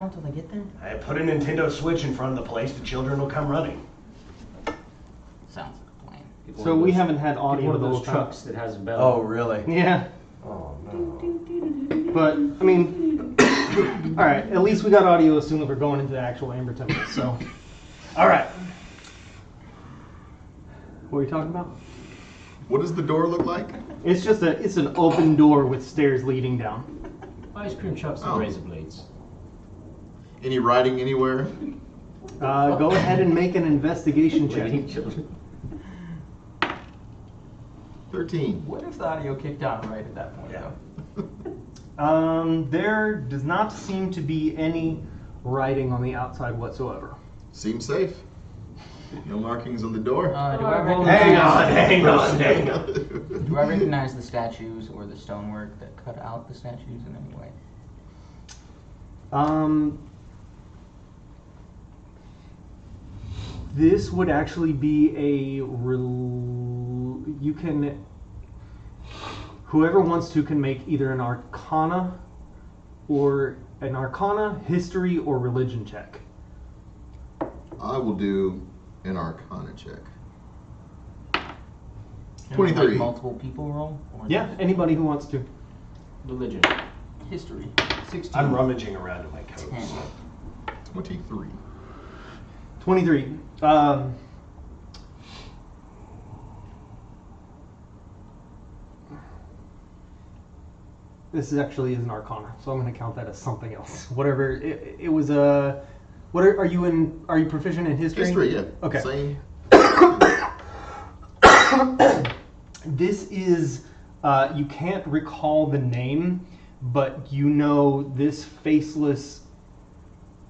until they get there? I put a Nintendo Switch in front of the place. The children will come running. Sounds like a plan. So we haven't had audio one of those this time. trucks that has a bell. Oh, really? Yeah, Oh, no. but I mean, all right. At least we got audio as soon as we're going into the actual Amber Temple. So, all right. What are you talking about? What does the door look like? It's just it's an open door with stairs leading down. Ice cream trucks and Oh. razor blades. Any writing anywhere? Go ahead and make an investigation check. Waiting children. 13. What if the audio kicked on right at that point, Yeah. though? There does not seem to be any writing on the outside whatsoever. Seems safe. No markings on the door. Do I Hang on. Do I recognize the statues or the stonework that cut out the statues in any way? This would actually be you can, whoever wants to can make either an Arcana, history, or religion check. I will do an Arcana check. Can 23. Like multiple people roll? Or is Yeah, it anybody who wants to. Religion. history? 16. I'm rummaging around in my coats. 10. 23. 23. This actually is an Arcana, so I'm going to count that as something else. Whatever it was a. What are you in? Are you proficient in history? History, yeah. Okay. Same. This is. You can't recall the name, but you know this faceless.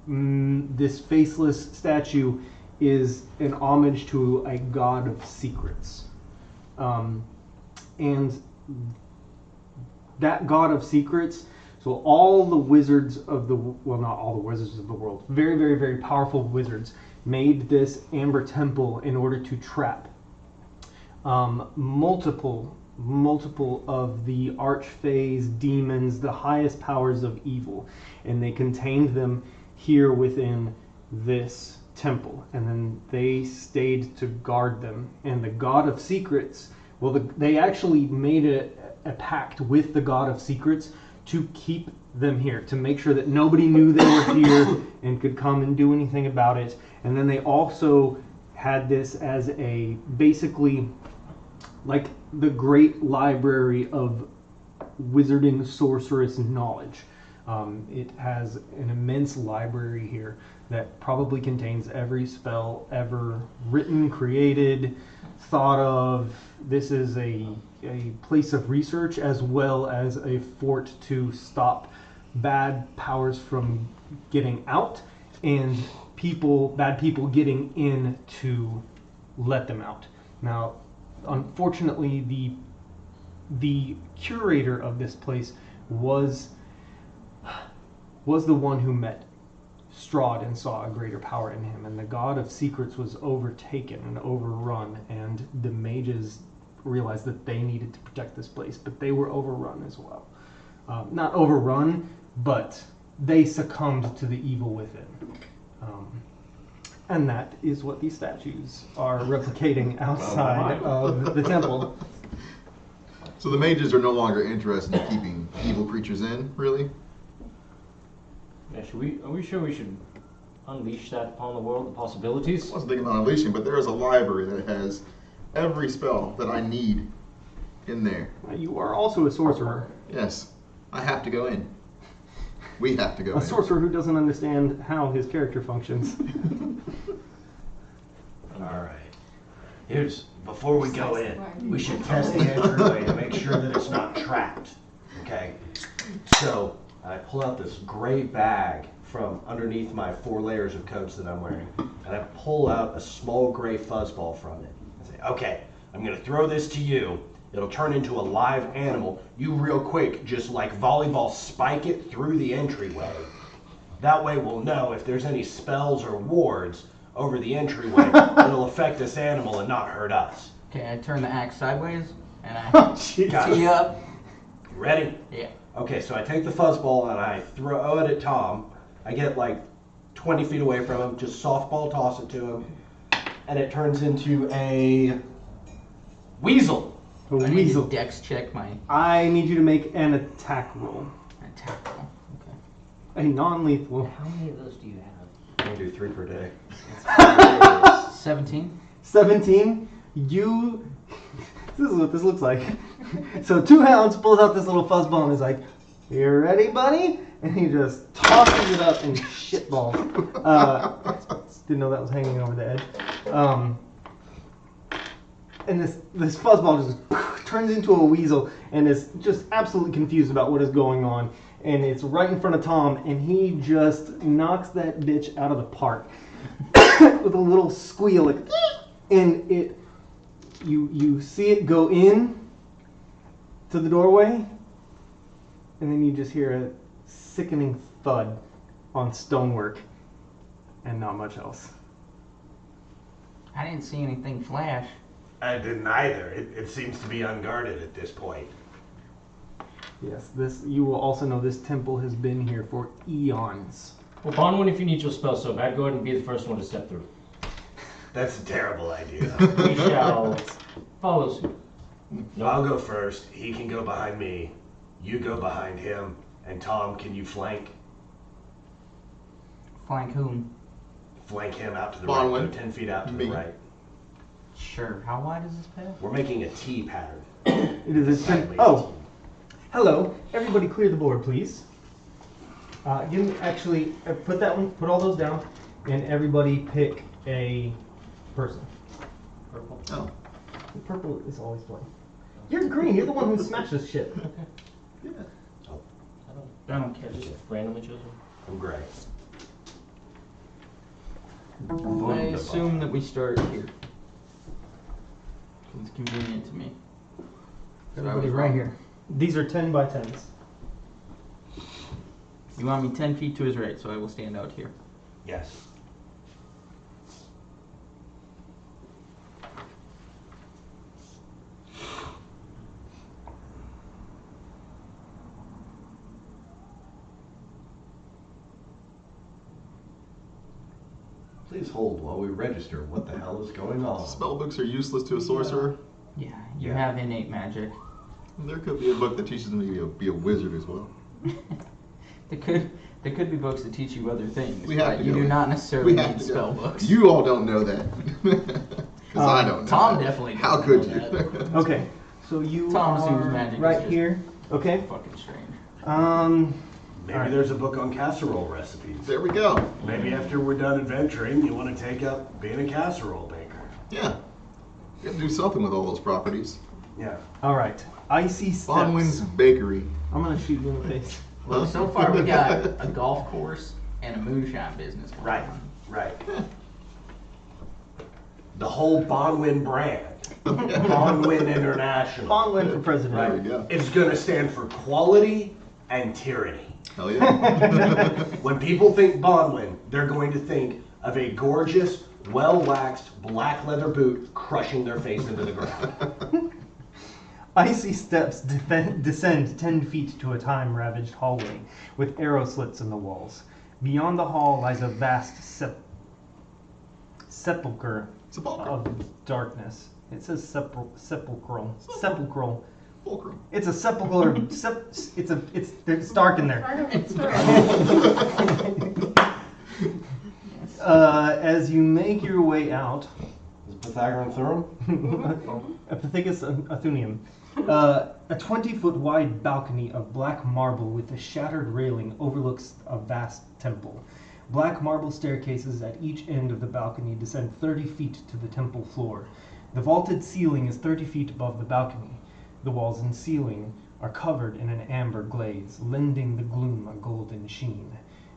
This faceless statue is an homage to a god of secrets, and that god of secrets. So all the wizards of the not all the wizards of the world, very, very, very powerful wizards made this Amber Temple in order to trap multiple of the archfays, demons, the highest powers of evil, and they contained them here within this temple, and then they stayed to guard them. And the god of secrets, they actually made a pact with the god of secrets to keep them here, to make sure that nobody knew they were here and could come and do anything about it. And then they also had this as a basically like the great library of wizarding sorceress knowledge. It has an immense library here that probably contains every spell ever written, created, thought of. This is a place of research as well as a fort to stop bad powers from getting out and bad people getting in to let them out. Now, unfortunately, the curator of this place was the one who met Strahd and saw a greater power in him, and the god of secrets was overtaken and overrun, and the mages realized that they needed to protect this place, but they were overrun as well. Not overrun, but they succumbed to the evil within. And that is what these statues are replicating outside of the temple. So the mages are no longer interested in keeping evil creatures in, really? Yeah, are we sure we should unleash that upon the world, the possibilities? I wasn't thinking about unleashing, but there is a library that has every spell that I need in there. You are also a sorcerer. Yes, I have to go in. We have to go A in. sorcerer who doesn't understand how his character functions. All right. Before we go in, we should test the entryway to make sure that it's not trapped. Okay? So I pull out this gray bag from underneath my 4 layers of coats that I'm wearing, and I pull out a small gray fuzzball from it. I say, okay, I'm going to throw this to you. It'll turn into a live animal. You real quick, just like volleyball, spike it through the entryway. That way we'll know if there's any spells or wards over the entryway that'll affect this animal and not hurt us. Okay, I turn the axe sideways and I Got tee it. up. You ready? Yeah. Okay, so I take the fuzzball and I throw it at Tom. I get like 20 feet away from him, just softball toss it to him, and it turns into a weasel. A I need weasel. to dex check my I need you to make an attack roll. attack roll. A non-lethal. How many of those do you have? I can do 3 per day. Okay. 17. 17. You. This is what this looks like. So 2 Hounds pulls out this little fuzzball and is like, "You ready, buddy?" And he just tosses it up and shitballs. Didn't know that was hanging over the edge. And this fuzzball just turns into a weasel and is just absolutely confused about what is going on. And it's right in front of Tom, and he just knocks that bitch out of the park with a little squeal, like, and you see it go in to the doorway, and then you just hear a sickening thud on stonework, and not much else. I didn't see anything flash. I didn't either. It seems to be unguarded at this point. Yes, this you will also know this temple has been here for eons. Well, Bonwin, if you need your spell so bad, go ahead and be the first one to step through. That's a terrible idea. We shall follow suit. I'll go first. He can go behind me. You go behind him. And Tom, can you flank? Flank whom? Flank him out to the Bonwin. right. Go 10 feet out to Me. the right. Sure. How wide is this path? We're making a T pattern. It is a Sideways Oh, hello. Everybody clear the board, please. Give me, actually, put that one, put all those down, and everybody pick a person. Purple. Oh, The purple is always playing. You're green. You're the one who smashed this shit. yeah. I don't care. Just randomly chosen. I'm gray. I assume that we start here. It's convenient to me. So I was Everybody right wrong. here. These are 10 by 10s. You want me 10 feet to his right, so I will stand out here. Yes. Please hold while we register what the hell is going on. Spellbooks are useless to a sorcerer. Yeah, you Yeah. have innate magic. There could be a book that teaches me to be a wizard as well. There could be books that teach you other things, We have but to you go. do not necessarily We have need to go. spell books. You all don't know that. Because I don't know. Tom that. definitely How doesn't could know you? that. Okay, so you Tom assumes are magic is right just- here. Okay. Fucking strange. Maybe Alright. there's a book on casserole recipes. There we go. Maybe after we're done adventuring, you want to take up being a casserole baker. Yeah. You have to do something with all those properties. Yeah. All right. Icy steps. Bonwin's Bakery. I'm gonna shoot you in the face. Well, so far we got a golf course and a moonshine business going Right. on. Right. The whole Bonwin brand. Bonwin International. Bonwin for president. There Right. we go. It's going to stand for quality and tyranny. Hell yeah. When people think Bonwin, they're going to think of a gorgeous, well-waxed black leather boot crushing their face into the ground. Icy steps descend 10 feet to a time-ravaged hallway with arrow slits in the walls. Beyond the hall lies a vast sepulchre Sepulchre. of darkness. It says sepulchral. Sepulchral. Fulcrum. It's a sepulchre. It's dark in there. It's As you make your way out, Is Pythagorean theorem? Epithecus Athenium. A 20-foot wide balcony of black marble with a shattered railing overlooks a vast temple. Black marble staircases at each end of the balcony descend 30 feet to the temple floor. The vaulted ceiling is 30 feet above the balcony. The walls and ceiling are covered in an amber glaze, lending the gloom a golden sheen.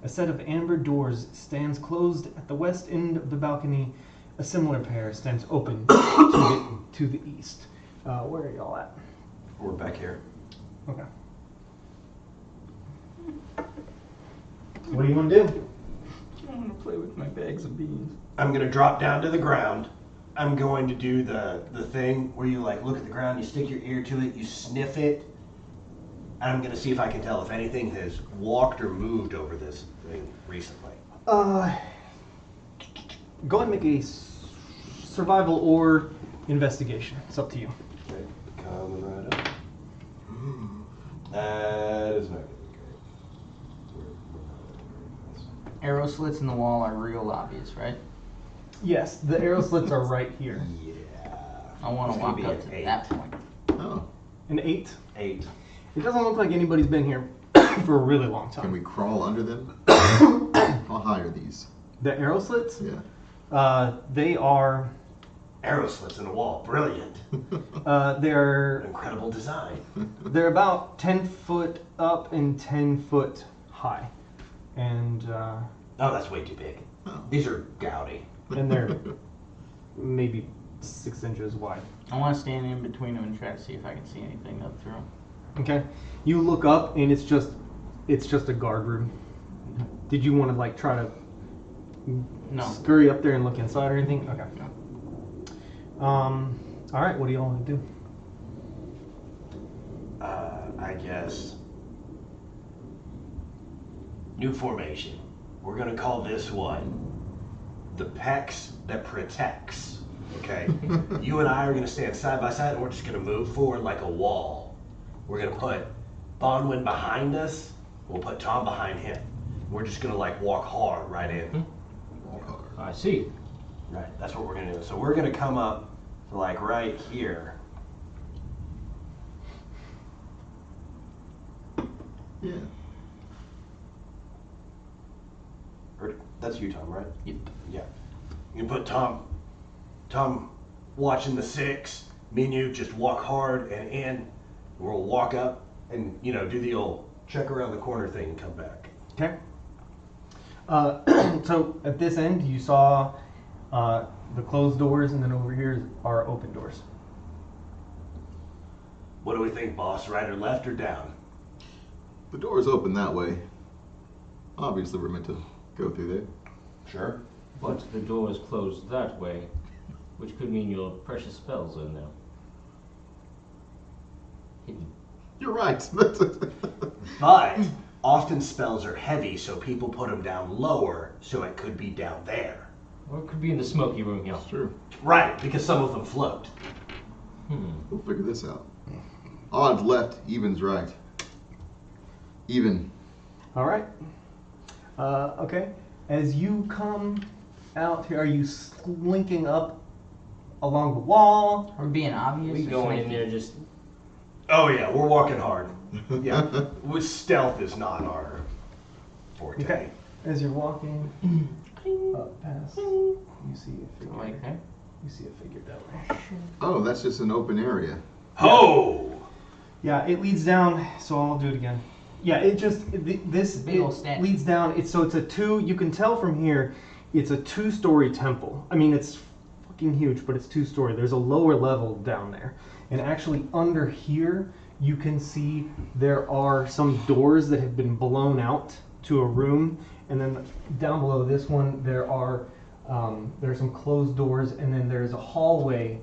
A set of amber doors stands closed at the west end of the balcony. A similar pair stands open to the east. Where are y'all at? We're back here. Okay. What do you want to do? I want to play with my bags of beans. I'm going to drop down to the ground. I'm going to do the thing where you like look at the ground, you stick your ear to it, you sniff it, And I'm gonna see if I can tell if anything has walked or moved over this thing recently. Go ahead and make a survival or investigation. It's up to you. Okay, coming right up. That is not gonna be great. Arrow slits in the wall are real obvious, right? Yes, the arrow slits are right here. Yeah. I want It's to gonna walk be up an to 8. that point. Oh, An 8. 8. It doesn't look like anybody's been here for a really long time. can we crawl under them? How high are these? The arrow slits? Yeah. They are. Arrow slits in the wall. Brilliant. They're Incredible design. about 10 foot up and 10 foot high, and Oh, that's way too big. Oh. These are dowdy. they're maybe 6 inches wide. I want to stand in between them and try to see if I can see anything up through them. Okay, you look up and it's just a guard room. Did you want to like try to No. scurry up there and look inside or anything? Okay. No. All right. What do you all want to do? I guess. New formation. We're gonna call this one the Pecs that protects. Okay? You and I are gonna stand side by side and we're just gonna move forward like a wall. We're gonna put Bonwin behind us. We'll put Tom behind him. We're just gonna like walk hard right in. I see. Right, that's what we're gonna do. So we're gonna come up to like right here. Yeah. Or that's you, Tom, right? Yep. Yeah. You can put Tom watching the 6. Me and you just walk hard and in. We'll walk up and, do the old check around the corner thing and come back. Okay. So at this end, you saw the closed doors, and then over here are open doors. What do we think, boss? Right or left or down? The door's open that way. Obviously, we're meant to go through there. Sure. But the door is closed that way, which could mean your precious spells are in there. Hidden. You're right. But often spells are heavy, so people put them down lower, so it could be down there. Or it could be in the smoky room here. That's true. Right, because some of them float. We'll figure this out. Odds left, evens right. Even. All right. Okay. As you come out here, are you slinking up along the wall? We're being obvious. We or going in sneaky? there just. Oh yeah, we're walking hard. Yeah, with stealth is not our forte. Okay. As you're walking up past, you see a figure. Like that? You see a figure that way. Oh, that's just an open area. Ho! Yeah, it leads down. So I'll do it again. Yeah, this Big old statue. leads down. It's a 2. You can tell from here, it's a 2-story temple. I mean, it's fucking huge, but it's 2-story. There's a lower level down there, and actually under here, you can see there are some doors that have been blown out to a room, and then down below this one, there's some closed doors, and then there's a hallway.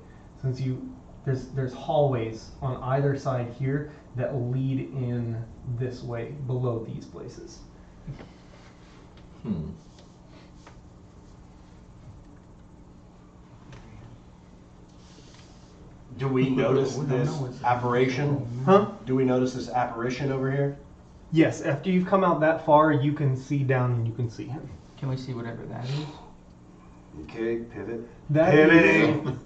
There's hallways on either side here that lead in this way below these places. Do we notice We don't this know what's- apparition? Huh? Do we notice this apparition over here? Yes, after you've come out that far, you can see down and you can see him. Can we see whatever that is? Okay, pivot. That Pivoting.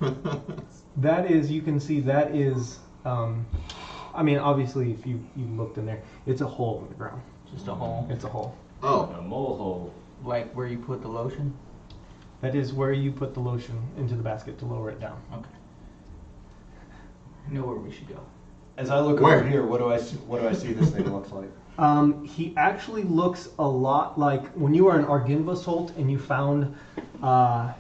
you can see that is, I mean, obviously, if you looked in there, it's a hole in the ground. Just a hole? It's a hole. Oh, A mole hole. Like where you put the lotion? That is where you put the lotion into the basket to lower it down. Okay. I know where we should go. As I look Where? over here, what do I see this thing looks like? He actually looks a lot like when you were in Arginvasholt and you found that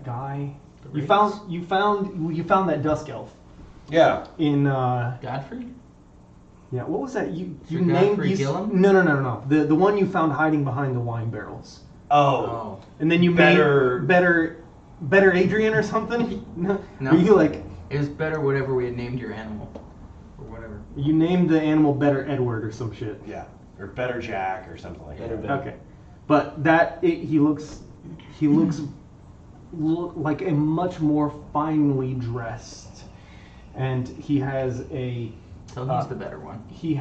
guy. You found that dusk elf Yeah. in Godfrey? yeah. What was that? You Sir named Godfrey you, Gillum? No. The one you found hiding behind the wine barrels, Oh. and then you Better- made better Adrian or something. No. No. Were you like It was better whatever we had named your animal. or whatever. You named the animal Better Edward or some shit. Yeah, or Better Jack or something like that. Okay, but he looks like a much more finely dressed, and he has a. So he's the better one. He's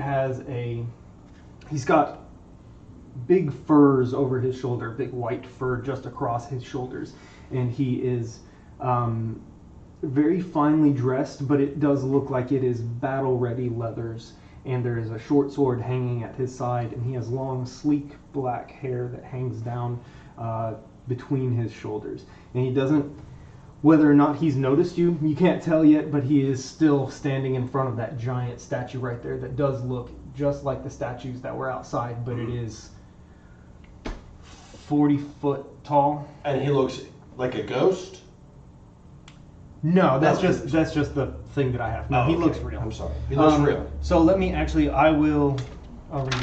got big furs over his shoulder, big white fur just across his shoulders, and he is very finely dressed, but it does look like it is battle-ready leathers, and there is a short sword hanging at his side, and he has long, sleek black hair that hangs down between his shoulders. And he doesn't, whether or not he's noticed you, you can't tell yet, but he is still standing in front of that giant statue right there that does look just like the statues that were outside, but it is 40 foot tall. And he looks like a ghost? No, that's just the thing that I have. No, Oh, he okay. looks real. I'm sorry. He looks real. So let me actually, I'll read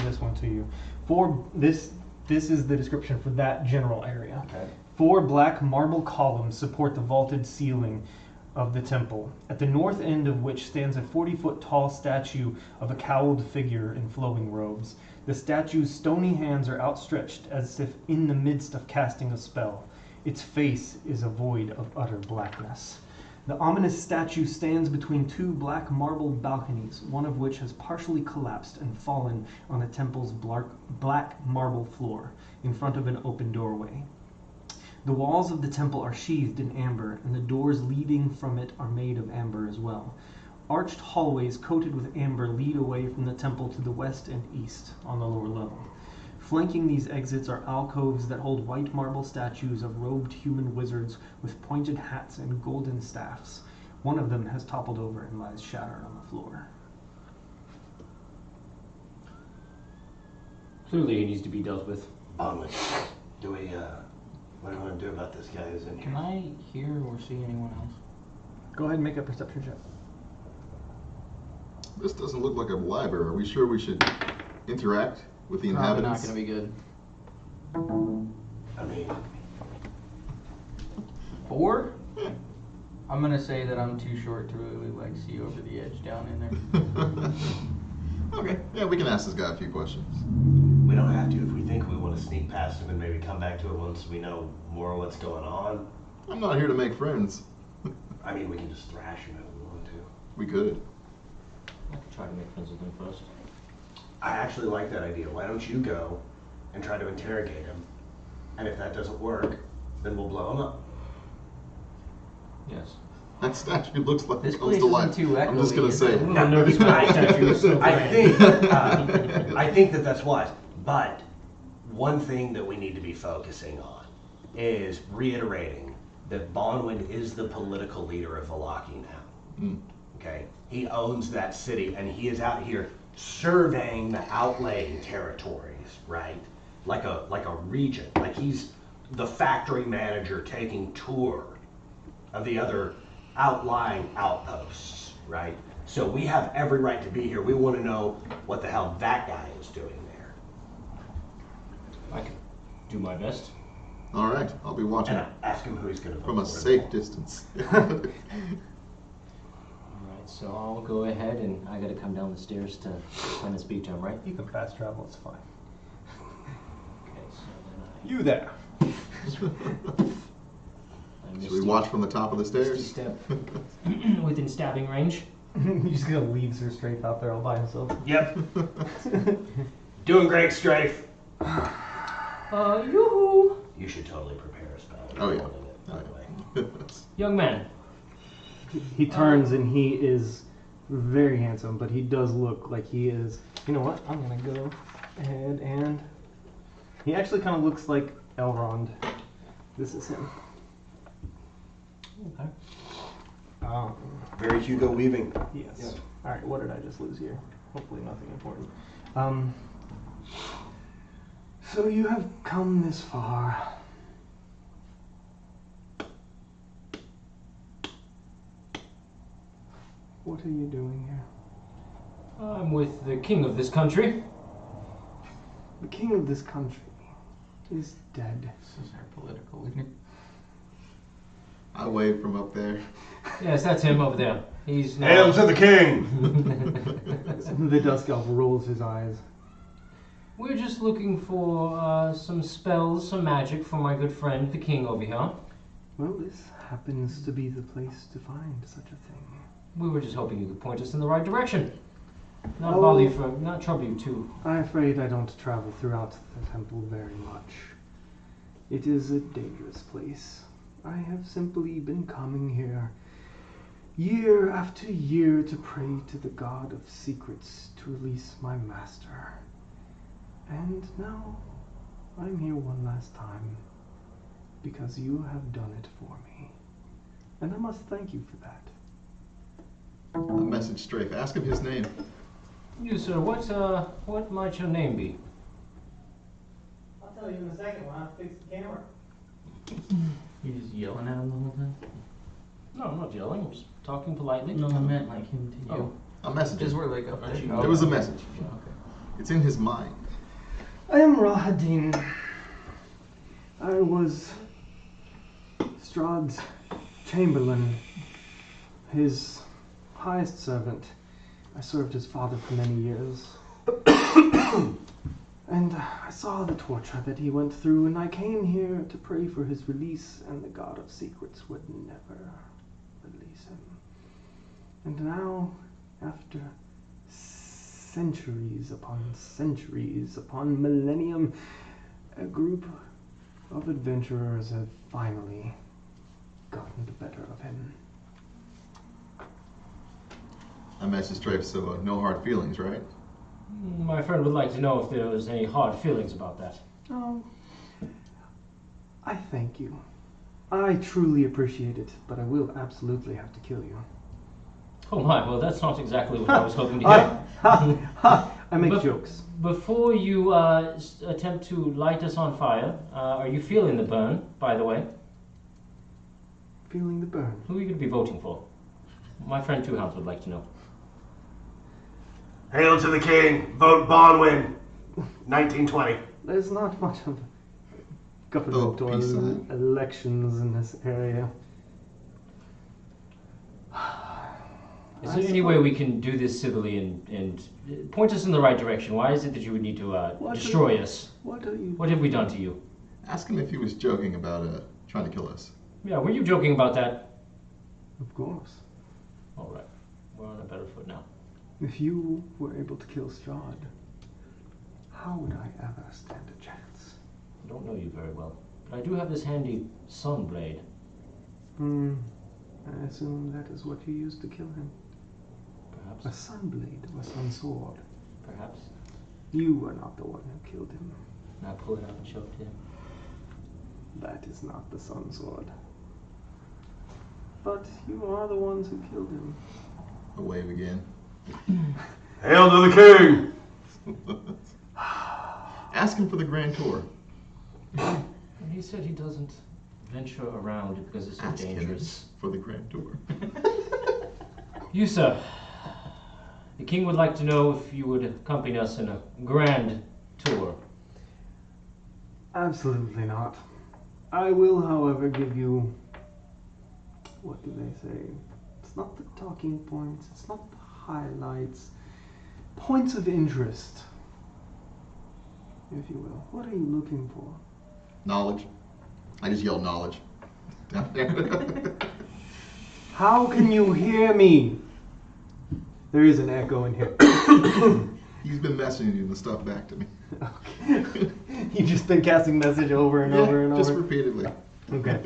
this one to you. For this is the description for that general area. Okay. 4 black marble columns support the vaulted ceiling of the temple, at the north end of which stands a 40-foot tall statue of a cowled figure in flowing robes. The statue's stony hands are outstretched as if in the midst of casting a spell. Its face is a void of utter blackness. The ominous statue stands between 2 black marble balconies, one of which has partially collapsed and fallen on the temple's black marble floor, in front of an open doorway. The walls of the temple are sheathed in amber, and the doors leading from it are made of amber as well. Arched hallways coated with amber lead away from the temple to the west and east on the lower level. Flanking these exits are alcoves that hold white marble statues of robed human wizards with pointed hats and golden staffs. One of them has toppled over and lies shattered on the floor. Clearly he needs to be dealt with. Bonwin, what do we want to do about this guy who's in here? Can I hear or see anyone else? Go ahead and make a perception check. This doesn't look like a library. Are we sure we should interact with the Probably not inhabitants? going to be good. I mean, 4? I'm going to say that I'm too short to really see over the edge down in there. Okay, yeah, we can ask this guy a few questions. we don't have to. If we think we want to sneak past him and maybe come back to it once we know more of what's going on, I'm not here to make friends. I mean, we can just thrash him if we want to. We could. I could try to make friends with him first. I actually like that idea. Why don't you go and try to interrogate him? And if that doesn't work, then we'll blow him up. Yes. That statue looks like This it comes place to isn't life. too I'm just echoey, gonna is say. it? I'm a little nervous when that statue is so I grand. think that that's wise. But one thing that we need to be focusing on is reiterating that Bonwin is the political leader of Valaki now. Mm. Okay, he owns that city, and he is out here surveying the outlying territories, right? Like a region. Like he's the factory manager taking tour of the other outlying outposts, right? So we have every right to be here. We want to know what the hell that guy is doing there. I can do my best. All right, I'll be watching And ask him who he's going to vote from a for. safe distance. Alright, so I'll go ahead and I gotta come down the stairs to try and speak to him, right? You can fast travel, it's fine. Okay, so then You there. I Should we watch from the top of the stairs? step within stabbing range. He's just gonna leave Sir Strafe out there all by himself. Yep. Doing great, Strafe. Yoo-hoo! You should totally prepare a spell. Oh, yeah. Holding it, by the way. Young man. He turns and he is very handsome, but he does look like he is. You know what? I'm gonna go ahead and. He actually kind of looks like Elrond. This is him. Okay. Very Hugo Weaving. Yes. Yeah. All right. What did I just lose here? Hopefully nothing important. So you have come this far. What are you doing here? I'm with the king of this country. The king of this country is dead. This is our political leader. I wave from up there. Yes, that's him over there. He's now... Hail to the king! The Dusk Elf rolls his eyes. We're just looking for some spells, some magic for my good friend, the king over here. Well, this happens to be the place to find such a thing. We were just hoping you could point us in the right direction. Not Oh. bother you for, not trouble you too. I'm afraid I don't travel throughout the temple very much. It is a dangerous place. I have simply been coming here year after year to pray to the God of Secrets to release my master. And now I'm here one last time because you have done it for me. And I must thank you for that. A message strafe. Ask him his name. You, sir, what might your name be? I'll tell you in a second when I fix the camera. You just yelling at him the whole time? No, I'm not yelling. I'm just talking politely. No, I meant like him to you. Oh. A message. Because we're like up there. It was a message. Okay. It's in his mind. I am Rahadin. I was Strahd's chamberlain, his highest servant. I served his father for many years. And I saw the torture that he went through, and I came here to pray for his release, and the God of Secrets would never release him. And now, after centuries upon millennium, a group of adventurers have finally gotten the better of him. A message strafe, so no hard feelings, right? My friend would like to know if there was any hard feelings about that. Oh, I thank you. I truly appreciate it, but I will absolutely have to kill you. Oh my, well that's not exactly what I was hoping to hear. I make But jokes. Before you attempt to light us on fire, are you feeling the burn, by the way? Feeling the burn. Who are you going to be voting for? My friend Two Hounds would like to know. Hail to the king! Vote Bonwin! 1920. There's not much of government Oh, or peace sign. elections in this area. Is there any way we can do this civilly and point us in the right direction? Why is it that you would need to destroy us? What are you? What have we done to you? Ask him if he was joking about trying to kill us. Yeah, were you joking about that? Of course. All right, we're on a better foot now. If you were able to kill Strahd, how would I ever stand a chance? I don't know you very well, but I do have this handy sun blade. I assume that is what you used to kill him. Perhaps. A sun blade or sun sword. Perhaps. You were not the one who killed him. And I pull it out and show it to him. That is not the sun sword. But you are the ones who killed him. A wave again. Hail to the king! Ask him for the Grand Tour. And he said he doesn't venture around because it's so Ask dangerous. him for the Grand Tour. You, sir. The king would like to know if you would accompany us in a grand tour. Absolutely not. I will, however, give you, what do they say? It's not the talking points, it's not the highlights. Points of interest, if you will. What are you looking for? Knowledge. I just yelled knowledge. Down there. How can you hear me? There is an echo in here. He's been messaging the stuff back to me. Okay. You've just been casting message over and over and just over. repeatedly. Okay.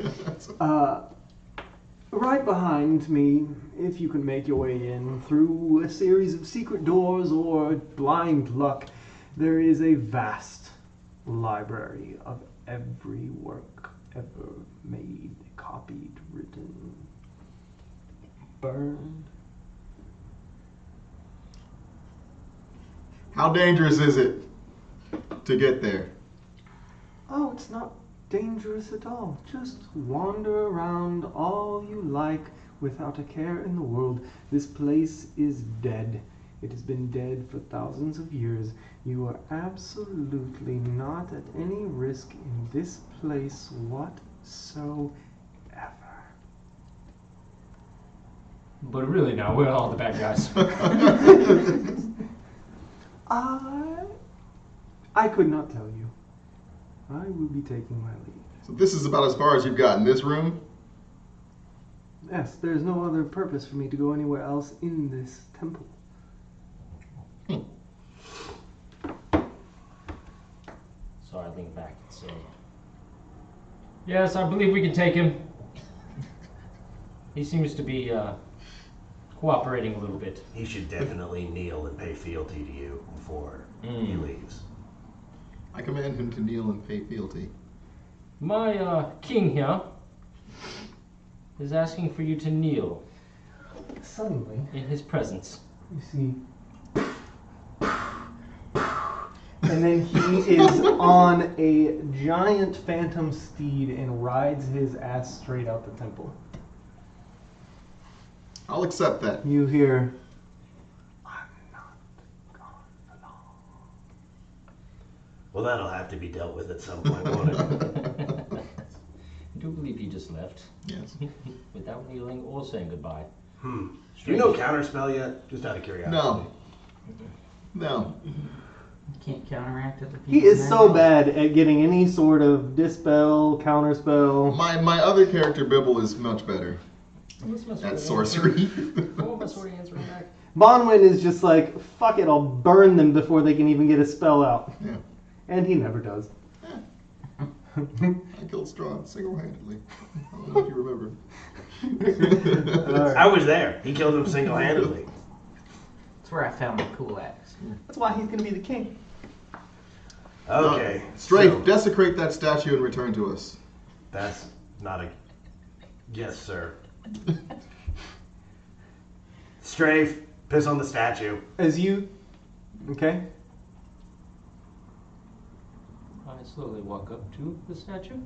Right behind me, if you can make your way in through a series of secret doors or blind luck, there is a vast library of every work ever made, copied, written, burned. How dangerous is it to get there? Oh, it's not dangerous at all. Just wander around all you like without a care in the world. This place is dead. It has been dead for thousands of years. You are absolutely not at any risk in this place whatsoever. But really now, we're all the bad guys. I could not tell you. I will be taking my leave. So this is about as far as you've got in this room? Yes, there's no other purpose for me to go anywhere else in this temple. So I lean back and say, yes, I believe we can take him. He seems to be cooperating a little bit. He should definitely kneel and pay fealty to you before he leaves. I command him to kneel and pay fealty. My king here is asking for you to kneel Suddenly, in his presence. you see, and then he is on a giant phantom steed and rides his ass straight out the temple. I'll accept that. You hear, I'm not gone for long. Well, that'll have to be dealt with at some point, won't it? I do believe he just left Yes. without kneeling or saying goodbye. Do you know counterspell yet? Just out of curiosity. No. No. You can't counteract other people. He is so bad at getting any sort of dispel, counterspell. My other character, Bibble, is much better at sorcery. Oh, my sword answering back. Bonwin is just like, fuck it, I'll burn them before they can even get a spell out. Yeah. And he never does. I killed Strawn single-handedly. I don't know if you remember. Alright. I was there. He killed him single-handedly. That's where I found my cool axe. That's why he's gonna be the king. Okay. Strafe, so desecrate that statue and return to us. that's not a... Yes, sir. Strafe, piss on the statue. As you, okay? I slowly walk up to the statue.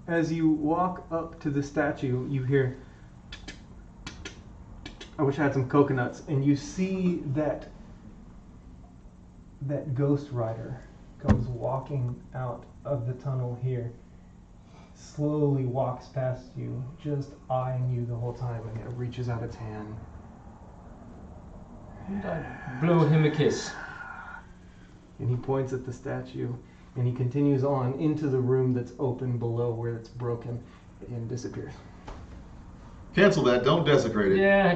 As you walk up to the statue, you hear, I wish I had some coconuts, and you see that ghost rider comes walking out of the tunnel here, slowly walks past you, just eyeing you the whole time, and it reaches out its hand. And I blow him a kiss. And he points at the statue, and he continues on into the room that's open below where it's broken, and disappears. Cancel that. Don't desecrate it. Yeah,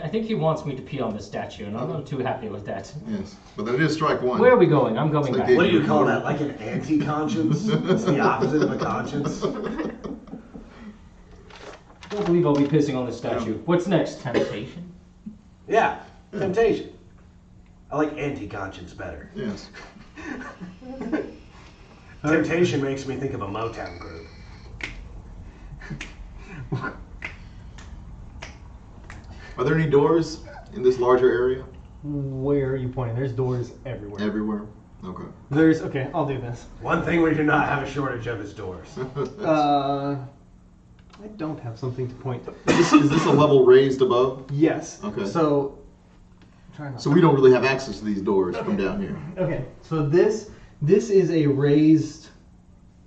I think he wants me to pee on the statue, and I'm not too happy with that. Yes. But that is strike one. Where are we going? I'm going It's like back. What do you call that? Like an anti-conscience? It's the opposite of a conscience. I don't believe I'll be pissing on the statue. What's next? Temptation? Yeah, temptation. I like anti-conscience better. Yes. Temptation makes me think of a Motown group. Are there any doors in this larger area? Where are you pointing? There's doors everywhere. Everywhere. Okay. Okay, I'll do this. One thing we do not have a shortage of is doors. I don't have something to point. Is this a level raised above? Yes. Okay. So We don't really have access to these doors from down here. Okay. So this is a raised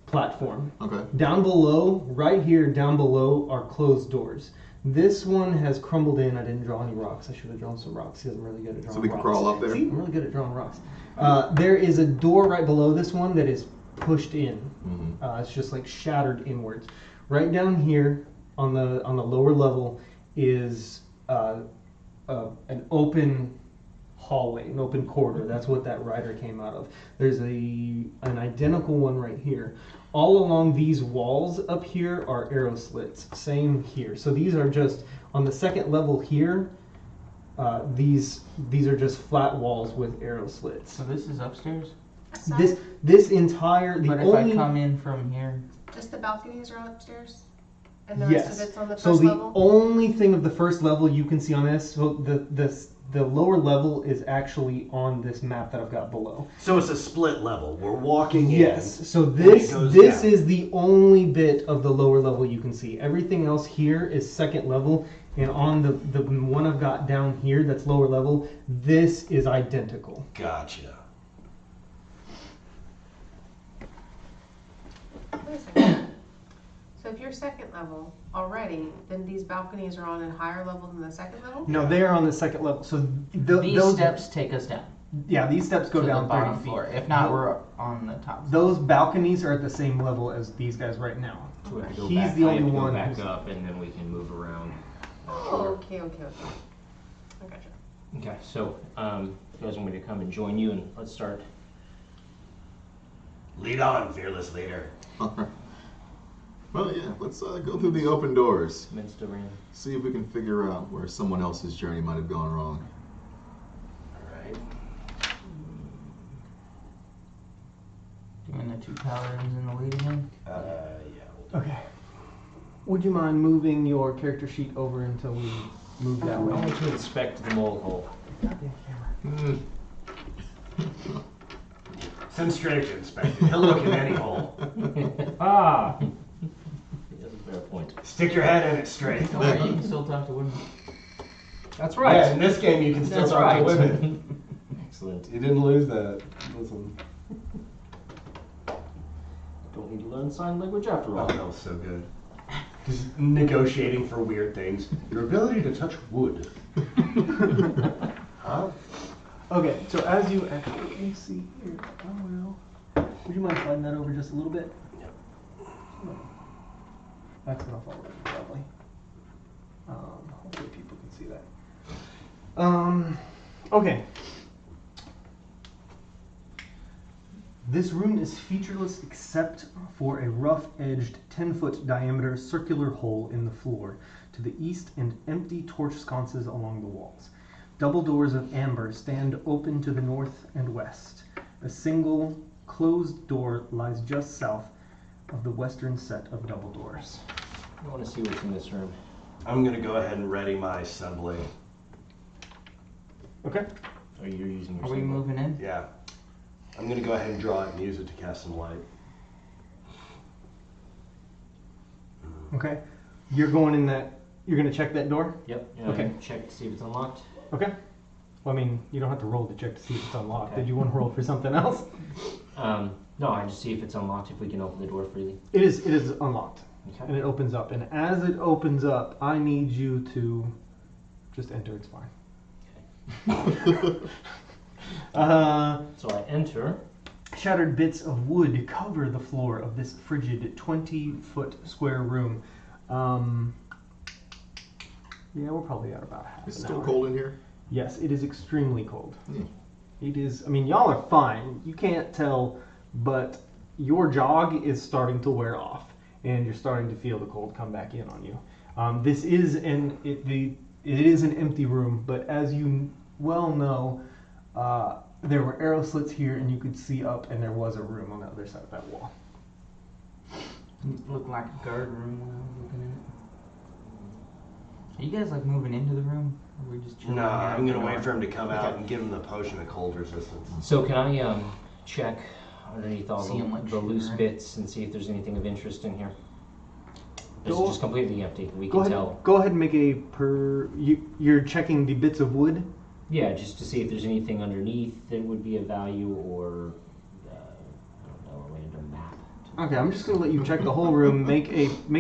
platform. Okay. Down below, right here, down below are closed doors. This one has crumbled in. I didn't draw any rocks. I should have drawn some rocks. He I'm really good at drawing rocks. So we can crawl up there? See, I'm really good at drawing rocks. There is a door right below this one that is pushed in. Mm-hmm. It's just like shattered inwards. Right down here on the lower level is an open hallway, an open corridor. That's what that rider came out of. There's an identical one right here. All along these walls up here are arrow slits. Same here. So these are just on the second level here. These are just flat walls with arrow slits. So this is upstairs? This entire But if I come in from here, Just the balconies are upstairs? And the rest Yes. of it's on the first So the level? only thing of the first level you can see on this, so the lower level is actually on this map that I've got below. So it's a split level. We're walking in. Yes. So and this it goes this down. is the only bit of the lower level you can see. Everything else here is second level, and on the one I've got down here that's lower level, this is identical. Gotcha. Wait a second. So if you're second level already, then these balconies are on a higher level than the second level? No, they are on the second level. So These those steps take us down yeah, these steps go to down the bottom 30 feet. floor. If not, we're on the top. Those balconies are at the same level as these guys right now. So we have to go He's back, the I have only to go one back who's- up, and then we can move around. Oh, okay. I gotcha. Okay, so you guys want me to come and join you, and let's start. Lead on, fearless leader. Well, yeah, let's go through the open doors. Minster in. See if we can figure out where someone else's journey might have gone wrong. All right. Doing the two paladins in the leading in. Yeah. Okay. Would you mind moving your character sheet over until we move that I way? want to inspect the mole hole. Goddamn camera. Send straight to inspector. He'll look in any hole. Ah! That's a fair point. Stick your head in it straight. Don't worry, you can still talk to women. That's right. Yeah, in this game you can still That's talk right. to women. Excellent. You didn't lose that. Listen. Don't need to learn sign language after Oh, all. that was so good. Just negotiating for weird things. Your ability to touch wood. Huh? Okay, so as you actually, let me see here. Oh well. Would you mind sliding that over just a little bit? Yep. That's gonna fall in probably. Hopefully people can see that. Okay. This room is featureless except for a rough-edged 10-foot diameter circular hole in the floor to the east and empty torch sconces along the walls. Double doors of amber stand open to the north and west. A single closed door lies just south of the western set of double doors. I want to see what's in this room. I'm gonna go ahead and ready my assembly. Okay. Are you using your Are we symbol? moving in? Yeah. I'm gonna go ahead and draw it and use it to cast some light. Okay. You're going in that. You're gonna check that door. Yep. Okay. Check to see if it's unlocked. Okay. Well, I mean, you don't have to roll to check to see if it's unlocked. Okay. Did you want to roll for something else? No, I just see if it's unlocked, if we can open the door freely. It is. It is unlocked, and Okay. it opens up. And as it opens up, I need you to just enter. It's fine. So I enter. Shattered bits of wood cover the floor of this frigid 20-foot square room. Yeah, we're probably at about half Is it an still hour. cold in here? Yes, it is extremely cold. Hmm. It is. I mean, y'all are fine. You can't tell, but your jog is starting to wear off, and you're starting to feel the cold come back in on you. This is it is an empty room, but as you well know, there were arrow slits here, and you could see up, and there was a room on the other side of that wall. It looked like a guard room when I was looking in it. Are you guys like moving into the room? Or are we just chilling No, here I'm at gonna the wait door? for him to come out Okay. and give him the potion of cold resistance. So can I check underneath all See 'em like the loose shivering. bits and see if there's anything of interest in here? This Go- is just completely empty. We Go can ahead. tell. Go ahead and make a You're checking the bits of wood. Yeah, just to see if there's anything underneath that would be of value, or I don't know, a random map. Okay, I'm just gonna let you check the whole room. Make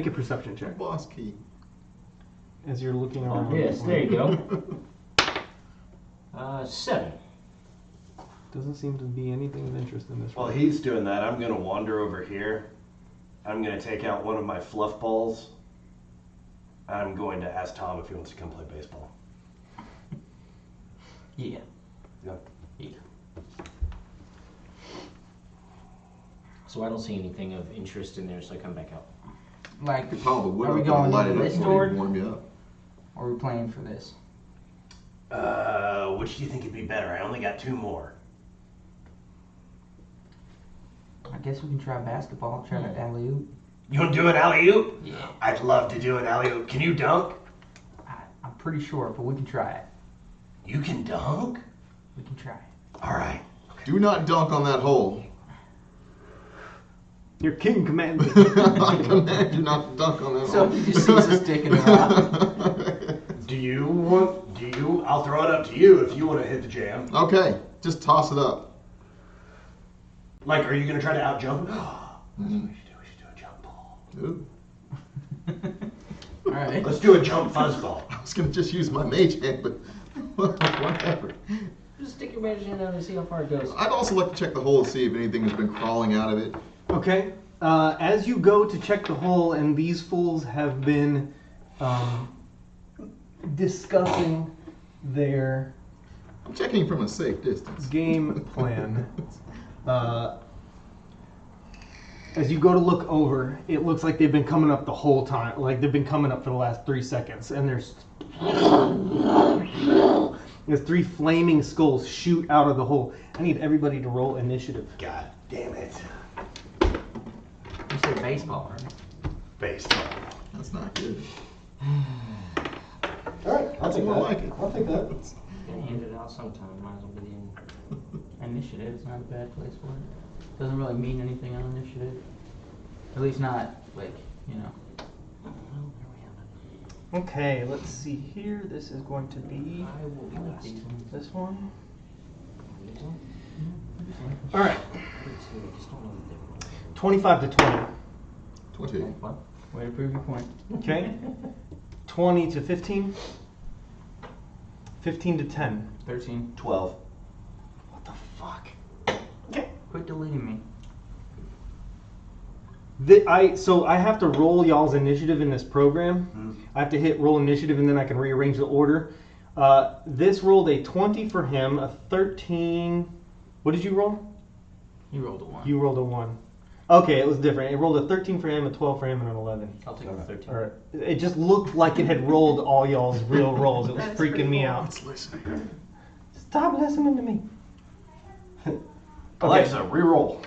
a perception check Boss key. as you're looking around. Yes, there you go. 7. Doesn't seem to be anything of interest in this While room. he's doing that, I'm gonna wander over here. I'm gonna take out one of my fluff balls. I'm going to ask Tom if he wants to come play baseball. Yeah. Yeah. So I don't see anything of interest in there, so I come back out. Like, Could pile the wood are we up and going light into it up this and door? warm you up. Or are we playing for this? Which do you think would be better? I only got 2 more. I guess we can try basketball, try to alley-oop. You want to do an alley-oop? Yeah. I'd love to do an alley-oop. Can you dunk? I'm pretty sure, but we can try it. You can dunk? We can try it. All right. Do not dunk on that hole. Your king commanded. I command you not to dunk on that So hole. he just sees a stick in the rock. I'll throw it up to you if you want to hit the jam. Okay, just toss it up. Like, are you going to try to out-jump? That's what we should do. We should do a jump ball. Ooh. Alright. Let's do a jump fuzzball. I was gonna just use my mage hand, but whatever. Just stick your magic hand out and see how far it goes. I'd also like to check the hole to see if anything has been crawling out of it. Okay. As you go to check the hole, and these fools have been discussing their I'm checking from a safe distance. game plan. As you go to look over, it looks like they've been coming up the whole time. Like they've been coming up for the last 3 seconds, and there's 3 flaming skulls shoot out of the hole. I need everybody to roll initiative. God damn it. You said baseball, right? Baseball. That's not good. Alright, I'll That's take more that. like it. I'll take that. Gotta hand it out sometime. Might as well be the initiative. It's not a bad place for it. Doesn't really mean anything on initiative. At least not, like, you know. Okay, let's see here. This is going to be I will be these ones. this one. Mm-hmm. All right, 25 to 20. 20. Well, way to prove your point. Okay. 20 to 15. 15 to 10. 13. 12. What the fuck? Quit deleting me. So I have to roll y'all's initiative in this program. I have to hit roll initiative and then I can rearrange the order. This rolled a 20 for him, a 13. What did you roll? You rolled a 1. You rolled a 1. Okay, it was different. It rolled a 13 for him, a 12 for him, and an 11. I'll take a 13. All right. It just looked like it had rolled all y'all's real rolls. It was That's freaking pretty me cool. out. Let's listen. Stop listening to me. Alexa, reroll.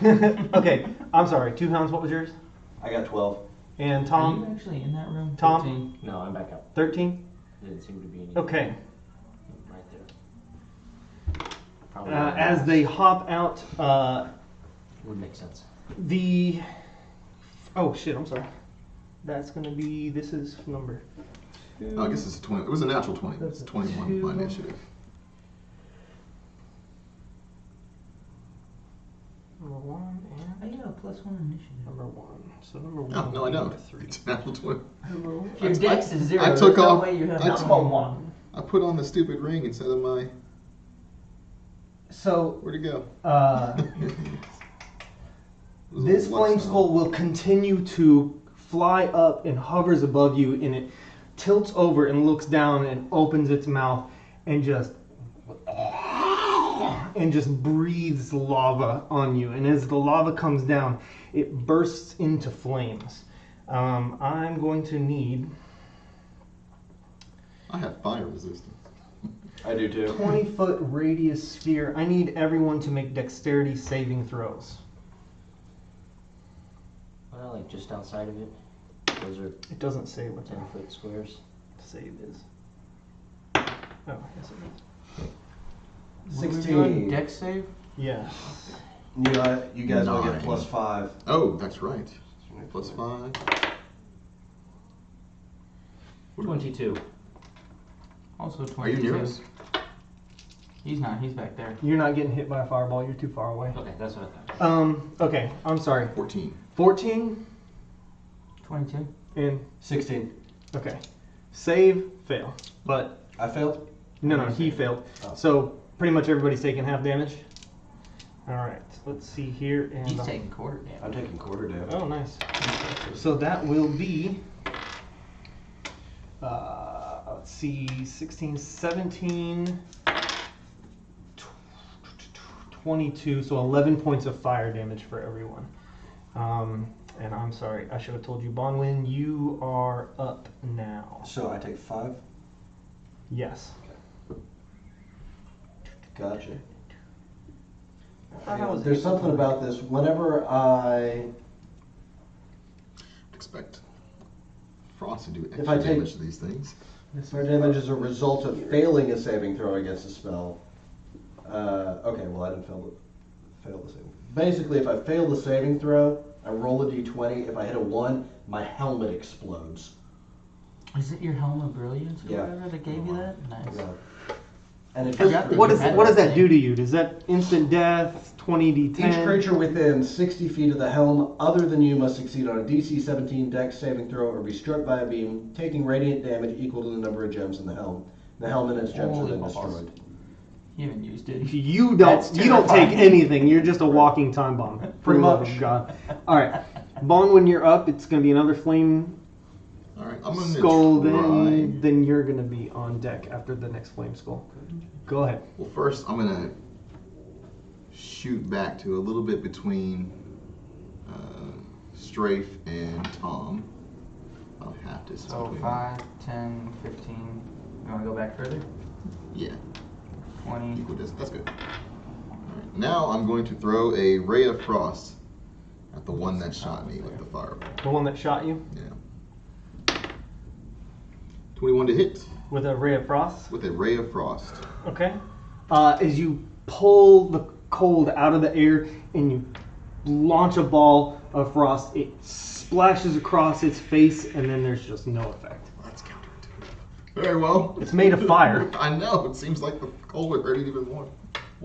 Okay, I'm sorry. 2 Hounds, what was yours? I got 12. And Are you Tom, actually in that room? Tom? 13. No, I'm back up. 13? Didn't seem to be any. Okay. Right there. Probably As they hop out, would make sense. oh shit, I'm sorry. That's gonna be, this is number 2. Oh, I guess it's a 20. It was a natural 20. That's It's a 21 by 2. initiative. Number 1 Oh, and you got a +1 initiative. number 1. So number 1. No, no, I don't. 3. It's a natural 20. If your dex is 0, I there's took no off- way you have I number took- 1. I put on the stupid ring instead of my. So, Where'd it go? this flame skull will continue to fly up and hovers above you, and it tilts over and looks down and opens its mouth and just breathes lava on you. And as the lava comes down, it bursts into flames. I'm going to need I have fire resistance. I do too. 20-foot radius sphere. I need everyone to make dexterity saving throws. Well, like just outside of it. Those are It doesn't say what the 10-foot squares. save is. Oh, yes it is. What are we doing? 16. Dex save? Yeah. You guys all get 9. +5. Oh, that's right. +5. 22. Also 22. Are you near us? He's not. He's back there. You're not getting hit by a fireball. You're too far away. Okay, that's what I thought. Okay. I'm sorry. 14. 14 22. and 16. okay. Save, fail. But I failed? no, he failed. Oh. So pretty much everybody's taking half damage. All right. Let's see here. And He's taking quarter damage. I'm taking quarter damage. oh, nice. So that will be. Let's see, 16, 17, 22, so 11 points of fire damage for everyone. And I'm sorry, I should have told you, Bonwin, you are up now. So I take 5? Yes. Gotcha. There's something about this. Whenever I Expect Frost to do If I extra take- damage to these things. fire damage as a result of failing a saving throw against a spell. Okay, well I didn't fail the saving. Basically, if I fail the saving throw, I roll a d20. If I hit a 1, my helmet explodes. Is it your Helm of Brilliance or Yeah. whatever that gave you that? Nice. Yeah. And it I got the- What does that do to you? Does that instant death? 20d10? Each creature within 60 feet of the helm other than you must succeed on a DC 17 Dex saving throw or be struck by a beam, taking radiant damage equal to the number of gems in the helm. The helm and its gems have Holy been balls. destroyed. You haven't used it. You That's don't take terrifying. anything. You're just a walking time bomb. For the love of God. All right, Bone. When you're up, it's gonna be another flame All right, I'm gonna skull. try. Then you're gonna be on deck after the next flame skull. Go ahead. Well, first I'm gonna shoot back to a little bit between Strafe and Tom. About half distance. So between 5, 10, 15. You want to go back further? them. Yeah, 20. equal distance. That's good. All right, now I'm going to throw a ray of frost at the one that shot me with the fireball. The one that shot you Yeah. 21 to hit with a ray of frost. with a ray of frost. Okay. As you pull the cold out of the air and you launch a ball of frost, it splashes across its face, and then there's just no effect. That's counterintuitive. Very well. It's made of fire. I know. It seems like the cold would hurt it even more.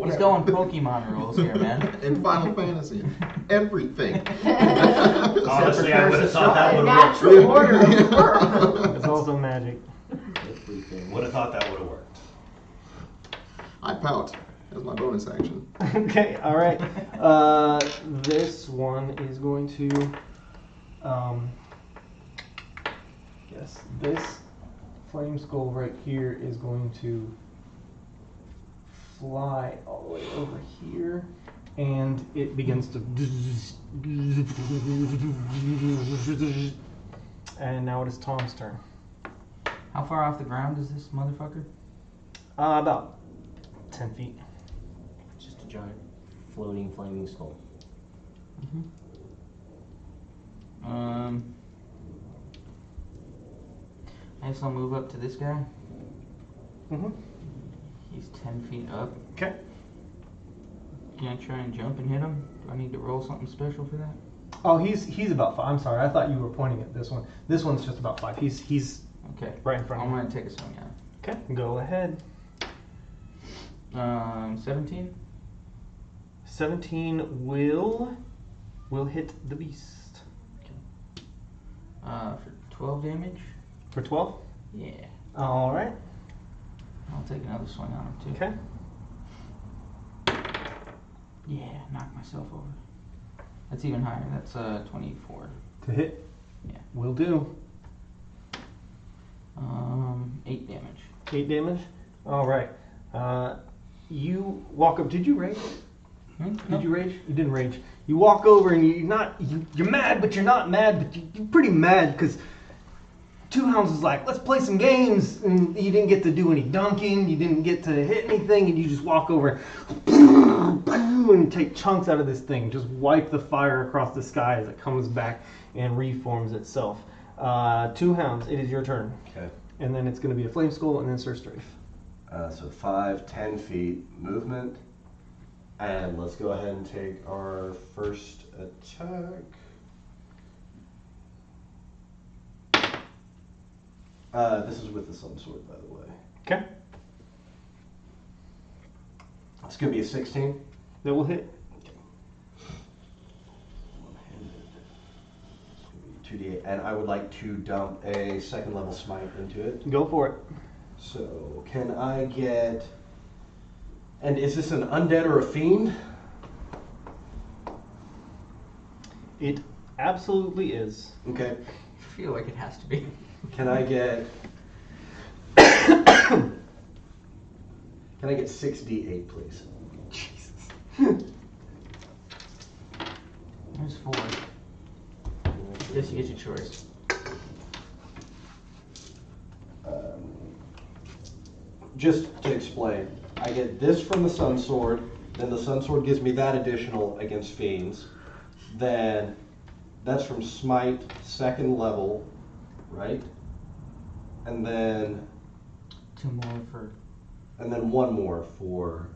He's going Pokemon rules here, man. In Final Fantasy, everything. Honestly, I would have thought that would have worked. Natural order of the world. It's also magic. Everything. Would have thought that would have worked. I pout as my bonus action. Okay, all right. This one is going to, yes, this flame skull right here is going to fly all the way over here, and it begins to, and now it is Tom's turn. How far off the ground is this motherfucker? About 10 feet. Just a giant floating flaming skull. I guess I'll move up to this guy. Mm-hmm. He's 10 feet up. Okay. Can I try and jump and hit him? Do I need to roll something special for that? Oh, he's about 5. I'm sorry, I thought you were pointing at this one. This one's just about 5. He's Okay. right in front of I'm you. gonna take a swing at him. Okay, go ahead. 17? 17 will hit the beast. For 12 damage? For 12? Yeah. All right. I'll take another swing on him too. Okay. Yeah, knock myself over. That's even higher. That's 24. To hit? Yeah. Will do. 8 damage. 8 damage? All right. You walk up. Did you rage? Did you rage? You didn't rage. You walk over and you're mad, but you're not mad, but you're pretty mad because Two Hounds was like, let's play some games, and you didn't get to do any dunking, you didn't get to hit anything, and you just walk over and take chunks out of this thing, just wipe the fire across the sky as it comes back and reforms itself. Two Hounds, it is your turn. Okay. And then it's going to be a Flame Skull and then Sir Strafe. So 5, 10 feet movement. And let's go ahead and take our first attack. This is with the Sun Sword, by the way. Okay. It's going to be a 16. That will hit. It's gonna be 2d8. And I would like to dump a second level smite into it. Go for it. So can I get... And is this an undead or a fiend? It absolutely is. Okay. I feel like it has to be. Can I get... Can I get 6d8, please? Jesus. There's 4. Guess you get your choice. Just to explain, I get this from the Sun Sword, then the Sun Sword gives me that additional against fiends, then that's from Smite, second level, right? And then 2 more for... and then 1 more for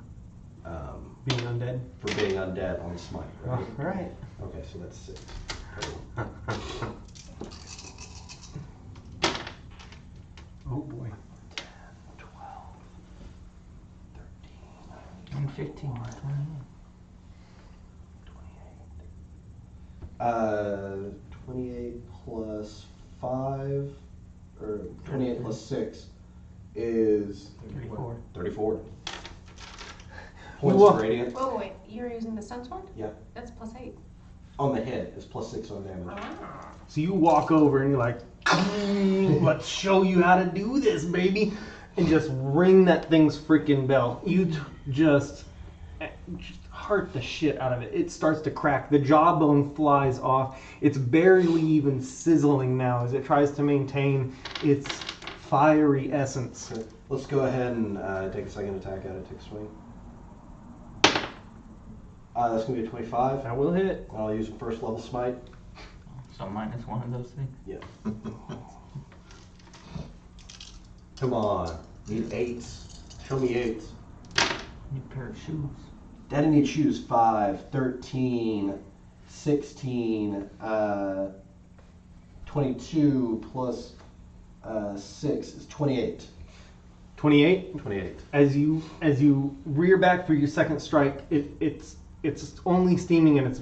Being undead. being undead on Smite, right? All right. Okay, so that's 6. Oh boy. 12. 28 plus 5, or 28 plus 6 is 34. 34. You Points walk- to radiant. Whoa, wait, you're using the sense one? Yeah. That's +8. On the hit is plus 6 on damage. Ah. So you walk over and you're like, let's show you how to do this, baby. And just ring that thing's freaking bell. You just hurt the shit out of it. It starts to crack. The jawbone flies off. It's barely even sizzling now as it tries to maintain its fiery essence. Okay. Let's go ahead and take a second attack at it. Take a swing. That's going to be a 25. That will hit. I'll use a first level smite. So minus one of those things. Yeah. Come on. Need 8s. Show me 8s. New pair of shoes. Daddy needs shoes. 5, 13, 16, 22 plus 6 is 28. 28. 28. As you rear back for your second strike, it's only steaming and it's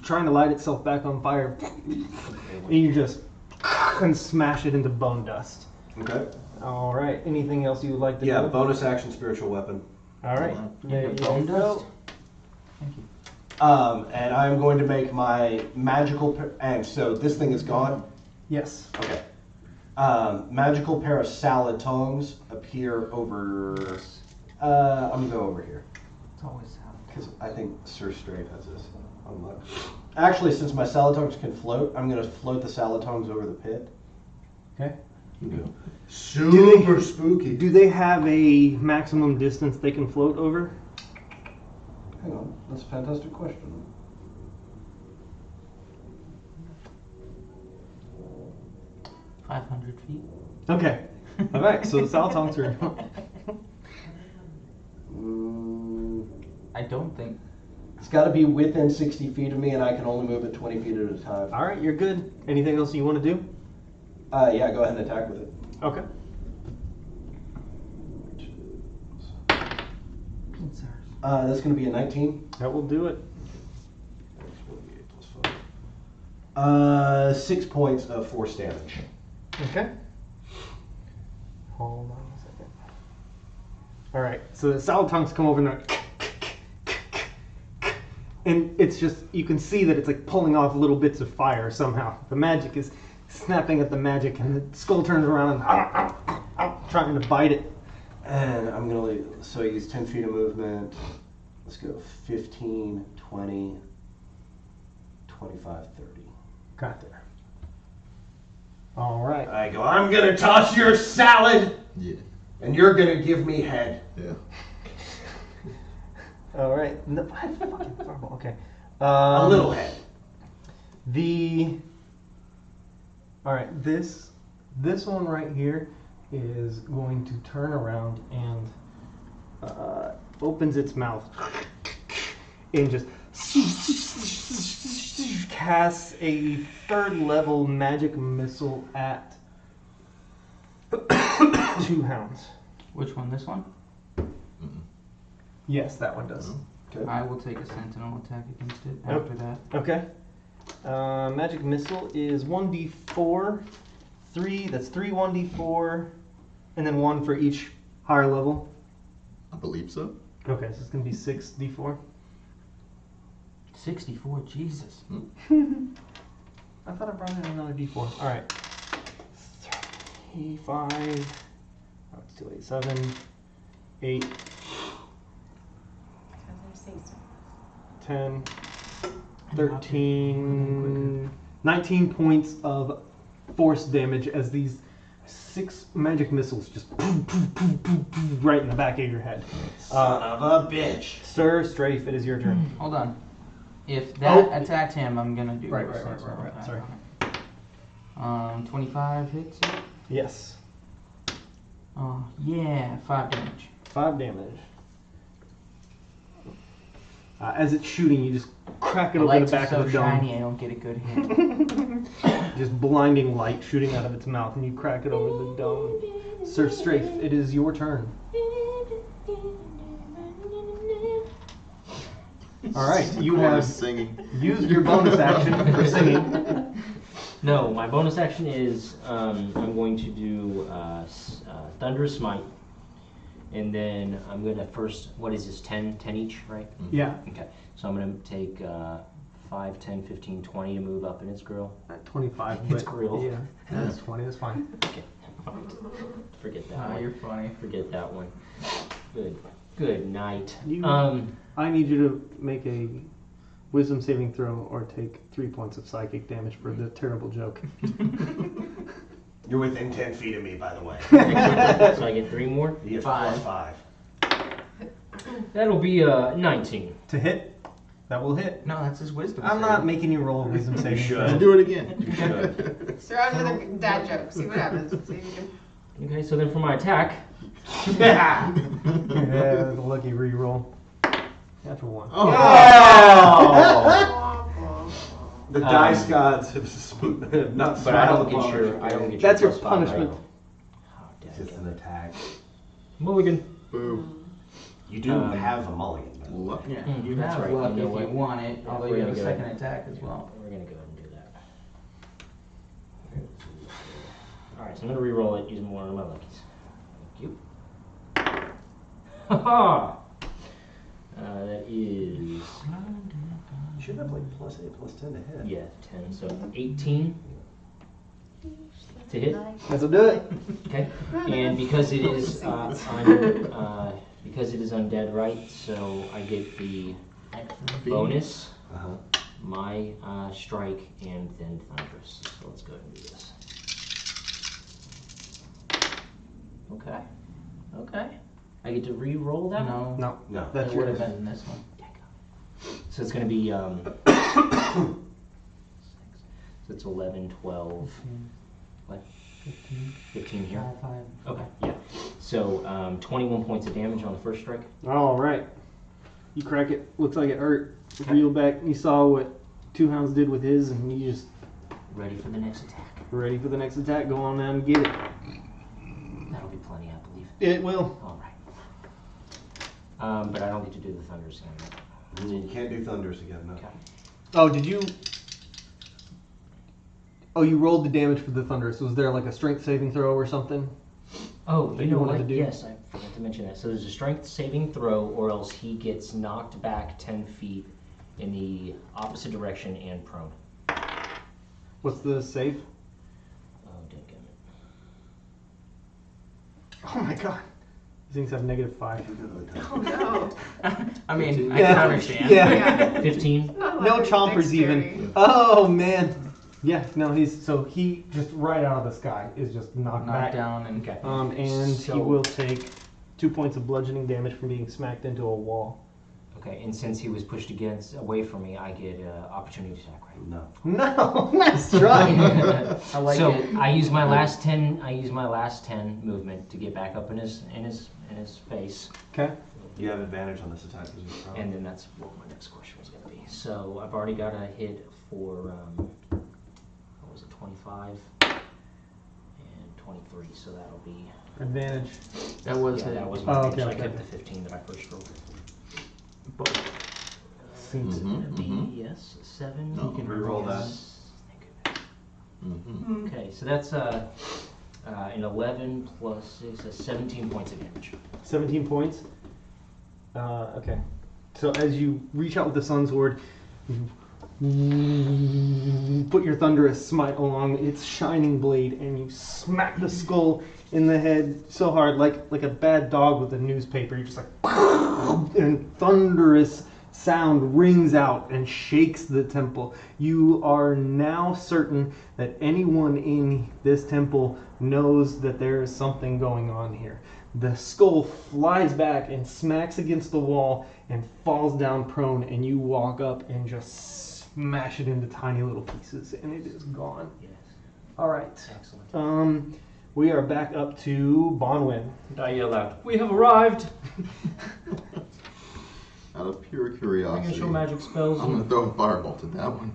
trying to light itself back on fire. And you just and smash it into bone dust. Okay. All right. Anything else you would like to Yeah, do? bonus action spiritual weapon. All right. There you Bone go. dust? Thank you. And I'm going to make my magical, and so this thing is gone. Yes. Okay. Magical pair of salad tongs appear over. I'm gonna go over here It's always salad. because I think Sir Strafe has this unlocked. Actually, since my salad tongs can float, I'm gonna float the salad tongs over the pit. Okay. Super spooky. Do they have a maximum distance they can float over? Hang on, that's a fantastic question. $500 feet. Okay. All right. So the salad tongs are. I don't think. It's got to be within 60 feet of me, and I can only move it 20 feet at a time. All right. You're good. Anything else you want to do? Yeah, go ahead and attack with it. Okay. That's going to be a 19. That will do it. 6 points of force damage. Okay. Hold on a second. All right. So the salad tongues come over and they're and it's just, you can see that it's like pulling off little bits of fire somehow. The magic is snapping at the magic, and the skull turns around and trying to bite it. And I'm going to leave. So I use 10 feet of movement. Let's go 15, 20, 25, 30. Got there. All right. I go, I'm going to toss your salad, Yeah. and you're going to give me head. Yeah. All right. No, fucking fireball. Okay. A little head. All right. This one right here is going to turn around and opens its mouth and just casts a 3rd level magic missile at 2 hounds. Which one? This one? Yes, that one does. Okay. I will take a sentinel attack against it Yep. after that. Okay. Magic missile is 1d4. 3, that's 3 1d4, and then 1 for each higher level. I believe so. Okay, so it's going to be 6d4. 64, Jesus. I thought I brought in another d4. All right. 3, 5, oh, it's 2, 8, 7, 8, 10, 13, 19 points of force damage as these 6 magic missiles just right in the back of your head. Son of a bitch. Sir Strafe, it is your turn. Hold on. If that attacked him, I'm gonna do Right, a right, sentinel right. attack Sorry. on it. 25 hits it. Yes. Oh, yeah, 5 damage. 5 damage. As it's shooting, you just crack it The open the lights are back so of the dome. shiny, I don't get a good hit. Just blinding light shooting out of its mouth, and you crack it over the dome. Sir Strafe, it is your turn. All right, you Corner have singing. used your bonus action for singing. No, my bonus action is I'm going to do Thunderous Smite. And then I'm going to first, what is this, 10 each, right? Yeah. Okay, so I'm going to take 5, 10, 15, 20 to move up in its grill. 25. It's but grill. Yeah, that's 20. That's fine. Okay, forget that Oh, one. you're funny. Forget that one. Good night. I need you to make a wisdom saving throw or take 3 points of psychic damage for the terrible joke. You're within 10 feet of me, by the way. So I get 3 more? You get Five. +5. That'll be 19. To hit? That will hit. No, that's his wisdom. I'm not making you roll a wisdom saving should. throw. Do it again. You should. Throw out another dad joke. See what happens. See if you can. Okay, so then for my attack, Yeah, the lucky reroll. Natural 1. Oh! The Um, dice gods have not but I don't smiled get upon your, us. I don't get That's your +5, right? punishment. Oh, It's just an dadgummit. attack. Mulligan. Boo. You do have a mulligan. by the way. Luck. Yeah, Mm, you that's have right, luck you know if what? you want it, Yeah, although we're you have a gonna go second attack as well. We're gonna go ahead and do that. Alright, so I'm gonna re-roll it using one of my luckies. Thank you. Haha! That is, You should have like +8, +10 to hit. yeah, 10, so 18 to hit. That'll do it. Okay, and because it is because it is undead, right? So I get the bonus, Uh-huh. my strike, and then thunderous. So let's go ahead and do this. Okay, okay. I get to re-roll that. No, No, No. that's it would yours. have been in this one. So it's going to be so it's 11, 12, what? 15 here. 5. Okay, yeah. So 21 points of damage on the first strike. All right. You crack it. Looks like it hurt. Reel back. You saw what Two Hounds did with his, and you just Ready for the next attack. ready for the next attack. Go on down and get it. That'll be plenty, I believe. It will. All right. But I don't get to do the thunders again. You can't do thunders again, no. Okay. Oh, did you? Oh, you rolled the damage for the thunderous. Was there like a strength saving throw or something? Oh, That you you know wanted what? to do? Yes, I forgot to mention that. So there's a strength saving throw, or else he gets knocked back 10 feet in the opposite direction and prone. What's the save? Oh, dadgummit. Oh my god. These things have -5. Oh no. I mean, I Yeah. can understand. Yeah. Yeah. 15. Not No like chompers even. dexterity. Oh man. Yeah, no, he just right out of the sky is just knocked Knocked back. down and Okay. And he So- will take 2 points of bludgeoning damage from being smacked into a wall. Okay, and since he was pushed away from me, I get opportunity attack, right? No. No, nice try. I like so it. I use my last 10. I use my last 10 movement to get back up in his face, Okay. You have advantage on this attack because you're prone. and then that's what my next question was going to be. So I've already got a hit for what was it, 25 and 23. So that'll be Advantage. That was yeah, it. that was my Oh, advantage. okay, I okay. kept the 15 that I first rolled. Both. Seems It's Mhm, gonna be mhm. yes 7. No, You can re-roll that. Thank you. Mhm. Okay, so that's an 11 plus 6, that's 17 points of damage. 17 points. Okay. So as you reach out with the Sun Sword, you put your thunderous smite along its shining blade, and you smack the skull in the head so hard, like a bad dog with a newspaper. You're just like, and thunderous sound rings out and shakes the temple. You are now certain that anyone in this temple knows that there is something going on here. The skull flies back and smacks against the wall and falls down prone, and you walk up and just smash it into tiny little pieces, and it is gone. Yes. All right. Excellent. We are back up to Bonwin. I yell out, "We have arrived!" Out of pure I'm gonna curiosity, show magic spells. I'm gonna throw a firebolt at that one.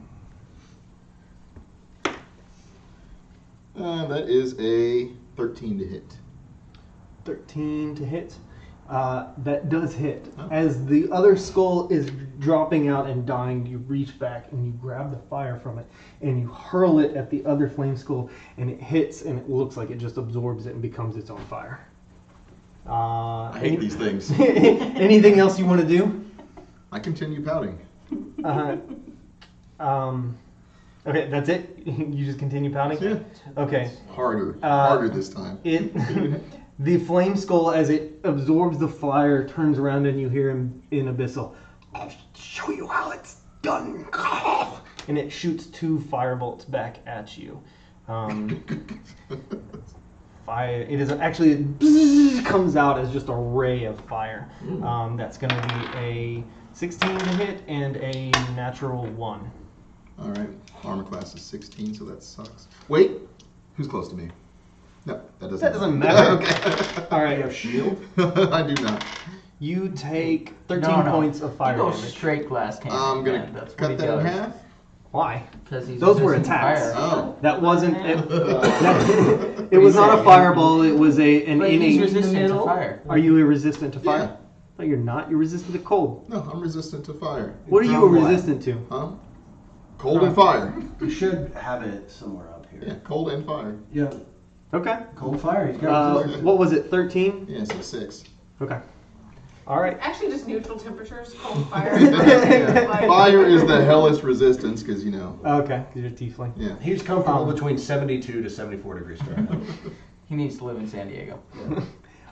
That is a 13 to hit. 13 to hit. That does hit. Oh. As the other skull is dropping out and dying, you reach back and you grab the fire from it and you hurl it at the other flame skull, and it hits and it looks like it just absorbs it and becomes its own fire. I hate these things. Anything else you want to do? I continue pouting. Okay, that's it? You just continue pounding? Yeah. Okay. Harder this time. The flame skull, as it absorbs the fire, turns around and you hear him in Abyssal. I'll show you how it's done. And it shoots 2 firebolts back at you. Fire. It is actually, it comes out as just a ray of fire. That's going to be a 16 to hit and a natural 1. All right. Armor class is 16, so that sucks. Wait. Who's close to me? No, that doesn't matter. Okay. All right. You have shield? I do not. You take 13 points of fire You go damage. straight glass cannon. I'm going man. That's to what he cut that in does. half. Why? Because he's Those were resistant attacks. fire. Oh. That wasn't. It was not a fireball. It was an But he's innate. resistant to fire. Are you resistant to fire? Yeah. No, you're not. You're resistant to cold. No, I'm resistant to fire. What are you From what? resistant to? Huh? Cold and fire. You should have it somewhere up Yeah, here. cold and fire. Yeah. Okay. Cold fire. He's got resistance. What was it? 13. Yeah, so 6. Okay. All right. Actually, just neutral temperatures, cold fire. Fire is the hellest resistance, because, you know. Okay. Because you're tiefling. Yeah. He's comfortable between 72 to 74 degrees Fahrenheit. He needs to live in San Diego.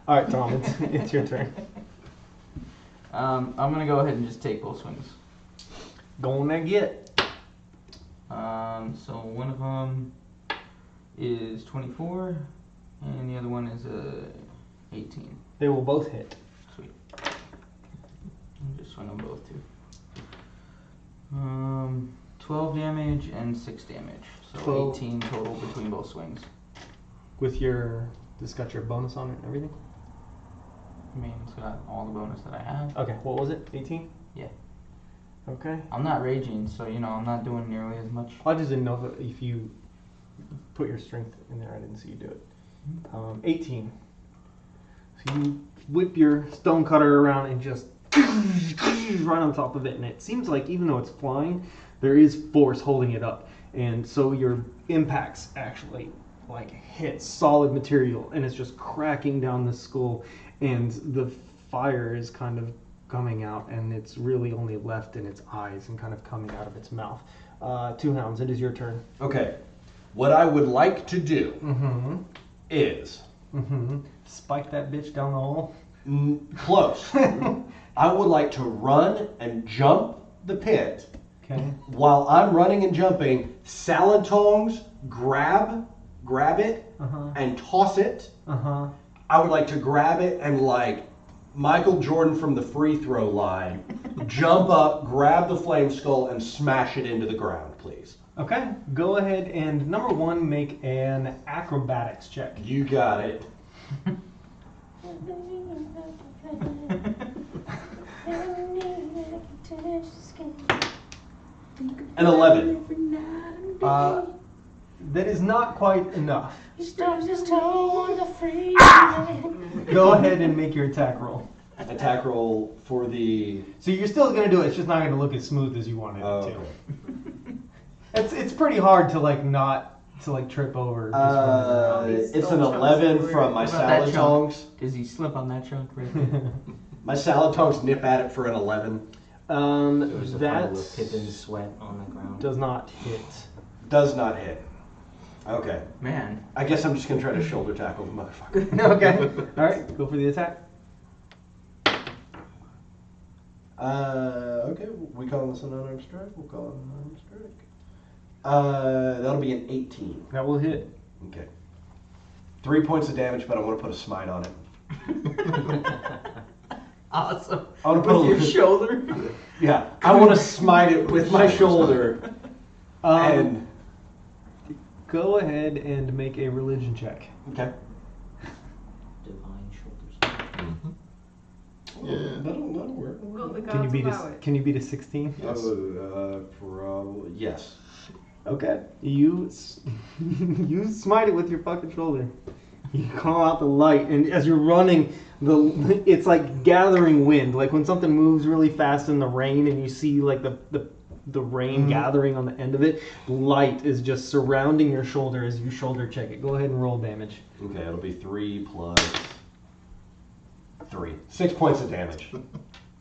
All right, Tom. It's your turn. I'm gonna go ahead and just take both swings. Gonna get. So one of them is 24, and the other one is 18. They will both hit. Sweet. I'll just swing them both too. 12 damage and 6 damage. So 12. 18 total between both swings. With your. This got your bonus on it and everything? I mean, it's got all the bonus that I have. Okay. What was it? 18? Yeah. Okay. I'm not raging, so you know I'm not doing nearly as much. I just didn't know if you put your strength in there. I didn't see you do it. 18. So you whip your stonecutter around and just right on top of it, and it seems like even though it's flying, there is force holding it up, and so your impacts actually like hit solid material, and it's just cracking down the skull, and the fire is kind of coming out, and it's really only left in its eyes and kind of coming out of its mouth. 2 Hounds, it is your turn. Okay. What I would like to do Mm-hmm. is Spike that bitch down the hole. close. I would like to run and jump the pit. Okay. While I'm running and jumping, salad tongs grab it Uh-huh. and toss it. Uh-huh. I would like to grab it and like Michael Jordan from the free throw line, jump up, grab the flame skull, and smash it into the ground, please. Okay. Go ahead and number 1, make an acrobatics check. You got it. An 11. That is not quite enough. Go ahead and make your attack roll. Attack roll for the. So you're still gonna do it. It's just not gonna look as smooth as you wanted it Okay. to. It's pretty hard to like not to like trip over. Just running around. It's an 11 from my What about that salad chunk? tongs. Does he slip on that chunk right there? My salad tongs nip at it for an 11. There was a That pile of Pippin's sweat on the ground. does not hit. Does not hit. Okay. Man. I guess I'm just gonna try to shoulder tackle the motherfucker. Okay. All right. Go for the attack. Okay. We call this an unarmed strike. We'll call it an unarmed strike. That'll be an 18. That will hit. Okay. 3 points of damage, but I want to put a smite on it. Awesome. I want to put With your shoulder? Yeah. I want to smite it with my shoulder. And Go ahead and make a religion check. okay. Divine shoulders. Yeah. That'll work. Will the Can you gods beat allow a it? Can you beat a 16? Yes. Probably yes. Okay. You you smite it with your fucking shoulder. You call out the light, and as you're running, it's like gathering wind. Like when something moves really fast in the rain, and you see like the rain gathering on the end of it. Light is just surrounding your shoulder as you shoulder check it. Go ahead and roll damage. Okay, it'll be 3 plus 3. 6 points of damage.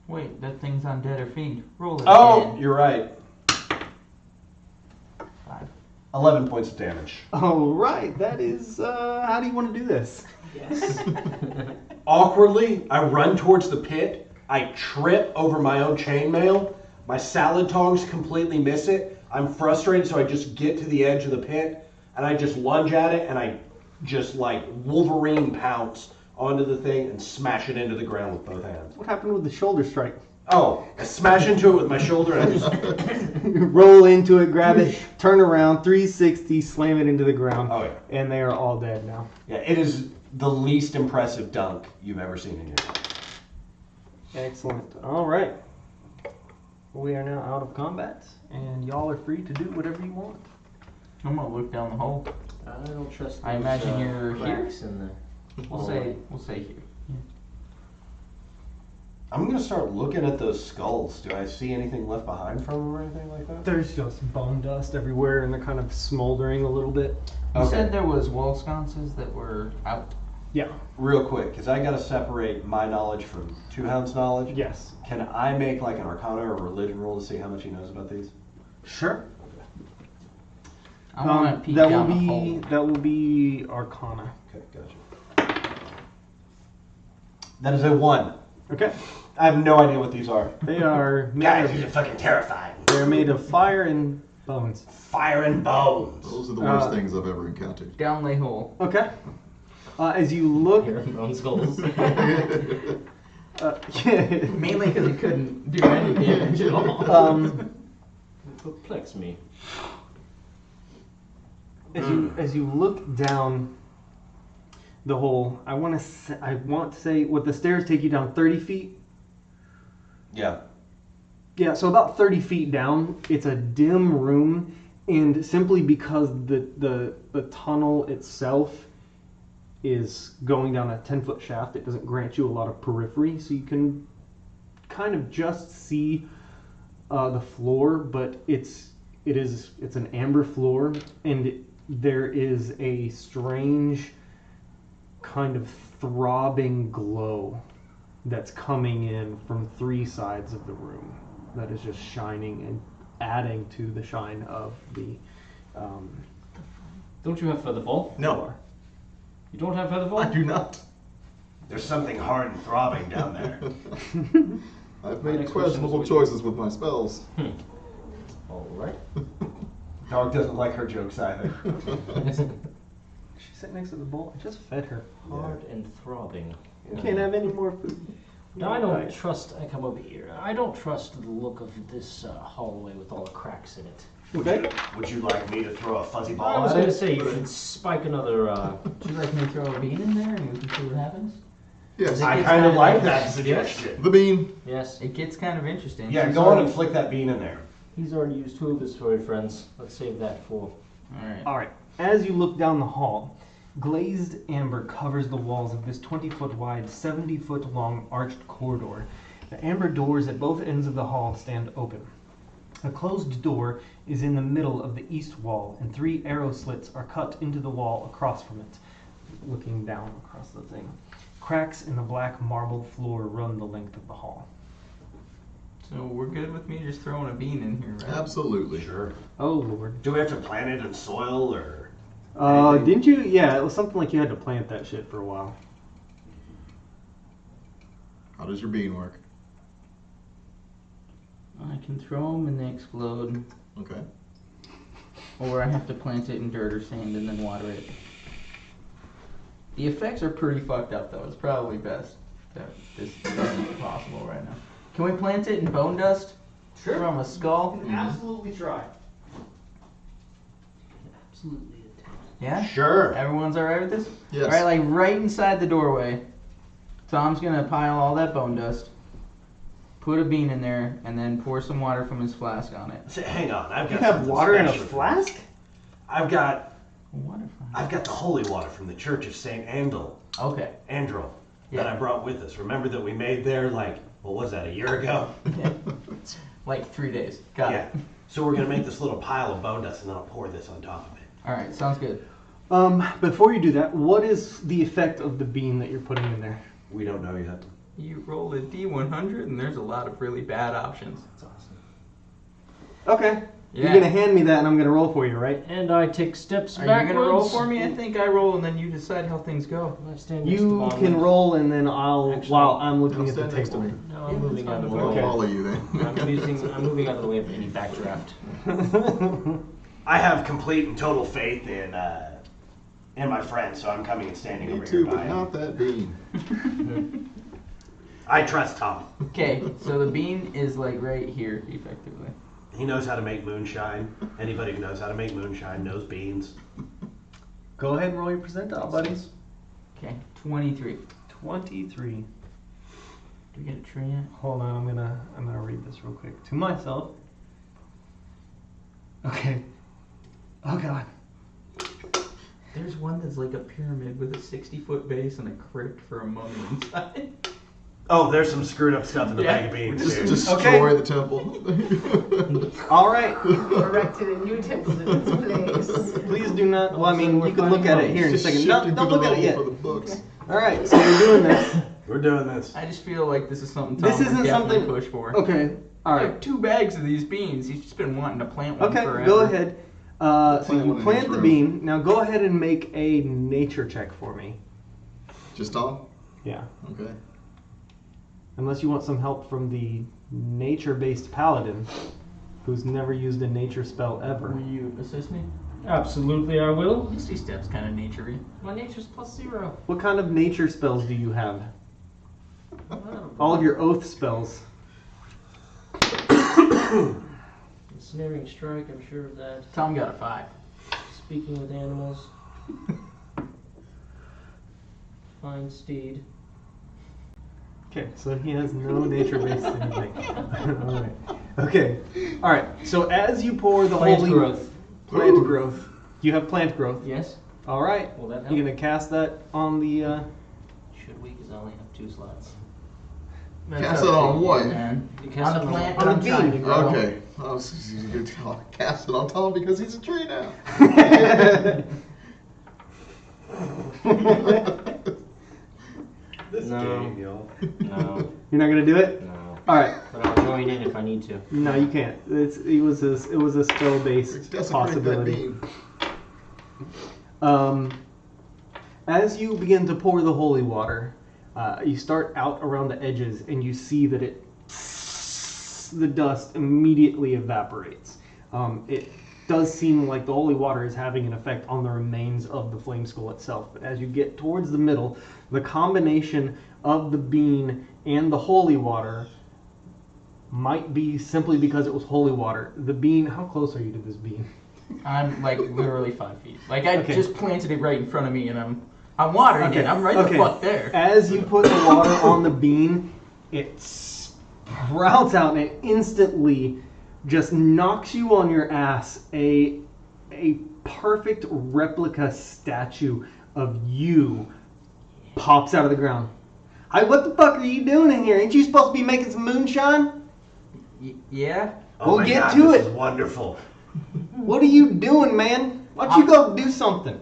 Wait, that thing's undead or fiend. Roll it Oh, again. you're right. 5. 11 points of damage. All right, that is. How do you want to do this? Yes. Awkwardly, I run towards the pit. I trip over my own chainmail. My salad tongs completely miss it. I'm frustrated, so I just get to the edge of the pit and I just lunge at it and I just like Wolverine pounce onto the thing and smash it into the ground with both hands. What happened with the shoulder strike? Oh, I smash into it with my shoulder and I just Roll into it, grab it, turn around, 360, slam it into the ground. Oh, yeah. And they are all dead now. Yeah, it is the least impressive dunk you've ever seen in your life. Excellent. All right. We are now out of combat, and y'all are free to do whatever you want. I'm gonna look down the hole. I don't trust. I imagine you're here? cracks in the. We'll say here. I'm gonna start looking at those skulls. Do I see anything left behind from them or anything like that? There's just bone dust everywhere, and they're kind of smoldering a little bit. You Okay. said there was wall sconces that were out. Yeah. Real quick, because I gotta separate my knowledge from Two Hound's knowledge. Yes. Can I make like an Arcana or religion roll to see how much he knows about these? Sure. I want to peek that down will the be hole. that will be Arcana. Okay, gotcha. That is a 1. Okay. I have no idea what these are. They are made Guys, of, these are fucking terrifying. they're made of fire and bones. Fire and bones. Those are the worst things I've ever encountered. Down lay hole. Okay. As you look, Bone skulls. yeah, Mainly because he couldn't do any damage at all. Perplex me. as you look down the hole, I want to say what the stairs take you down 30 feet. Yeah. Yeah, so about 30 feet down, it's a dim room, and simply because the tunnel itself is going down a 10-foot shaft, it doesn't grant you a lot of periphery, so you can kind of just see the floor, but it's an amber floor, and there is a strange kind of throbbing glow that's coming in from 3 sides of the room that is just shining and adding to the shine of the Don't you have featherfall? No, You don't have featherfall? I do not. There's something hard and throbbing down there. I've My made next question is questionable which- choices with my spells. All right. Dog doesn't like her jokes either. She's sitting next to the bowl. I just fed her. Hard and throbbing. You can't have any more food. Now I don't Right. trust. I come over here. I don't trust the look of this hallway with all the cracks in it. Okay. Would you like me to throw a fuzzy I ball was at going to it? say you should spike another. Would you like me to throw a bean in there and we can see what happens? Yes, I It's kind of kinda like interesting. that suggestion. the bean. Yes. It gets kind of interesting. Yeah, She's go on already- and flick that bean in there. He's already used 2 of his furry friends. Let's save that for. Alright. All right. As you look down the hall, glazed amber covers the walls of this 20-foot wide, 70-foot long arched corridor. The amber doors at both ends of the hall stand open. A closed door is in the middle of the east wall, and 3 arrow slits are cut into the wall across from it, looking down across the thing. Cracks in the black marbled floor run the length of the hall. So we're good with me just throwing a bean in here, right? Absolutely. Sure. Oh, Lord. Do we have to plant it in soil or? Didn't you? Yeah, it was something like you had to plant that shit for a while. How does your bean work? I can throw them and they explode, Okay. or I have to plant it in dirt or sand and then water it. The effects are pretty fucked up though. It's probably best that this isn't possible right now. Can we plant it in bone dust? Sure. From a skull? Absolutely try. Absolutely. Yeah? Sure. Everyone's alright with this? Yes. Alright, like right inside the doorway. Tom's gonna pile all that bone dust, put a bean in there, and then pour some water from his flask on it. Hang on, I've got You have something water in a special. flask? I've got Water fountain. I've got the holy water from the Church of St. Andrel Okay. that Yeah. I brought with us. Remember that we made there like, what was that, a year ago? Like 3 days. Got Yeah. it. So we're gonna make this little pile of bone dust and then I'll pour this on top of it. All right. Sounds good. Before you do that, what is the effect of the bean that you're putting in there? We don't know yet. You roll a D100, and there's a lot of really bad options. That's awesome. Okay. Yeah. You're gonna hand me that, and I'm gonna roll for you, right? And I take steps Are backwards. you gonna roll for me? I think I roll, and then you decide how things go. I stand next to You Bond. can roll, and then I'll Actually, while I'm looking I'll at the stand next to table. me. No, I'm moving out of the I'll Okay. way. follow you then. I'm moving out of the way of any backdraft. I have complete and total faith in my friend, so I'm coming and standing Me over too, here by but him. not that bean. I trust Tom. Okay, so the bean is like right here, effectively. He knows how to make moonshine. Anybody who knows how to make moonshine knows beans. Go ahead and roll your percentile, buddies. Okay, 23. 23. Do we get a tree yet? Hold on, I'm gonna read this real quick to myself. Okay. Oh God. There's one that's like a pyramid with a 60-foot base and a crypt for a mummy inside. Oh, there's some screwed up stuff in the Yeah. bag of beans, Just dude. destroy the temple. All right. Erected a new temple in its place. Please do not. Well, I mean, you can look at it here in a Just second. No, shifting don't through look the at it yet. rubble for the books. All right. So we're doing this. We're doing this. I just feel like this is something Tom This would isn't definitely something. push for. Okay. All I right. have 2 bags of these beans. He's just been wanting to plant one Okay. forever. Go ahead. So Plant one you in plant each the row. bean. Now go ahead and make a nature check for me. Just Tom? Yeah. Okay. Unless you want some help from the nature-based paladin, who's never used a nature spell ever. Will you assist me? Absolutely, I will. DC step's kind of naturey. My nature's +0. What kind of nature spells do you have? All of your oath spells. Snaring strike, I'm sure of that. Tom got a 5. Speaking with animals. Fine steed. Okay, so he has no nature-based anything. All right. Okay. All right. So as you pour the Plant holy growth. plant growth, you have plant growth. Yes. All right. Will that help? You're gonna cast that on the. Should we? Because I only have 2 slots. Cast it on what? Man. You cast On it the plant on that the I'm trying to bean. grow. Okay. I was going to cast it on Tom because he's a tree now. This No. game, y'all. No. You're not gonna do it. No. All right. But I'll join in if I need to. No, you can't. It was a spell-based Desecrate that possibility. bean. As you begin to pour the holy water, you start out around the edges, and you see that the dust immediately evaporates. It does seem like the holy water is having an effect on the remains of the flame skull itself. But as you get towards the middle, the combination of the bean and the holy water might be simply because it was holy water. The bean, how close are you to this bean? I'm like literally 5 feet. Like I Okay. just planted it right in front of me, and I'm watering it. I'm right the fuck there. As you put the water on the bean, it sprouts out and it instantly just knocks you on your ass. A perfect replica statue of you pops out of the ground. Hey, what the fuck are you doing in here? Ain't you supposed to be making some moonshine? Yeah. Oh Well, my get God, to this it. is wonderful. What are you doing, man? Why don't you go do something?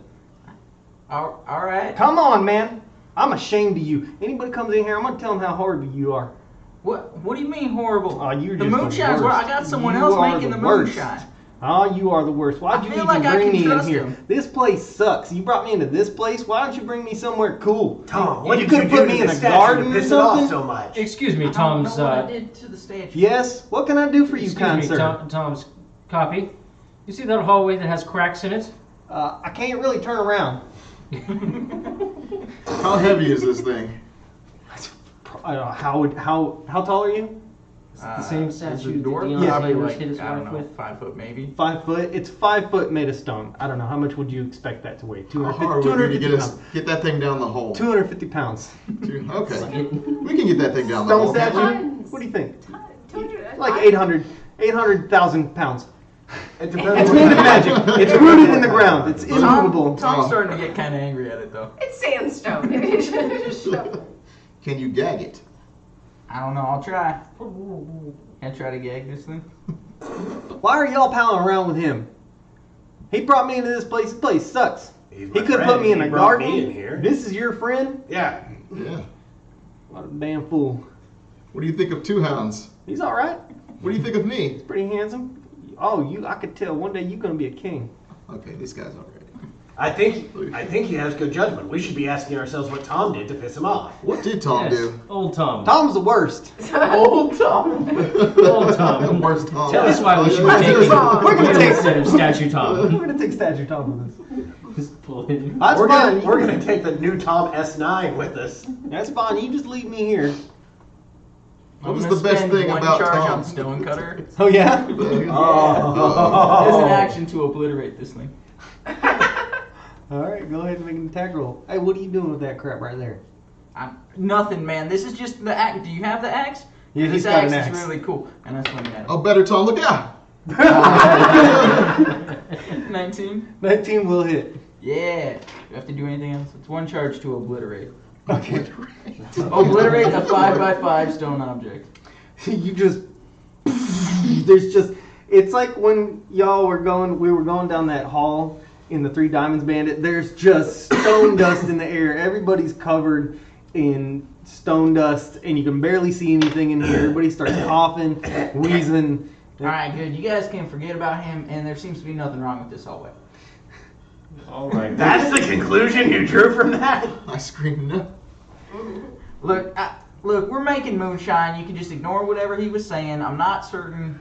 All right. Come on, man. I'm ashamed of you. Anybody comes in here, I'm gonna tell them how horrible you are. What do you mean horrible? Oh, you're the just moonshine's the where I worst. got someone You else are making the worst. moonshine. Oh, you are the worst. Why'd I you feel even like I bring can me in trust here? him. This place sucks. You brought me into this place. Why don't you bring me somewhere cool? Tom, what you did you could've do put to me in the a statue garden to or piss it off something. so much? Excuse me, I don't Tom's. know what I did to the statue. Yes. What can I do for you, Excuse kind me, sir? Tom's copy. You see that hallway that has cracks in it? I can't really turn around. How heavy is this thing? I don't know, how tall are you? The same is statue the door that Dion probably Sanders like, hit his I don't wife know, with. 5 foot maybe. 5 foot. It's 5 foot made of stone. I don't know. How much would you expect that to weigh? How hard would it be to get that thing down the hole? 250 pounds. Okay. We can get that thing down the Stone hole. can't we? statue? Tons. What do you think? Told you that. Like 800,000 pounds. It depends. It's made of magic. It's rooted in the ground. It's immovable. Tom's starting to get kind of angry at it though. It's sandstone. It should just show. Can you gag it? I don't know. I'll try. Can I try to gag this thing? Why are y'all palling around with him? He brought me into this place. This place sucks. He's He my could have friend. put me in He a brought garden. me in here. This is your friend? Yeah. Yeah. What a damn fool. What do you think of Two Hounds? He's all right. What do you think of me? He's pretty handsome. Oh, I could tell one day you're gonna be a king. Okay, this guy's alright. I think he has good judgment. We should be asking ourselves what Tom did to piss him off. What did Tom Yes, do? Old Tom. Tom's the worst. Old Tom. Old Tom. The worst Tom. Tell us why we should be Statue taking Tom. We're gonna him take- instead of Statue We're Tom. gonna take statue Tom with us. Just pull him. That's We're fine. gonna take the new Tom S9 with us. That's fine. You just leave me here. What I'm was gonna the best spend thing one about charge Tom? on Stonecutter Oh yeah. Oh. as an action to obliterate this thing. All right, go ahead and make an attack roll. Hey, what are you doing with that crap right there? Nothing, man. This is just the axe. Do you have the axe? Yeah, This he's got an axe axe. is really cool, and I swing at it. Oh, better Tom, look out! 19. 19 will hit. Yeah. Do you have to do anything else? It's one charge to obliterate. Okay. Obliterate a 5x5 stone object. You just there's just it's like when we were going down that hall in the Three Diamonds Bandit. There's just stone dust in the air. Everybody's covered in stone dust, and you can barely see anything in here. Everybody starts coughing, wheezing. All right, good. You guys can forget about him, and there seems to be nothing wrong with this hallway. All right. That's the conclusion you drew from that? I screamed no. Look, we're making moonshine. You can just ignore whatever he was saying. I'm not certain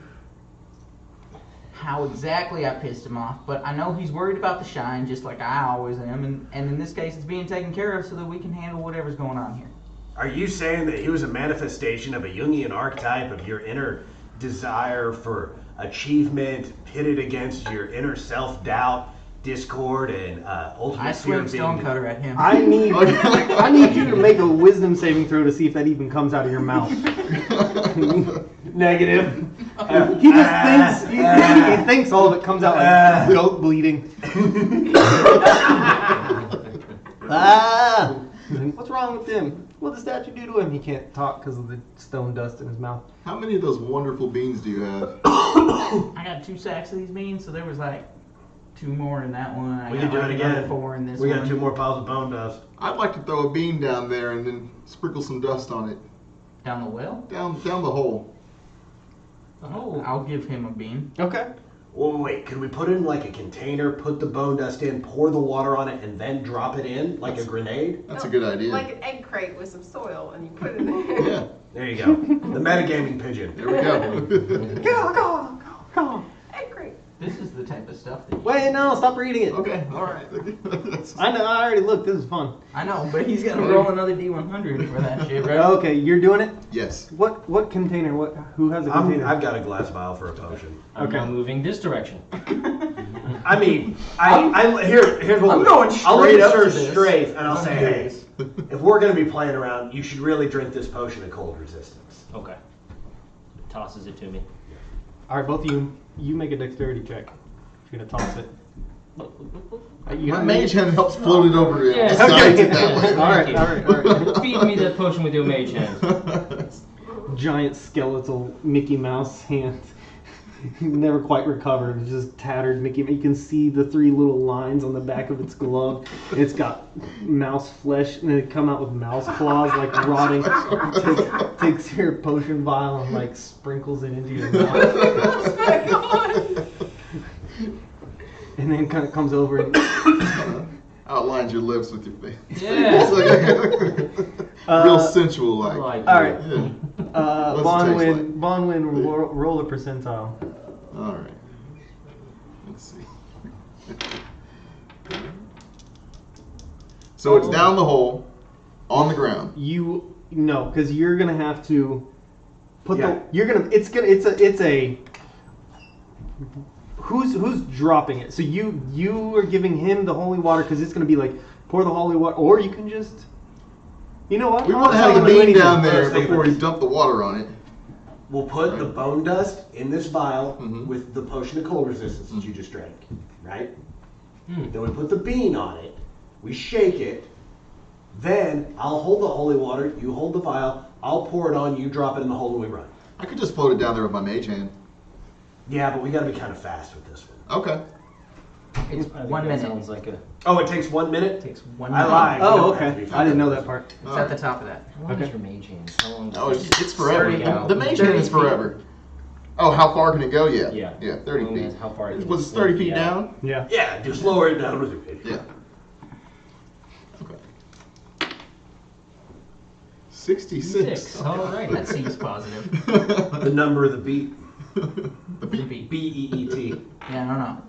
how exactly I pissed him off, but I know he's worried about the shine, just like I always am, and in this case, it's being taken care of so that we can handle whatever's going on here. Are you saying that he was a manifestation of a Jungian archetype of your inner desire for achievement pitted against your inner self-doubt, discord, and ultimate I fear swing of being... Stonecutter at him. I need you to make a wisdom saving throw to see if that even comes out of your mouth. Negative. He just thinks he thinks all of it comes out like goat bleeding. What's wrong with him? What did the statue do to him? He can't talk because of the stone dust in his mouth. How many of those wonderful beans do you have? I got 2 sacks of these beans, so there was like 2 more in that one. I We got can do like it another again. 4 in this We one. got 2 more piles of bone dust. I'd like to throw a bean down there and then sprinkle some dust on it. Down the well? Down the hole. Oh, I'll give him a bean. Okay. Well, wait, could we put it in like a container, put the bone dust in, pour the water on it, and then drop it in like a grenade? That's a good idea. Like an egg crate with some soil, and you put it in there. Yeah, There you go. The metagaming pigeon. there we go. Go. Egg crate. This is the type of stuff that you... Wait, no, stop reading it. Okay, alright. I know, I already looked. This is fun. I know, but he's got to roll another D100 for that shit, right? Okay, you're doing it? Yes. What container? Who has a container? I've got a glass vial for a potion. I'm Okay. now moving this direction. I mean, here's what I'm going I'll straight lead up Sir to this. Strafe, and I'll I'm say, hey, curious. if we're going to be playing around, you should really drink this potion of cold resistance. Okay. Tosses it to me. All right, both of you make a dexterity check. You're gonna toss it. My mage hand helps float it over to him. Yeah. Just guides it that way. All right. Feed me the potion with your mage hand. Giant skeletal Mickey Mouse hand. Never quite recovered. It's just tattered Mickey. You can see the 3 little lines on the back of its glove. It's got mouse flesh, and then it come out with mouse claws, like rotting. Takes your potion vial and like sprinkles it into your mouth, Oh my god. and then kind of comes over and Outlines your lips with your face. Yeah. It's like real sensual like. Like all right. Yeah. What's it taste like? Bonwin, roll a percentile. Alright. Let's see. So it's down the hole, on the ground. Because you're gonna have to put Yeah. it's a who's dropping it. So you are giving him the holy water because it's gonna be like pour the holy water, or you can just, you know what? We I'll want to tell have the you bean anything. down there Let's think before about we dump the water on it. we'll put the bone dust in this vial Mhm. with the potion of cold resistance that you just drank, right? Hmm. Then we put the bean on it, we shake it, then I'll hold the holy water, you hold the vial, I'll pour it on, you drop it in the hole and we run. I could just float it down there with my mage hand. Yeah, but we gotta be kind of fast with this one. Okay. It's I think 1 that minute. sounds like a. Oh, it takes 1 minute? It takes 1 I minute. lied. We Oh, don't have to okay. be fast. I didn't know that part. It's at the top of that. How long is Okay. your mage hand? How long? Oh, does it's forever. 30 The mage 30 hand is feet. forever. Oh, how far can it go? Yeah. Yeah. Yeah, 30 How long feet. is- how far it can Was it float? 30 feet Yeah. down? Yeah. Yeah, just lower it down with your pitch. Yeah. Okay. 66. Six. All right. That seems positive. The number of the beat. The beat. Beat. B-E-E-T. Yeah, I don't know.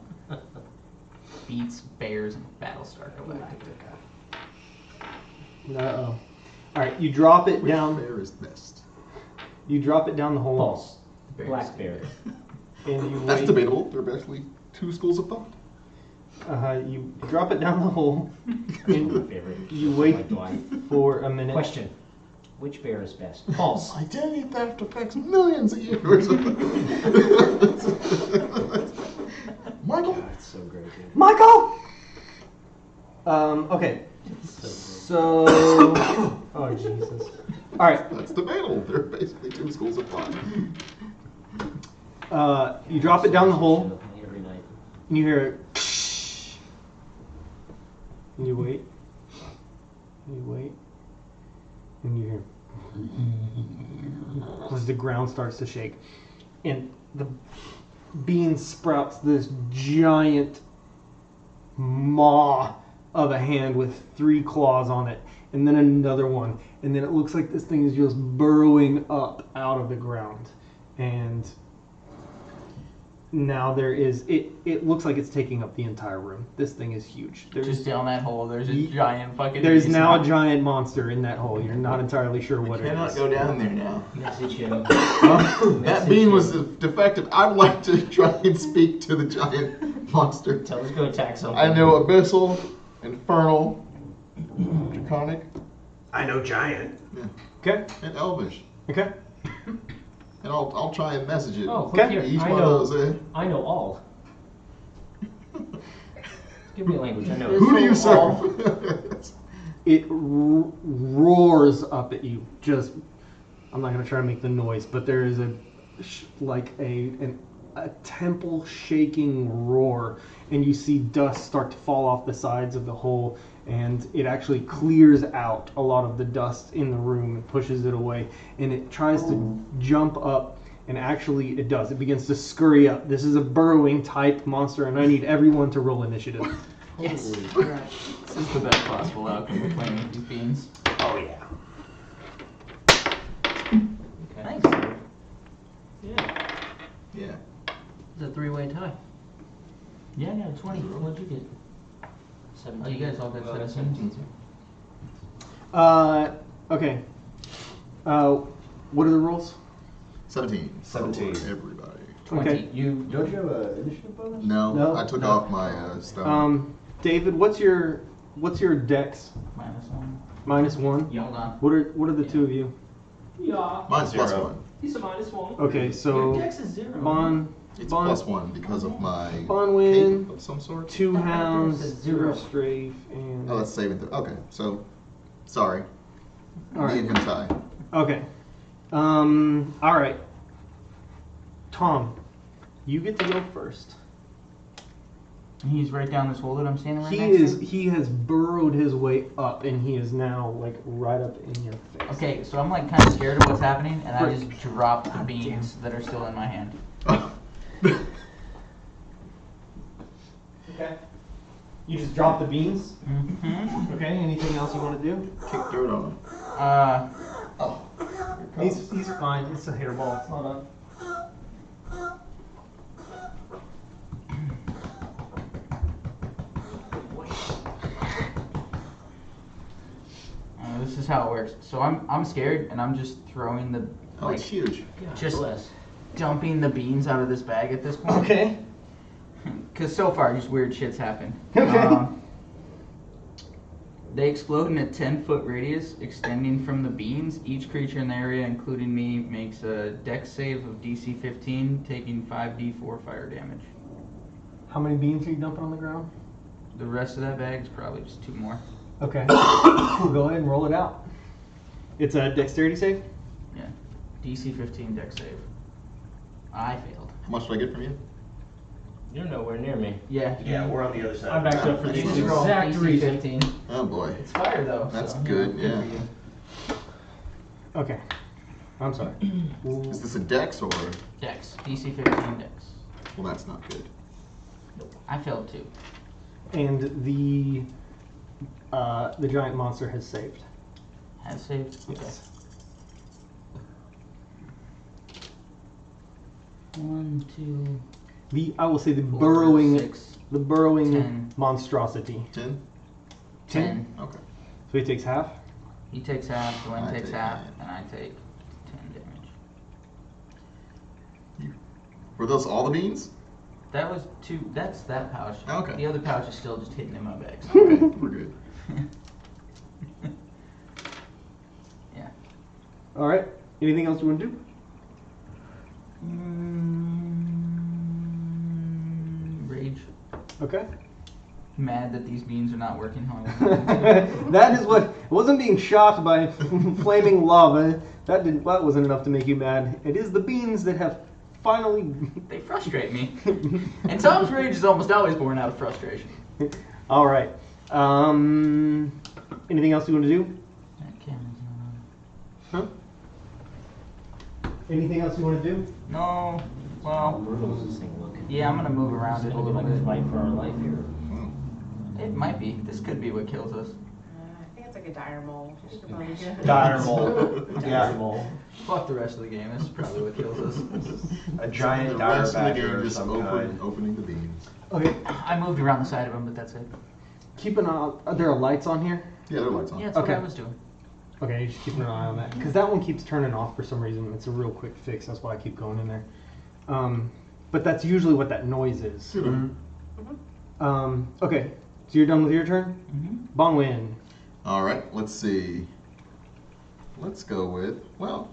Beats, bears, and Battlestar Galactica. Uh-oh. All right, you drop it Which down. bear is best? You drop it down the hole, False. Bears. Black bear. and you That's wait. debatable. There are actually two schools of thought. You drop it down the hole, and Favorite. you wait Like Dwight. for a minute. Question: which bear is best? False. Identity theft affects millions of years. Michael? God, it's so great, dude. Michael. Okay. So So. Oh Jesus. All right. That's debatable. There are basically two schools of thought. You drop it down the hole, Every night. and you hear. And you wait. And you wait. And you hear. As the ground starts to shake, and the bean sprouts this giant maw of a hand with 3 claws on it, and then another one, and then it looks like this thing is just burrowing up out of the ground, and now there is it looks like it's taking up the entire room. This thing is huge. Just down that hole, there's a giant fucking. There's beast. now a giant monster in that hole. You're not entirely sure what it Cannot is. go down there now. Message him. That bean was defective. I would like to try and speak to the giant monster. Tell us to go attack something. I know Abyssal, Infernal, Draconic, I know giant. Okay. and Elvish. Okay. And I'll try and message it. Oh, Okay. look here. Each I one know. of those. I know all. Give me a language. I know. Who do you all- serve? It roars up at you. Just, I'm not gonna try to make the noise, but there is a temple shaking roar, and you see dust start to fall off the sides of the hole, and it actually clears out a lot of the dust in the room and pushes it away, and it tries to jump up, and actually it does. It begins to scurry up. This is a burrowing type monster, and I need everyone to roll initiative. Yes. Holy crap. This is the best possible outcome of playing with these beans. Oh, yeah. Nice. Yeah. Yeah. It's a 3-way tie. Yeah, I got a 20. What'd you get? 17. Oh, you guys all got Well, I got 17. Okay. What are the rules? 17. 17. Everybody. 20. Okay. You. Don't you have an initiative bonus? No, No. I took No. off my stone. David, what's your dex? -1. -1. Yeah, hold on. What are the two of you? Yeah. Mine's plus Zero. 1. He's a -1. Okay, so Your dex is 0. Bon It's Bon plus 1 because of my Bonwin, cape of some sort. 2 hounds, That's 0 0. strafe, and Oh, that's saving. Okay, so sorry. all Me and right. him tie. Okay. All right. Tom, you get to go first. He's right down this hole that I'm standing right He next is. to. He has burrowed his way up, and he is now like right up in your face. Okay, so I'm like kind of scared of what's happening, and I Frick. just drop the beans that are still in my hand. Okay. You just drop the beans. Mm-hmm. Okay. Anything else you want to do? Kick dirt on him. Oh. Here it comes. He's fine. It's a hairball. It's not a. This is how it works. So I'm scared, and I'm just throwing the Oh, it's huge. just Bless. dumping the beans out of this bag at this point. Okay. Because so far, just weird shit's happened. Okay. They explode in a 10-foot radius extending from the beans. Each creature in the area, including me, makes a dex save of DC 15, taking 5d4 fire damage. How many beans are you dumping on the ground? The rest of that bag is probably just 2 more. Okay. Go ahead and roll it out. It's a dexterity save? Yeah. DC 15 dex save. I failed. How much do I get from you? You're nowhere near me. Yeah. Yeah, we're on the other side. I'm backed up for You this just roll exact DC reason. 15. Oh boy. It's fire though. That's so, good, for yeah. you. Okay. I'm sorry. Is this a dex or? Dex. DC 15 dex. Well, that's not good. I failed too. And the giant monster has saved. Has saved? Okay. Yes. 1, 2, I will say the 4, burrowing 6, the burrowing 10. monstrosity. 10? 10. Okay. So he takes half? He takes half, Dwayne I takes take half, 9. and I take 10 damage. Were those all the beans? That was 2. That's that pouch. Okay. The other pouch is still just hitting in my bags. Okay, we're good. Yeah. All right. Anything else you want to do? Rage. Okay. Mad that these beans are not working how I want them to. That is what. It wasn't being shocked by flaming lava. That wasn't enough to make you mad. It is the beans that have finally. They frustrate me. And Tom's rage is almost always born out of frustration. All right. Anything else you want to do? That camera's not on. Huh? Anything else you want to do? No. Well, Where does this thing look? yeah, I'm gonna move around it a little Like a bit. fight for our life here. Oh. It might be. This could be what kills us. I think it's like a dire mole. Dire mole. Yeah. Yeah. Fuck the rest of the game. This is probably what kills us. A giant The dire rest of the badger game of just some kind. opening the beans. Okay. I moved around the side of him, but that's it. Keep an eye. Are there lights on here? Yeah, their lights on. Yeah, that's what Okay. I was doing. Okay, just keeping an eye on that because that one keeps turning off for some reason. It's a real quick fix. That's why I keep going in there. But that's usually what that noise is. Okay, so you're done with your turn. Mm-hmm. Bonwin. All right, let's see. Let's go with, well,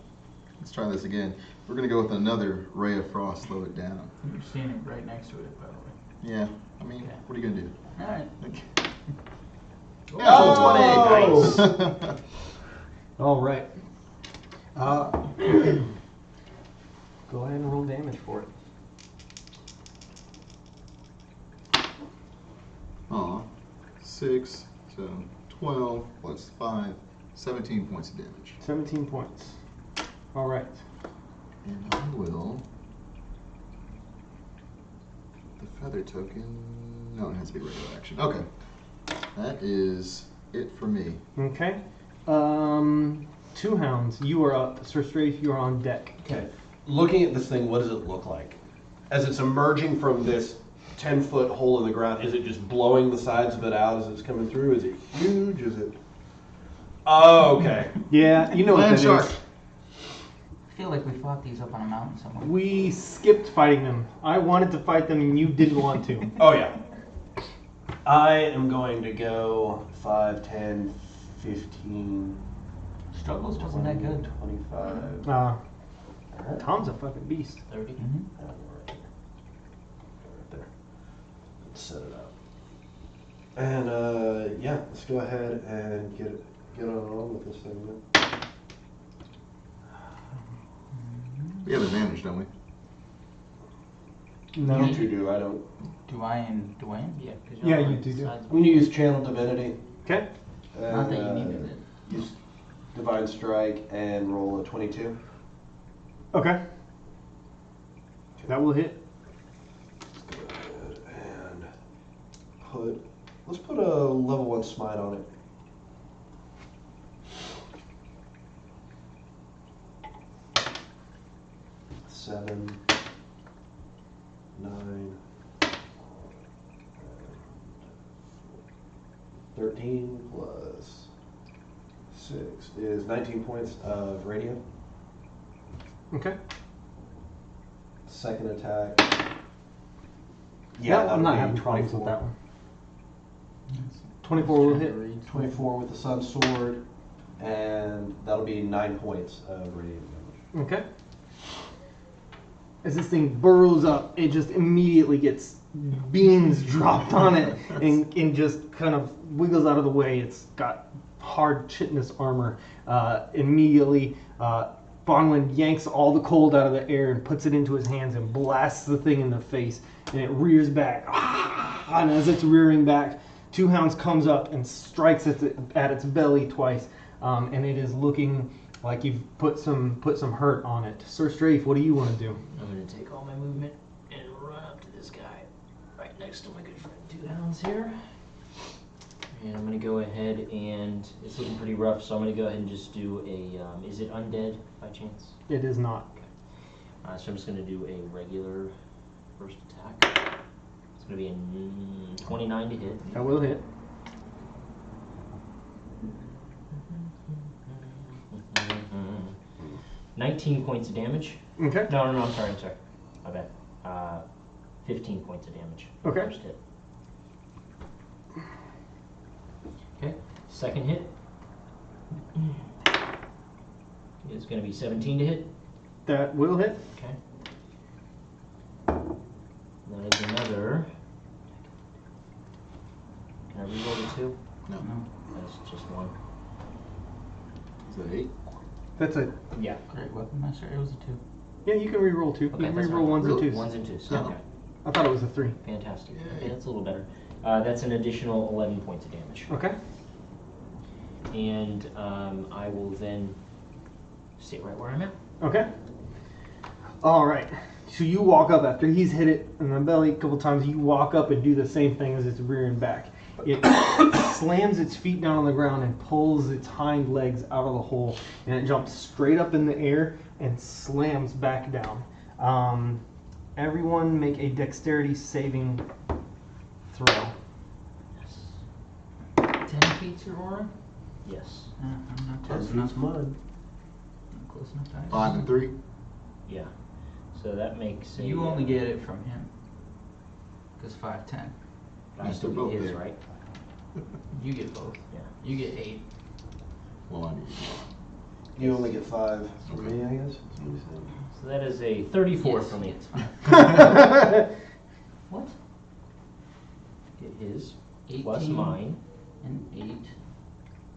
let's try this again. We're going to go with another Ray of Frost, slow it down. You're seeing it right next to it, by the way. Yeah, I mean, Okay. what are you going to do? All right. Natural Oh, 20! All right. Go ahead and roll damage for it. Aw, 6, so 12 plus 5, 17 points of damage. 17 points. All right. And I will. The feather token. No, it has to be regular action. Okay. That is it for me. Okay. Two hounds. You are up. Sir Strafe, you're on deck. Okay. Looking at this thing, what does it look like? As it's emerging from this 10-foot hole in the ground, is it just blowing the sides of it out as it's coming through? Is it huge? Is it? Oh, okay. Yeah, you know what Land that shark. is. I feel like we fought these up on a mountain somewhere. We skipped fighting them. I wanted to fight them and you didn't want to. Oh, yeah. I am going to go 5, 10, 15, Struggles wasn't that good. 25. Tom's a fucking beast. 30. Mm-hmm. Right there. Let's set it up. And yeah, let's go ahead and get on with this thing. Then. We have advantage, don't we? No. You two do. I don't. Do I and Dwayne? Yeah, 'cause Yeah, you're on you do. sides. I'm going to use Channel Divinity. Okay. Not that you needed it. Use Divine Strike and roll a 22. Okay. That will hit. And let's put a level 1 smite on it. Seven, 9, 13 plus 6 is 19 points of radiant. Okay. Second attack. Yeah, I'm that'll not be having problems with that one. 24 will hit. 24 with the sun sword, and that'll be 9 points of radiant damage. Okay. As this thing burrows up, it just immediately gets beams dropped on it and just kind of wiggles out of the way. It's got hard chitinous armor. Immediately, Bonwin yanks all the cold out of the air and puts it into his hands and blasts the thing in the face, and it rears back. And as it's rearing back, Two Hounds comes up and strikes at its belly twice, and it is looking like you've put some hurt on it. Sir Strafe, what do you want to do? I'm going to take all my movement and run up to this guy right next to my good friend Two Hounds here. And I'm going to go ahead and, it's looking pretty rough, so I'm going to go ahead and just do a, is it undead by chance? It is not. Okay. So I'm just going to do a regular first attack. It's going to be a 29 to hit. That will hit. Mm-hmm. 19 points of damage. Okay. No, I'm sorry. My bad. 15 points of damage. Okay. First hit. Okay. Second hit is going to be 17 to hit. That will hit. Okay. That is another. Can I reroll the 2? No. That's just 1. Is that 8? That's it. Yeah. Great weapon master. It was a 2. Yeah, you can re-roll 2. Okay, You can that's re-roll fine. 1s and 2s. 1s and 2s. Oh. Okay. I thought it was a 3. Fantastic. Yay. Okay, that's a little better. That's an additional 11 points of damage. Okay. And I will then stay right where I'm at. Okay. All right. So you walk up after he's hit it in the belly a couple times. You walk up and do the same thing as it's rearing back. It slams its feet down on the ground and pulls its hind legs out of the hole, and it jumps straight up in the air and slams back down. Everyone make a dexterity saving throw. Yes. 10 feet's your aura? Yes. I'm not That's close enough. mine. Not close enough. to 5 and 3. Yeah. So that makes a, You only get it from him. Because 5, 10. I You still still get both his, there. right? You get both. Yeah. You get 8. Well, I need You only get 5 for me, I guess. So that is a 34 Yes. for me. It's fine. What? Get his 18 plus mine. and 8.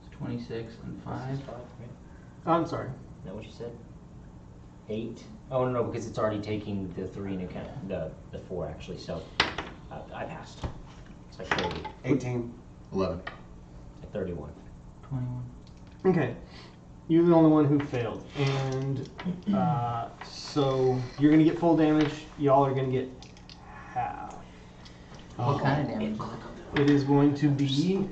It's 26 and 5. This is 5, right? I'm sorry. Is that what you said? 8? Oh, no, because it's already taking the 3 into account, the 4 actually, so I passed. It's like 30, 18. 11. like 31. 21. Okay. You're the only one who failed. And so you're going to get full damage. Y'all are going to get half. What kind of damage? It is going to be...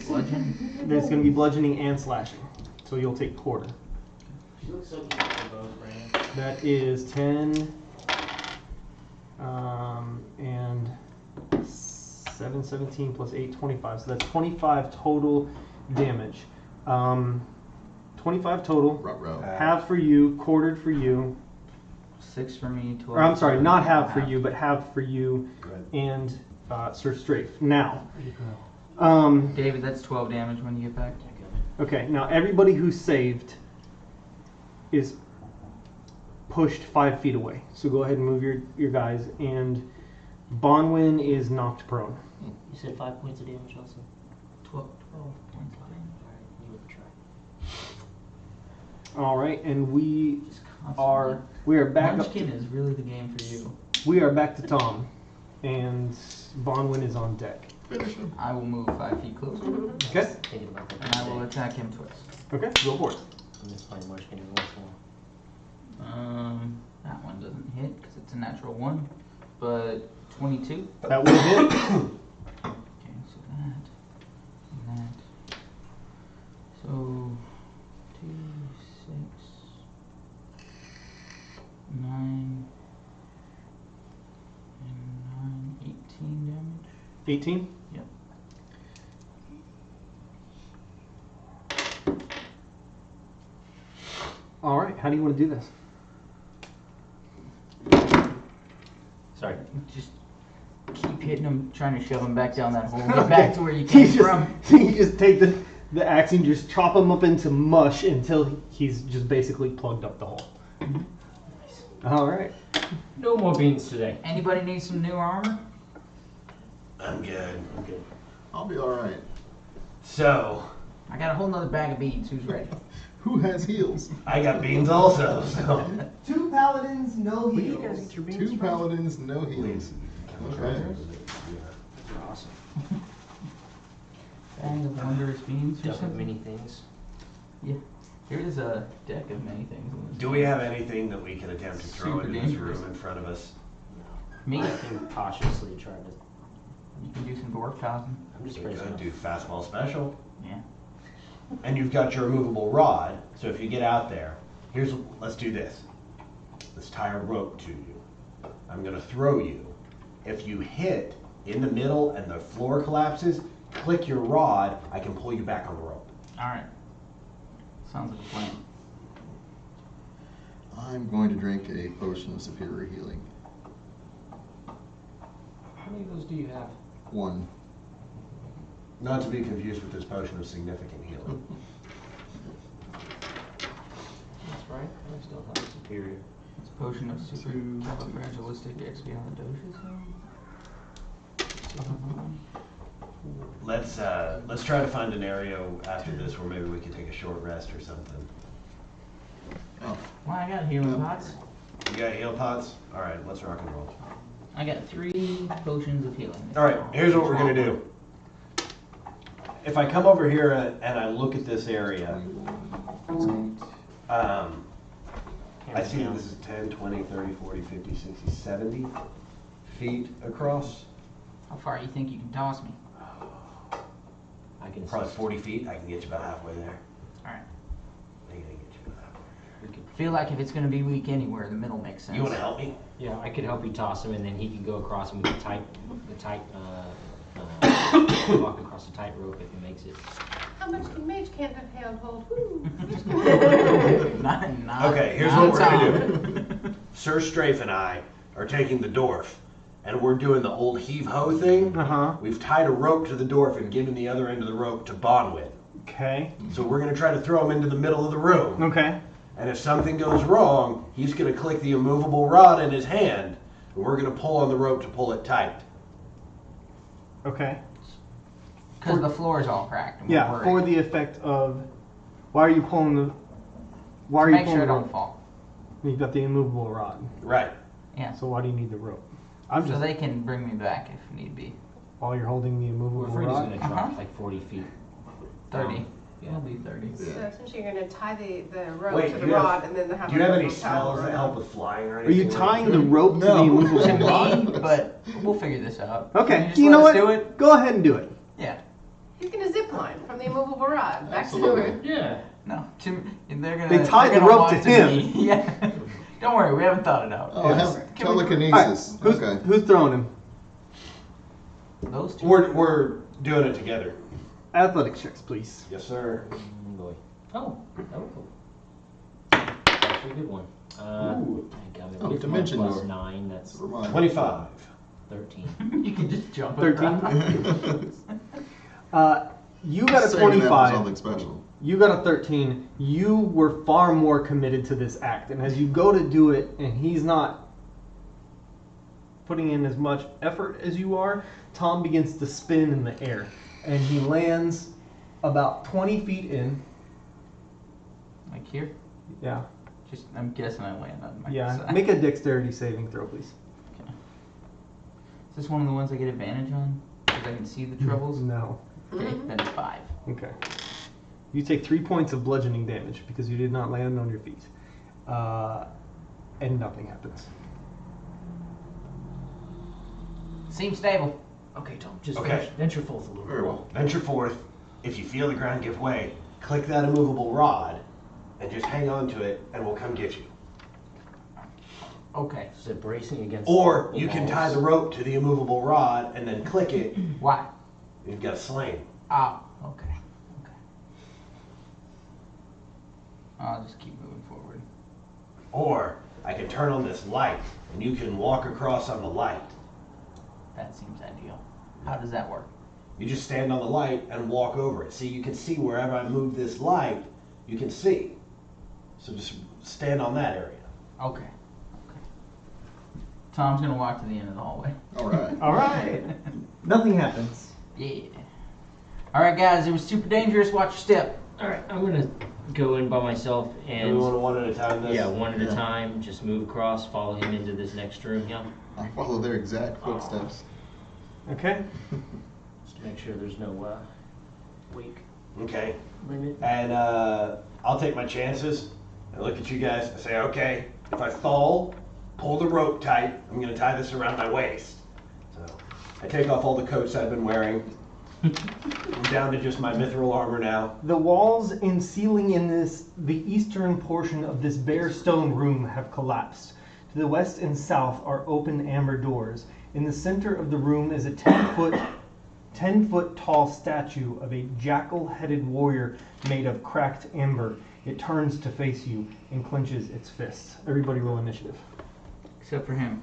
Bludgeon? There's going to be bludgeoning and slashing. So you'll take quarter. You look so beautiful, both, Brandon. That is 10 and 7, 17 plus 8, 25. So that's 25 total damage. 25 total. Ruh-roh. Half for you, quartered for you. 6 for me, 12. Or I'm sorry, for not me, half for you, but half for you Right. and Sir Strafe. Now, David, that's 12 damage when you get back. okay, now everybody who saved is pushed 5 feet away. So go ahead and move your guys. And Bonwin is knocked prone. You said 5 points of damage also? 12 points of damage. Alright, you with the try. All right, and we Just constantly. are back up. Munchkin is really the game for you. We are back to Tom, and Bonwin is on deck. Finish him. I will move 5 feet closer, Okay. Thinking about that. and I will attack him twice. Okay, go for it. I'm just playing Munchkin every once in a while. That one doesn't hit because it's a natural 1, but 22. That will hit. Okay, so that and that. So 2, 6, 9, and 9, 18 damage. 18. Yep. All right, how do you want to do this? Sorry. Just keep hitting him, trying to shove him back down that hole. Get back to where you You came just, from. you just take the axe and just chop him up into mush until he's just basically plugged up the hole. All right. No more beans today. Anybody need some new armor? I'm good. I'm good. I'll be alright. So, I got a whole nother bag of beans. Who's ready? Who has heels? I got beans also, so. 2 paladins, no Where do you guys get your beans 2 from? paladins, no heels. Okay. Awesome. Bag of wondrous beans or Definitely something? many things. Here's a deck of many things. in this. Do we have anything that we can attempt to throw Super into this dangerous. room in front of us? Me? I think cautiously trying to. You can do some dwarf tossing. I'm just We bracing could up. do fastball special. Yeah. And you've got your removable rod, so if you get out there, let's do this. Let's tie a rope to you. I'm gonna throw you. If you hit in the middle and the floor collapses, click your rod, I can pull you back on the rope. Alright. Sounds like a plan. I'm going to drink a potion of superior healing. How many of those do you have? 1. Not to be confused with this potion of significant healing. That's right. I still have a superior. It's a potion of super califragilistic expialidocious. Let's try to find an area after this where maybe we can take a short rest or something. Oh, Well, I got healing pots. You got heal pots? Alright, let's rock and roll. I got 3 potions of healing. Alright, here's what we're gonna do. If I come over here and I look at this area, I see that this is 10, 20, 30, 40, 50, 60, 70 feet across. How far you think you can toss me? I can Probably 40 feet. I can get you about halfway there. Alright. I can get you about halfway. We could, Feel like if it's gonna be weak anywhere, the middle makes sense. You wanna help me? yeah, I could help you toss him, and then he can go across and we can walk across the tightrope if he makes it. How much can mage can't have hand hold? Woo. Not, Okay, here's what we're gonna do. Sir Strafe and I are taking the dwarf, and we're doing the old heave-ho thing. Uh-huh. We've tied a rope to the dwarf and given the other end of the rope to Bonwit. Okay. So we're gonna try to throw him into the middle of the room. Okay. And if something goes wrong, he's gonna click the immovable rod in his hand, and we're gonna pull on the rope to pull it tight. Okay. Because the floor is all cracked. And we're Yeah, worried. for the effect of, why are you pulling the, why are To you make pulling sure it the don't rope? fall. You've got the immovable rod. Right. Yeah. So why do you need the rope? I'm So just, they can bring me back if need be. while you're holding the We're immovable afraid he's rod? gonna drop Uh-huh. like 40 feet. 30. Yeah. It'll be 30. So essentially, you're gonna tie the rope Wait, to do the you have- rod and then have. Do you have any a spells that rope. help with flying or Are anything? you tying the rope to the No. immovable To rod? me, but we'll figure this out. Okay, Just you let know us what? do it? Go ahead and do it. Yeah. He's gonna zip line from the immovable rod back Absolutely. to it. Yeah. No. They're gonna. They tied they're the gonna rope walk to him. me. Yeah. Don't worry, we haven't thought it out. Oh, Yes. have Can we- telekinesis. Alright, Okay. who's throwing him? Those two. We're doing it together. Athletics checks, please. Yes, sir. Boy. Oh. That's actually a good one. Ooh. I got Oh, it. dimension Plus door. 9, that's Never mind. 25. 13. You can just jump 13? across. You got a Saving that for 25. Something special. You got a 13. You were far more committed to this act. And as you go to do it, and he's not putting in as much effort as you are, Tom begins to spin in the air. And he lands about 20 feet in. Like here? Yeah. Just, I'm guessing I land on my Yeah. side. Make a dexterity saving throw, please. Okay. Is this one of the ones I get advantage on? Because I can see the troubles? No. Okay, then it's 5. Okay. You take 3 points of bludgeoning damage because you did not land on your feet. And nothing happens. Seems stable. Okay, Tom, just Okay. venture forth a little Very bit. well. Venture forth. If you feel the ground give way, click that immovable rod and just hang on to it, and we'll come get you. Okay. Is it bracing against Or the you can walls? tie the rope to the immovable rod and then click it. Why? You've got a sling. Ah, okay. Okay. I'll just keep moving forward. Or I can turn on this light, and you can walk across on the light. That seems ideal. How does that work? You just stand on the light and walk over it. See, you can see wherever I move this light, you can see. So just stand on that area. Okay. Tom's gonna walk to the end of the hallway. All right. All right. Nothing happens. Yeah. All right, guys. It was super dangerous. Watch your step. All right, I'm gonna go in by myself Do we and want to one at a time this? yeah, one at a Yeah. time. Just move across, follow him into this next room. Yeah, I follow their exact footsteps. Okay. just to make sure there's no weak Okay. limit. And I'll take my chances and look at you guys and say, okay, if I fall, pull the rope tight. I'm going to tie this around my waist. So I take off all the coats I've been wearing. I'm down to just my mithril armor now. The walls and ceiling in the eastern portion of this bare stone room have collapsed. To the west and south are open amber doors. In the center of the room is a 10-foot tall statue of a jackal-headed warrior made of cracked amber. It turns to face you and clenches its fists. Everybody roll initiative. Except for him.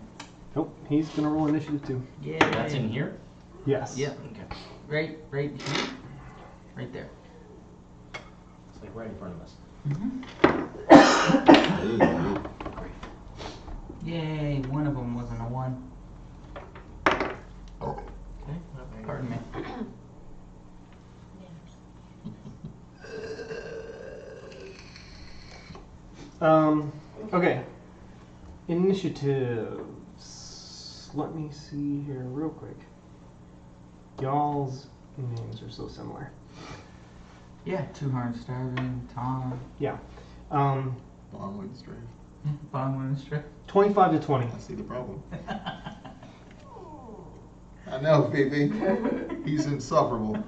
Nope, he's gonna roll initiative too. Yeah. That's in here. Yes. Yep. Okay, Right here. Right there. it's like right in front of us. Yay! One of them wasn't a 1. Okay. Pardon me. Okay. Initiatives. Let me see here real quick. Y'all's names are so similar. Yeah. Two Hard Starving. Tom. Yeah. Bond straight. Bond winning strip. 25 to 20. I see the problem. I know, Phoebe. He's insufferable.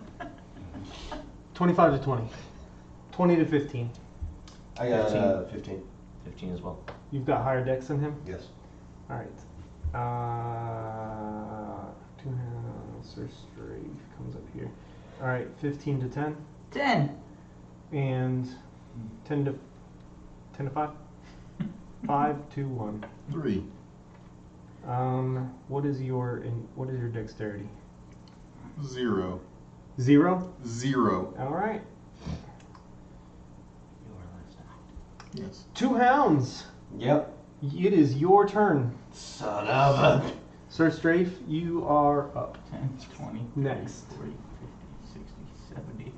25 to 20. 20 to 15. I got 15. 15 as well. You've got higher decks than him? Yes. Alright. Two hands, Sir Strafe comes up here. Alright, 15 to 10. 10. And 10 to 5? 5 to 1. 3. What is your dexterity? 0. 0? 0. Alright. You are last out. Yes. 2 hounds. Yep. It is your turn. Son of a... Sir Strafe, you are up. 10, 20, Next. 40, 50, 60,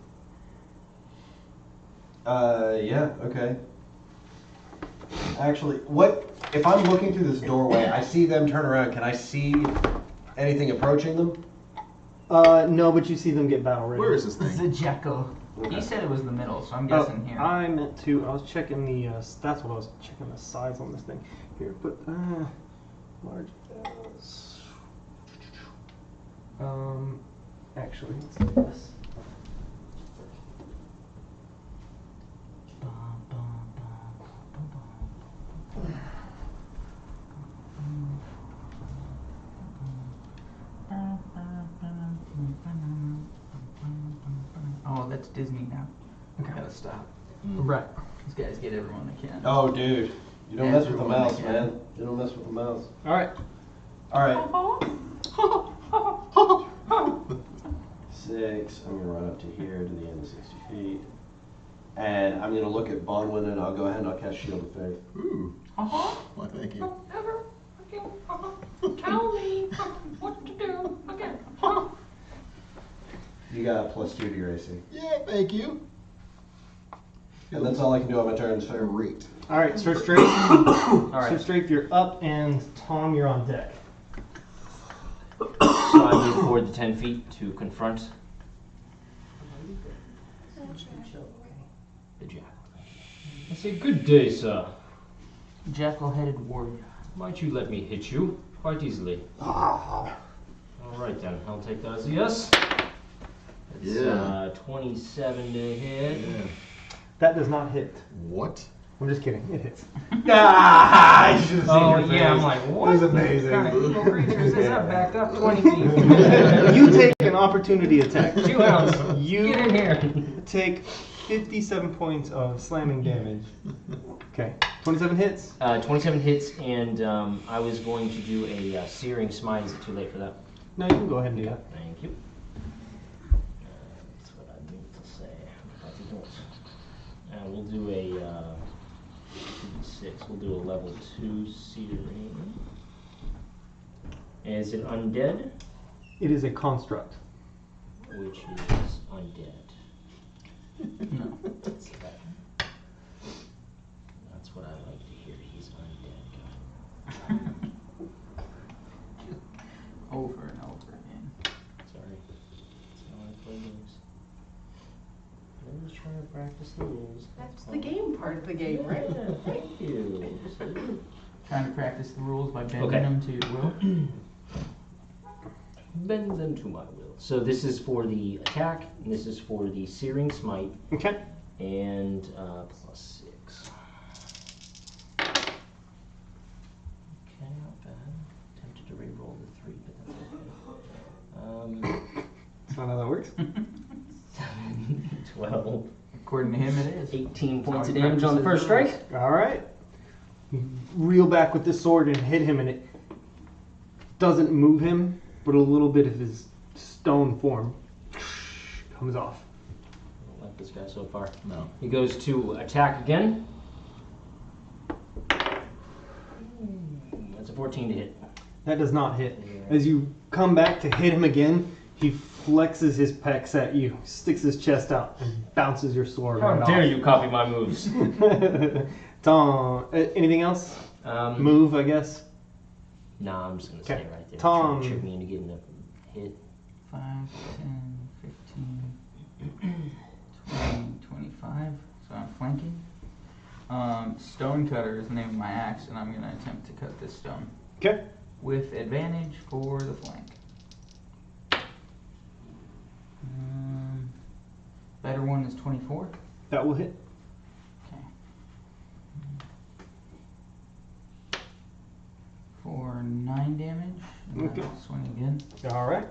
70. Yeah, okay. Actually, what if I'm looking through this doorway, I see them turn around, can I see anything approaching them? No, but you see them get battle ready. Where is this thing? Zajeko. Okay. He said it was the middle, so I'm Oh, guessing here. I meant to. I was checking the. That's what I was checking, the size on this thing. Here, put large as. Actually, let's do this. Oh, that's Disney now. Okay. Gotta stop. Right. These guys get everyone they can. Oh, dude. You don't mess with the Everyone mouse, they can. man. You don't mess with the mouse. All right. Alright. 6. I'm going to run up to here to the end of 60 feet. And I'm going to look at Bonwin and I'll go ahead and I'll cast Shield of Faith. Ooh. Why, thank you. Ever again. Tell me what to do again. You got a +2 to your AC. Yeah, thank you. And that's all I can do on my turn. So Great. All right, Sir Strafe. All right. Sir Strafe, you're up, and Tom, you're on deck. So I move forward to 10 feet to confront the jackal. I say, good day, sir. Jackal-headed warrior. Might you let me hit you quite easily? All right then, I'll take that as a yes. It's Yeah. 27 to hit. Yeah. That does not hit. What? I'm just kidding. It hits. Ah, you should have seen Oh your yeah, I'm face. like, It what? was amazing. What kind of evil creatures is that? Back up 20 feet. You take an opportunity attack. 2 ounce. You Get in here. take 57 points of slamming damage. Okay. 27 hits. 27 hits, and I was going to do a searing smite. Is it too late for that? No, you can go ahead and do that. Thank you. That's what I meant to say, but I don't. We'll do a 6. We'll do a level 2 searing. And is it undead? It is a construct. Which is undead. No. That's what I like to hear. He's undead. Over and over again. Sorry. That's how I play games. I'm just trying to practice the rules. That's the game part of the game, right? Yeah, thank you. Trying to practice the rules by bending Okay. them to your will. Bend them to my will. So this is for the attack, and this is for the searing smite, Okay. and plus 6. Okay, not bad. Tempted to re-roll the 3, but that's okay. That's not how that works. 12. According to him, it is. 18 points of How he damage on the first practices strike. All right. You reel back with this sword and hit him, and it doesn't move him, but a little bit of his stone form comes off. I don't like this guy so far. No. He goes to attack again. That's a 14 to hit. That does not hit. As you come back to hit him again, he flexes his pecs at you, sticks his chest out, and bounces your sword How right dare off. you copy my moves? Tom, anything else? Move, I guess. Nah, I'm just gonna Okay. stay right there. Tom. Trying to trick me into getting a hit. 5, 10, 15, 20, 25. So I'm flanking. Stone cutter is the name of my axe, and I'm going to attempt to cut this stone. Okay. With advantage for the flank. Better one is 24. That will hit. Okay. For 9 damage. And Okay. I'll swing again. All right.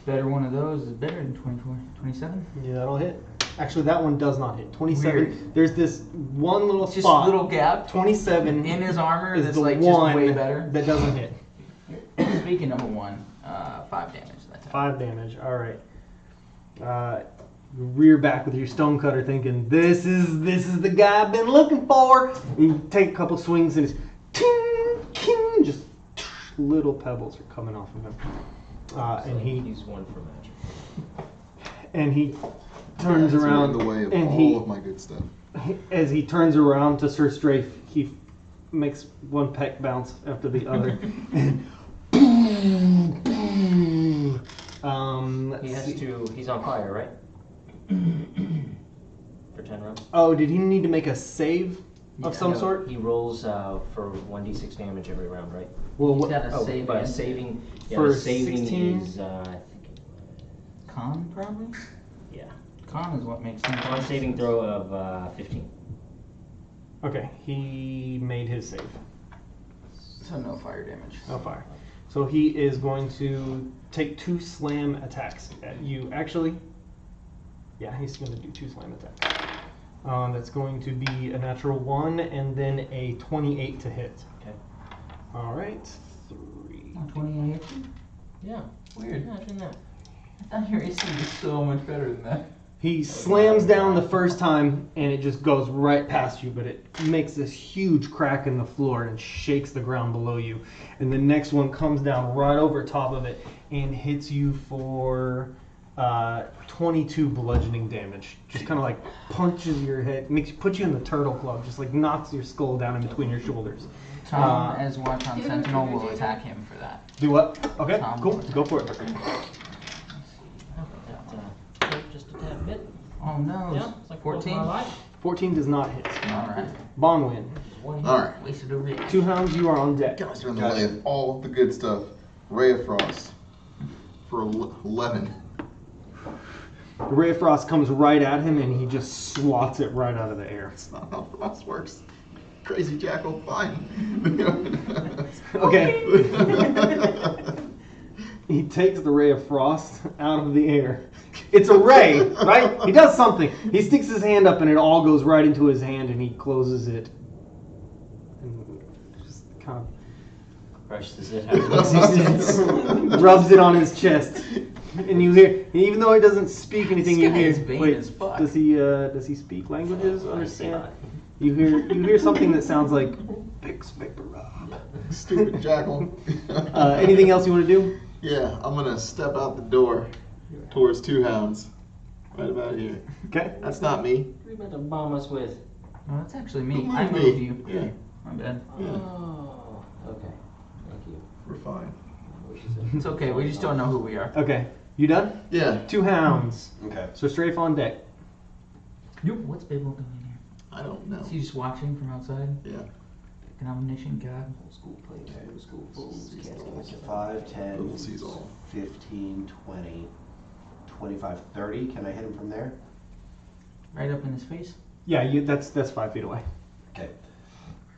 Better one of those is better than 24. 27? Yeah, that'll hit. Actually, that one does not hit. 27. Weird. There's this one little Just spot. a little gap 27 in his armor is that's the like one just way better. that doesn't hit. Speaking of a 1, 5 damage that time. 5 damage. All right. You rear back with your stone cutter, thinking this is the guy I've been looking for. You take a couple swings and it's ting, ting, just little pebbles are coming off of him. And He's one for magic. he turns It's around in the way of and all of my good stuff. as he turns around to Sir Strafe, he makes one peck bounce after the other. He's on fire, right? For 10 rounds? Oh, did he need to make a save of Yeah. some No, sort? He rolls for 1d6 damage every round, right? Well, He's got a Oh, save but against saving, For saving 16? is, I think it Con, probably? was, yeah. Con is what makes him. Con saving throw of 15. Okay, he made his save. So no fire damage. No fire. So he is going to take 2 slam attacks at you. Actually, yeah, he's going to do 2 slam attacks. That's going to be a natural 1 and then a 28 to hit. Okay. All right, 3. Oh, 28? Yeah. Weird. Imagine that. I thought your AC was so much better than that. He slams down the first time and it just goes right past you, but it makes this huge crack in the floor and shakes the ground below you. And the next one comes down right over top of it and hits you for 22 bludgeoning damage. Just kind of like punches your head, puts you in the turtle club, just like knocks your skull down in between your shoulders. Tom, as Watch on Sentinel, will attack him for that. Do what? Okay, Tom cool. will attack. Go for it. Just a tad bit. Oh no. Yeah, it's like 14? my life. 14 does not hit. Alright. Bonwin. One hit. Alright. Wasted a rig. 2 hounds, you are on deck. Guys are in the way of all the good stuff. Ray of Frost for 11. The Ray of Frost comes right at him and he just swats it right out of the air. That's not how Frost works. Crazy Jackal, fine. Okay. He takes the Ray of Frost out of the air. It's a ray, right? He does something. He sticks his hand up and it all goes right into his hand and he closes it. And just kind of Brushes it out of existence. rubs it on his chest, and you hear, even though he doesn't speak anything, This you guy hear. is vain as fuck. Does he speak languages? Understand? You hear something that sounds like fix paper Rob. Stupid jackal. Anything else you want to do? Yeah, I'm gonna step out the door towards two hounds. Right about here. Okay. That's not me. What are you about to bomb us with? No, that's actually me. Who I moved moved me? you. Yeah. My bad. Yeah. Oh, okay. Thank you. We're fine. It's okay. We just don't know who we are. Okay. You done? Yeah. Two hounds. Okay. So strafe on deck. What's Babel doing in here? I don't know. Is he just watching from outside? Yeah. An omniscient god? Old school players, old school fools. Can't Like get 5, 10, Little sees all. 15, 20, 25, 30. Can I hit him from there? Right up in his face? Yeah, that's 5 feet away. Okay.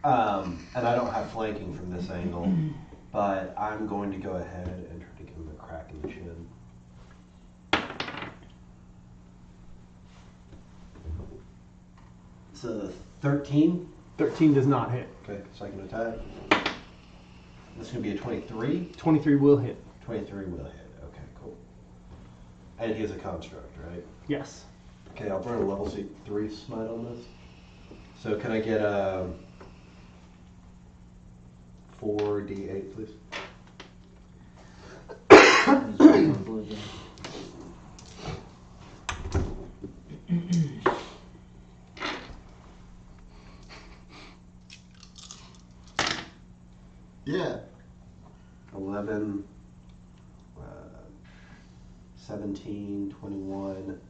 And I don't have flanking from this angle, but I'm going to go ahead and try to give him a crack in the chin. It's a 13. 13 does not hit. Okay, second attack. This is going to be a 23. 23 will hit. 23 will hit. Okay, cool. And he has a construct, right? Yes. Okay, I'll burn a level 3 smite on this. So can I get a 4d8, please? Yeah. 11, 17, 21,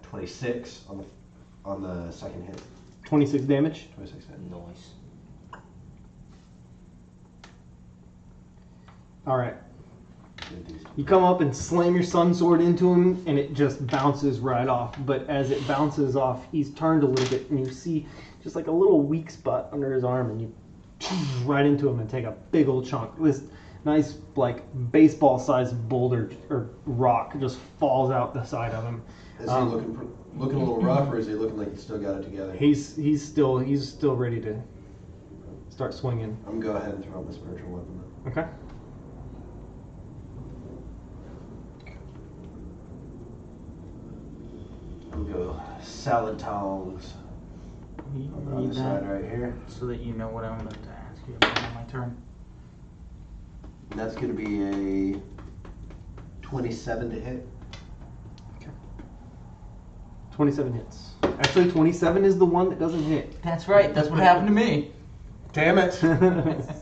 26 on the second hit. 26 damage. 26 hit. Nice. All right. Good these two. You come up and slam your sun sword into him, and it just bounces right off. But as it bounces off, he's turned a little bit, and you see just like a little weak spot under his arm, and you right into him and take a big old chunk. This nice, like, baseball-sized boulder or rock just falls out the side of him. Is he looking a little rough, or is he looking like he's still got it together? He's still ready to start swinging. I'm gonna go ahead and throw out my spiritual weapon. Okay. I'm gonna go salad tongs You on the read other side that right here. so that you know what I'm about to ask you about on my turn. And that's gonna be a 27 to hit. 27 hits. Actually, 27 is the one that doesn't hit. That's right. That's what happened to me. Damn it!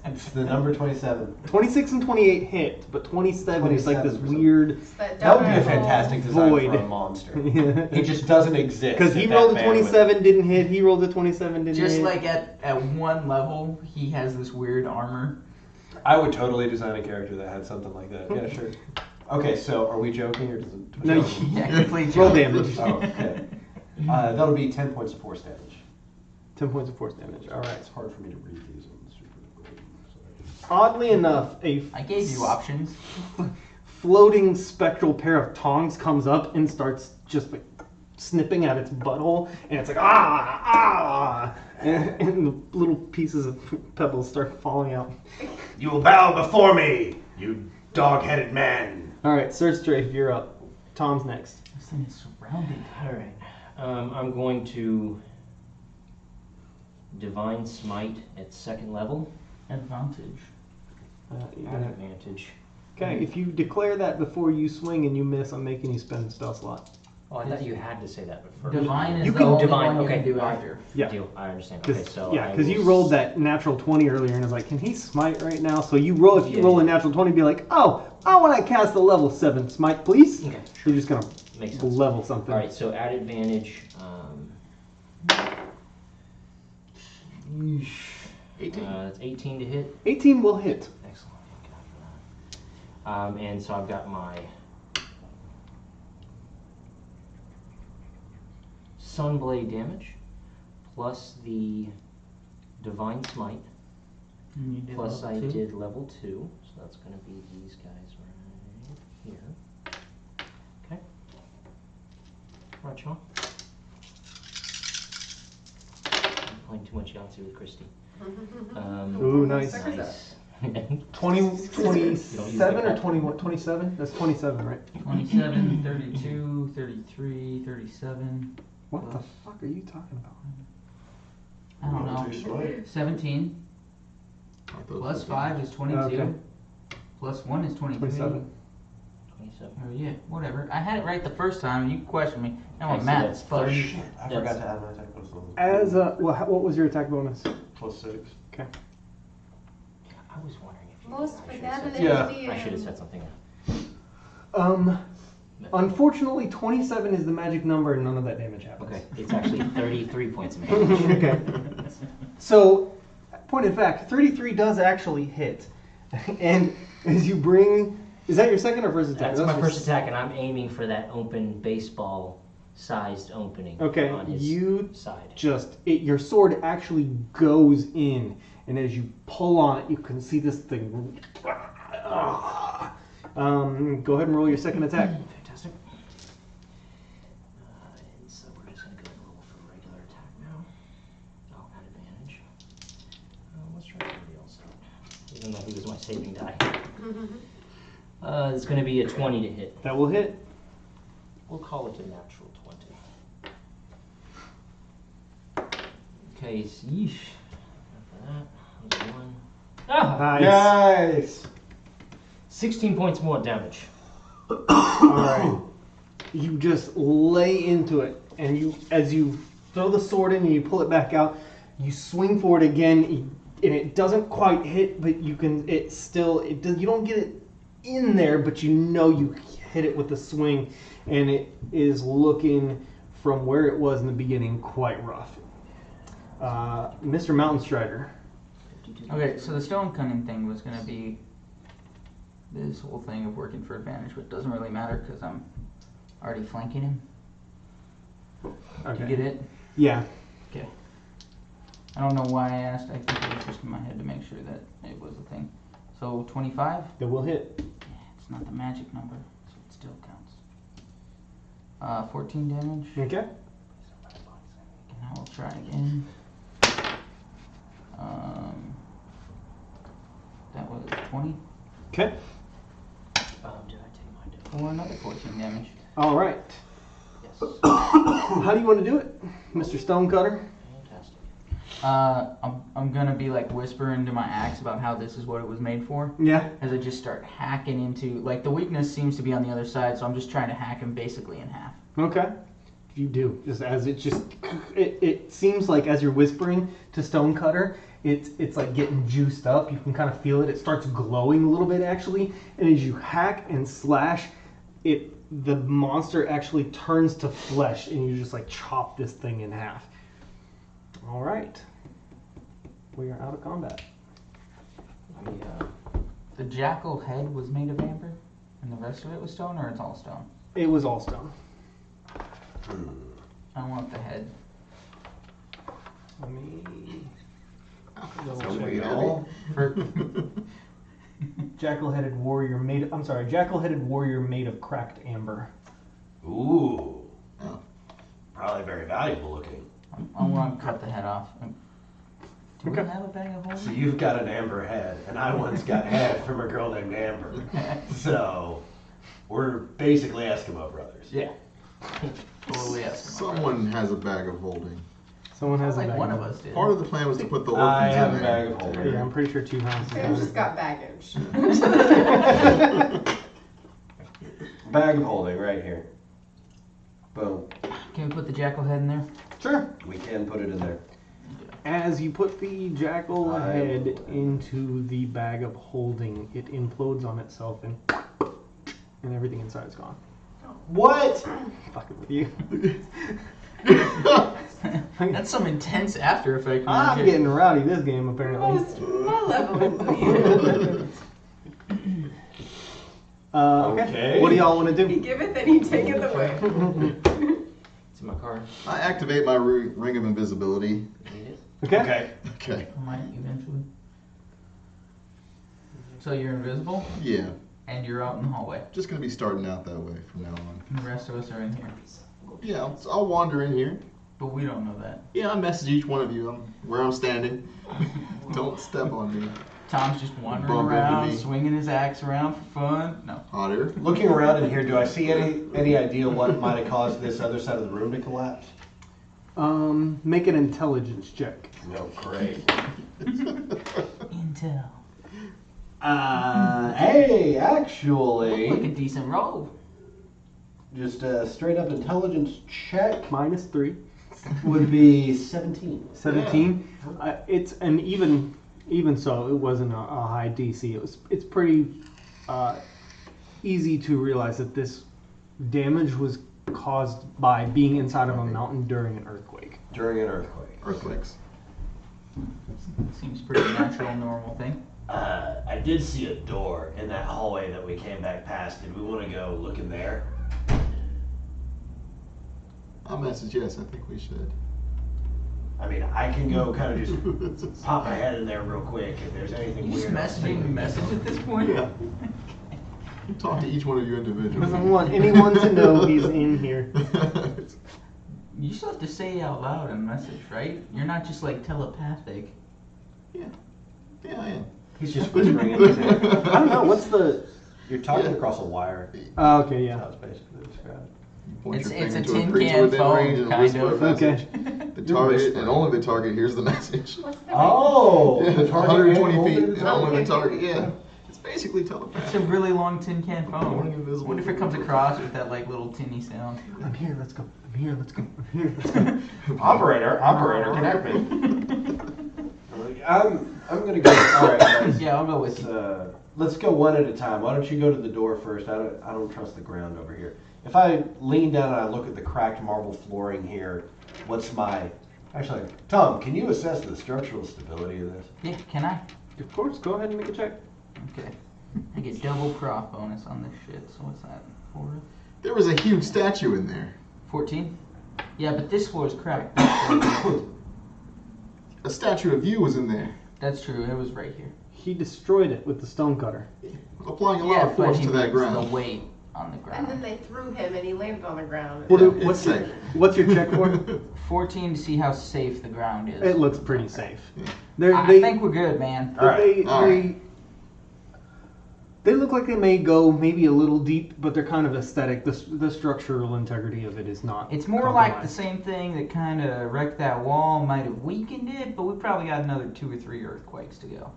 It's the number 27. 26 and 28 hit, but 27 is like this 27%. weird. It's that That would be a donut hole. fantastic design Void. for a monster. Because It just doesn't exist. he if rolled that a man was- 27, didn't hit. He rolled a 27, didn't Just hit. like at one level, he has this weird armor. I would totally design a character that had something like that. Yeah, sure. Okay, so are we joking or does it? No, Yeah, complete roll joke. damage. Oh, okay. That'll be 10 points of force damage. 10 points of force damage. All right. It's hard for me to read these on the super. Oddly enough, a I gave you options. floating spectral pair of tongs comes up and starts just like snipping at its butthole, and it's like and the little pieces of pebbles start falling out. You will bow before me, you dog-headed man. All right, Sir Strafe, you're up. Tom's next. This thing is surrounded. All right. I'm going to Divine Smite at second level. Advantage. You're At gonna- advantage. Okay, if you declare that before you swing and you miss, I'm making you spend a spell slot. Oh, I thought you had to say that before. Divine is You the can only divine, one you okay, can do alright. after. Yeah. Deal. I understand. Cause, Okay, so yeah, I because you will rolled that natural 20 earlier, and I was like, can he smite right now? So you roll, if you Yeah, roll a yeah. natural 20, be like, oh, I want to cast a level 7 smite, please. Okay, You're just gonna makes sense. level something. All right, so at advantage. 18. That's 18 to hit. 18 will hit. Excellent. Thank God for that. And so I've got my Sunblade damage plus the Divine Smite. And you did Plus I level 2. did level 2, so that's going to be these guys right here. Okay. Right, Sean. playing too much Yahtzee with Christy. Ooh, nice. Nice. 27 or 21? 27? That's 27, right? 27, 32, 33, 37. What the fuck are you talking about? I don't know. Too smart. 17 I thought plus it was 5 is 22. Okay. Plus 1 is 23. 27. 27. Oh yeah, whatever. I had it right the first time, and you questioned me. Now I I'm see mad that's as fuck. 30. Shit, I forgot to add my attack bonus. As what was your attack bonus? +6. Okay. I was wondering if you Most I should have benevolent said, Yeah. I should have said something else. Unfortunately, 27 is the magic number, and none of that damage happens. Okay, it's actually 33 points of damage. Okay. So, point of fact, 33 does actually hit, and as you bring, is that your second or first attack? That's my your first attack, and I'm aiming for that open baseball-sized opening Okay, on his you side. your sword actually goes in, and as you pull on it, you can see this thing. Go ahead and roll your second attack. Fantastic. And so we're just going to go and roll for regular attack now. Oh, at advantage. Let's try somebody else out. Even though he was my saving die. It's going to be a 20 to hit. That will hit. We'll call it a natural 20. Okay, so yeesh. After that, there's one. Ah! Nice. 16 points more damage. Alright. You just lay into it, and as you throw the sword in and you pull it back out, you swing for it again, and it doesn't quite hit, but you don't get it in there, but you know you hit it with the swing, and it is looking from where it was in the beginning quite rough. Mr. Mountain Strider. Okay, so the stone cunning thing was gonna be this whole thing of working for advantage, but it doesn't really matter because I'm already flanking him. Okay. Did you get it? Yeah. Okay. I don't know why I asked. I think it was just in my head to make sure that it was a thing. So 25? That will hit. Yeah, it's not the magic number, so it still counts. 14 damage. Okay. And I will try again. That was 20 Okay. Did I take mine down? for another 14 damage. All right. Yes. How do you want to do it, Mr. Stonecutter? Fantastic. I'm gonna be like whispering to my axe about how this is what it was made for. Yeah. As I just start hacking into, like, the weakness seems to be on the other side, so I'm just trying to hack him basically in half. Okay. You do. Just as it seems like as you're whispering to Stonecutter, it's like getting juiced up. You can kind of feel it. It starts glowing a little bit actually, and as you hack and slash, the monster actually turns to flesh, and you just like chop this thing in half. All right. We are out of combat. The jackal head was made of amber, and the rest of it was stone, or it's all stone? It was all stone. I want the head. Let me double Don't check we that. all? Jackal-headed warrior made of cracked amber. Ooh. Oh. Probably very valuable looking. I want to cut the head off. Do we Okay. have a bag of holding? So you've got an amber head, and I once got head from a girl named Amber. So we're basically Eskimo brothers. Yeah. Totally Eskimo. Someone has a bag of holding. Someone has Like a bag one of us did. Part of the plan was to put the I orphans have in a there. bag of holding. Yeah, I'm pretty sure 2 houses. Sam's just got baggage. Bag of holding right here. Boom. Can we put the jackal head in there? Sure. We can put it in there. As you put the jackal I head will- into the bag of holding, it implodes on itself and everything inside is gone. What? Fucking with you. That's some intense after effect. I'm magic. getting rowdy this game apparently. Most malevolent. Okay. What do y'all want to You do? give it, then you take it away. It's in my card. I activate my ring of invisibility. Need it? Okay. Okay. Okay. I might eventually. So you're invisible, Yeah. and you're out in the hallway. Just gonna be starting out that way from now on. And the rest of us are in here. Yeah, I'll wander in here. But we don't know that. Yeah, I message each one of you where I'm standing. Don't step on me. Tom's just wandering Bump into around, me. swinging his axe around for fun. No. Hot air. Looking around in here, do I see any idea what might have caused this other side of the room to collapse? Make an intelligence check. No, great. Intel. Hey, Look like a actually, decent roll. just a straight up intelligence check -3. would be 17. 17. It's an even so, it wasn't a high DC. It's pretty easy to realize that this damage was caused by being inside of a mountain during an earthquake. During an earthquake. Earthquakes. Seems pretty natural, normal thing. I did see a door in that hallway that we came back past. Did we want to go look in there? I'll message yes, I think we should. I mean, I can go kind of just pop my head in there real quick if there's anything You just weird. messaging the message at this point? Yeah. Talk to each one of you individually. Doesn't want anyone to know he's in here. You still have to say it out loud in a message, right? You're not just like telepathic. Yeah, I am. He's just whispering in his head. I don't know, what's the... You're talking across a wire. Okay, That's yeah. how it's basically described. You point It's your a finger to tin creature can within phone, range and kind whisper of. a message. Okay. The target and only the target hears the message. What's the Oh! Yeah, the target 120 and only feet the and only target. the target. Yeah, it's basically It's a telepathic. really long tin can phone. Going invisible. What if it comes across with that like little tinny sound? I'm here, let's go. I'm here, let's go. I'm here, let's go. Operator, connect me. I'm gonna go. All right, guys. Yeah, I'll go with you. Let's go one at a time. Why don't you go to the door first? I don't trust the ground over here. If I lean down and I look at the cracked marble flooring here, what's my... Actually, Tom, can you assess the structural stability of this? Yeah, can I? Of course, go ahead and make a check. Okay. I get double prof bonus on this shit, so what's that? 4? There was a huge statue in there. 14? Yeah, but this floor is cracked. That's true. A statue of you was in there, That's true, it was right here. He destroyed it with the stonecutter. applying a lot Yeah, of force but he to that was ground. the weight on the And then ground. they threw him and he landed on the ground. What do- It's what's, safe. what's your check for? 14 to see how safe the ground is. It looks pretty safe. Yeah. I think we're good, man. All right. They look like they may go maybe a little deep, but they're kind of aesthetic. The structural integrity of it is not. It's more like the compromised. same thing that kind of wrecked that wall, might have weakened it, but we probably got another 2 or 3 earthquakes to go.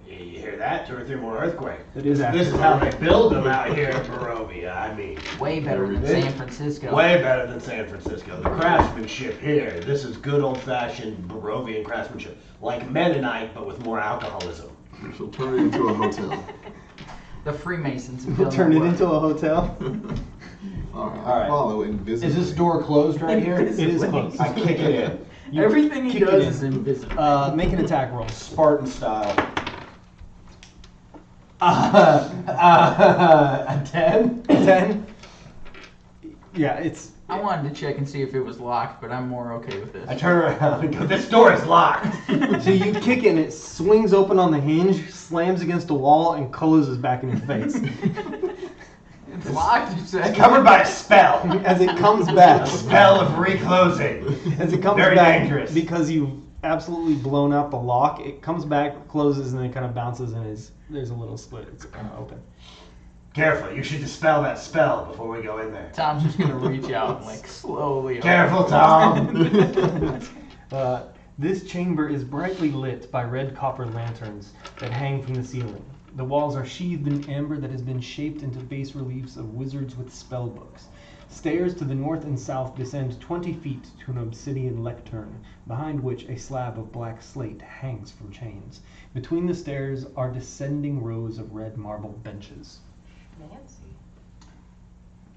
You hear that? 2 or 3 more earthquakes. It is This is actually- how they build them out here in Barovia. I mean, Way better than It- San Francisco. way better than San Francisco. The craftsmanship here, this is good old-fashioned Barovian craftsmanship. Like Mennonite, but with more alcoholism. She'll turn it into a hotel. The Freemasons. We'll turn it into a hotel. All right, All right. follow invisibly. Is this door closed right here? It is closed. I kick it in. You Everything he kick it does in. is invisible. Make an attack roll. Spartan style. A 10? 10. Yeah, it's. I wanted to check and see if it was locked, but I'm more okay with this. I turn around and go, This door is locked. So you kick it and it swings open on the hinge, slams against the wall, and closes back in your face. It's locked, you said. Covered by a spell. As it comes back. A spell of reclosing. As it comes Very back, dangerous. because you've absolutely blown out the lock, it comes back, closes, and then it kind of bounces and there's a little split. It's kind of open. Careful, you should dispel that spell before we go in there. Tom's just gonna reach out and like slowly. Careful, Tom. This chamber is brightly lit by red copper lanterns that hang from the ceiling. The walls are sheathed in amber that has been shaped into bas reliefs of wizards with spell books. Stairs to the north and south descend 20 feet to an obsidian lectern, behind which a slab of black slate hangs from chains. Between the stairs are descending rows of red marble benches. Nancy.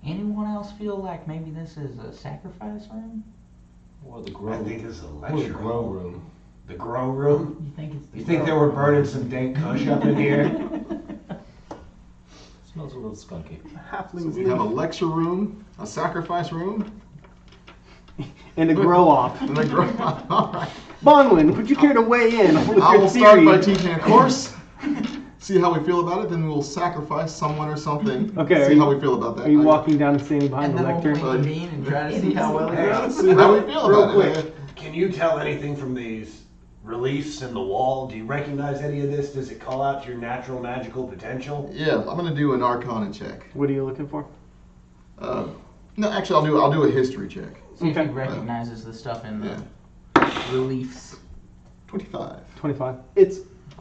Anyone else feel like maybe this is a sacrifice room? Or the I grove. think this is a Or lecture the grow room. room. The grow room? You think it's the You think they were burning some dank kush up in here? Smells a little skunky. Halflings We have a lecture room, a sacrifice room, and a grow off. and a grow. All right. Bonwin, would you care to weigh in with I your will start theory? by teaching a course. see how we feel about it. Then we'll sacrifice someone or something. Okay, See how we feel about that. Are you walking down and standing behind And the then we'll lectern? reconvene and try to see how well it goes. See how we feel Real about quick. it. Can you tell anything from these reliefs in the wall? Do you recognize any of this? Does it call out to your natural magical potential? Yeah, I'm gonna do an Arcana check. What are you looking for? No, actually, I'll do a history check. See if Okay. he recognizes the stuff in the Yeah. reliefs. 25. 25. It's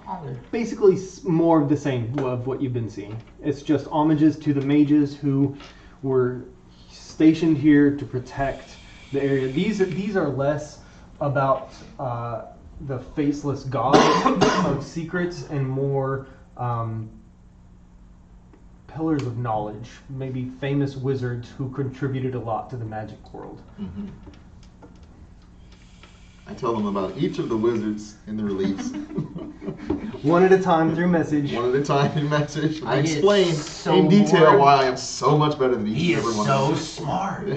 Oh, they're- basically more of the same of what you've been seeing. It's just homages to the mages who were stationed here to protect the area. These are less about the faceless god of secrets and more pillars of knowledge, maybe famous wizards who contributed a lot to the magic world. Mm-hmm. I tell them about each of the wizards in the reliefs. One at a time through message. One at a time in message. I I get explain so in detail bored. why I am so much better than each He and is every one so of them. smart.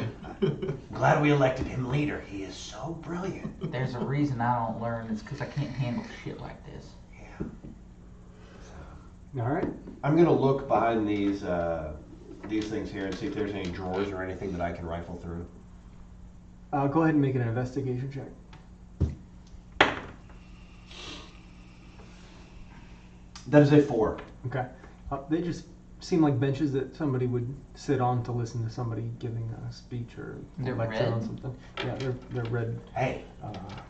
Glad we elected him leader. He is so brilliant. There's a reason I don't learn. It's because I can't handle shit like this. All right. I'm gonna look behind these things here and see if there's any drawers or anything that I can rifle through. Go ahead and make an investigation check. That is a 4. Okay. They just seem like benches that somebody would sit on to listen to somebody giving a speech or They're lecture red? on something. Yeah, they're red. Hey,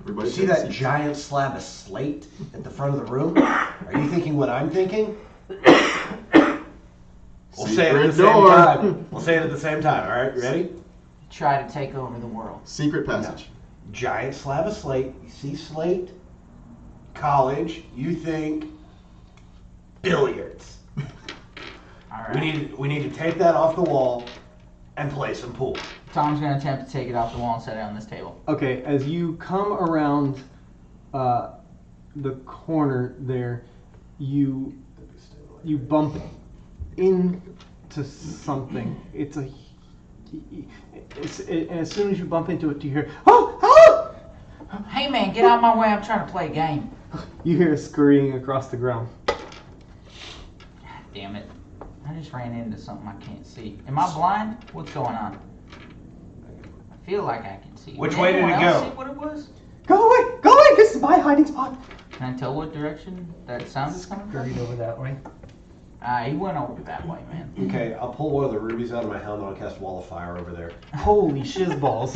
Everybody see take a that seat. giant slab of slate at the front of the room? Are you thinking what I'm thinking? We'll say it at the Secret same door. time. We'll say it at the same time. All right, you ready? Try to take over the world. Secret passage. Giant slab of slate. You see slate? College. You think billiards. All We right. need to take that off the wall and play some pool. Tom's gonna attempt to take it off the wall and set it on this table. Okay, as you come around the corner there, you bump into something. And as soon as you bump into it, you hear, "Oh, oh!" Hey man, get out of my way! I'm trying to play a game. You hear scurrying across the ground. Damn it! I just ran into something I can't see. Am I blind? What's going on? I feel like I can see. Which Did way did anyone it else go? See what it was? Go away! Go away! This is my hiding spot. Can I tell what direction that sound is coming from? Scurried over that way. He went over that way, man. Okay, I'll pull one of the rubies out of my helmet. I'll cast Wall of Fire over there. Holy shizballs.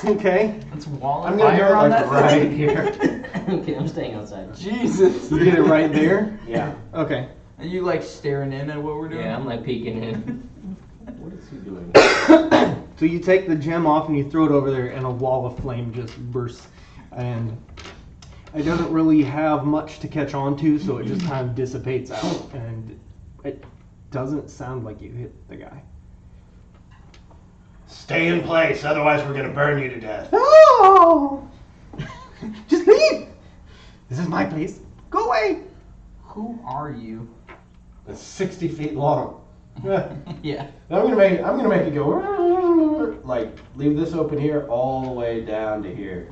Okay. Let's wall I'm of gonna do fire it on like that right thing. here. Okay, I'm staying outside. Jesus. You get it right there? Yeah. Okay. Are you like staring in at what we're doing? Yeah, I'm like peeking in. What is he doing? So you take the gem off and you throw it over there, and a wall of flame just bursts. And it doesn't really have much to catch on to, so it just kind of dissipates out. And it doesn't sound like you hit the guy. Stay in place, otherwise we're gonna burn you to death. No! Just leave! This is my place. Go away! Who are you? It's 60 feet long. Yeah. Yeah. I'm gonna make it go like leave this open here all the way down to here.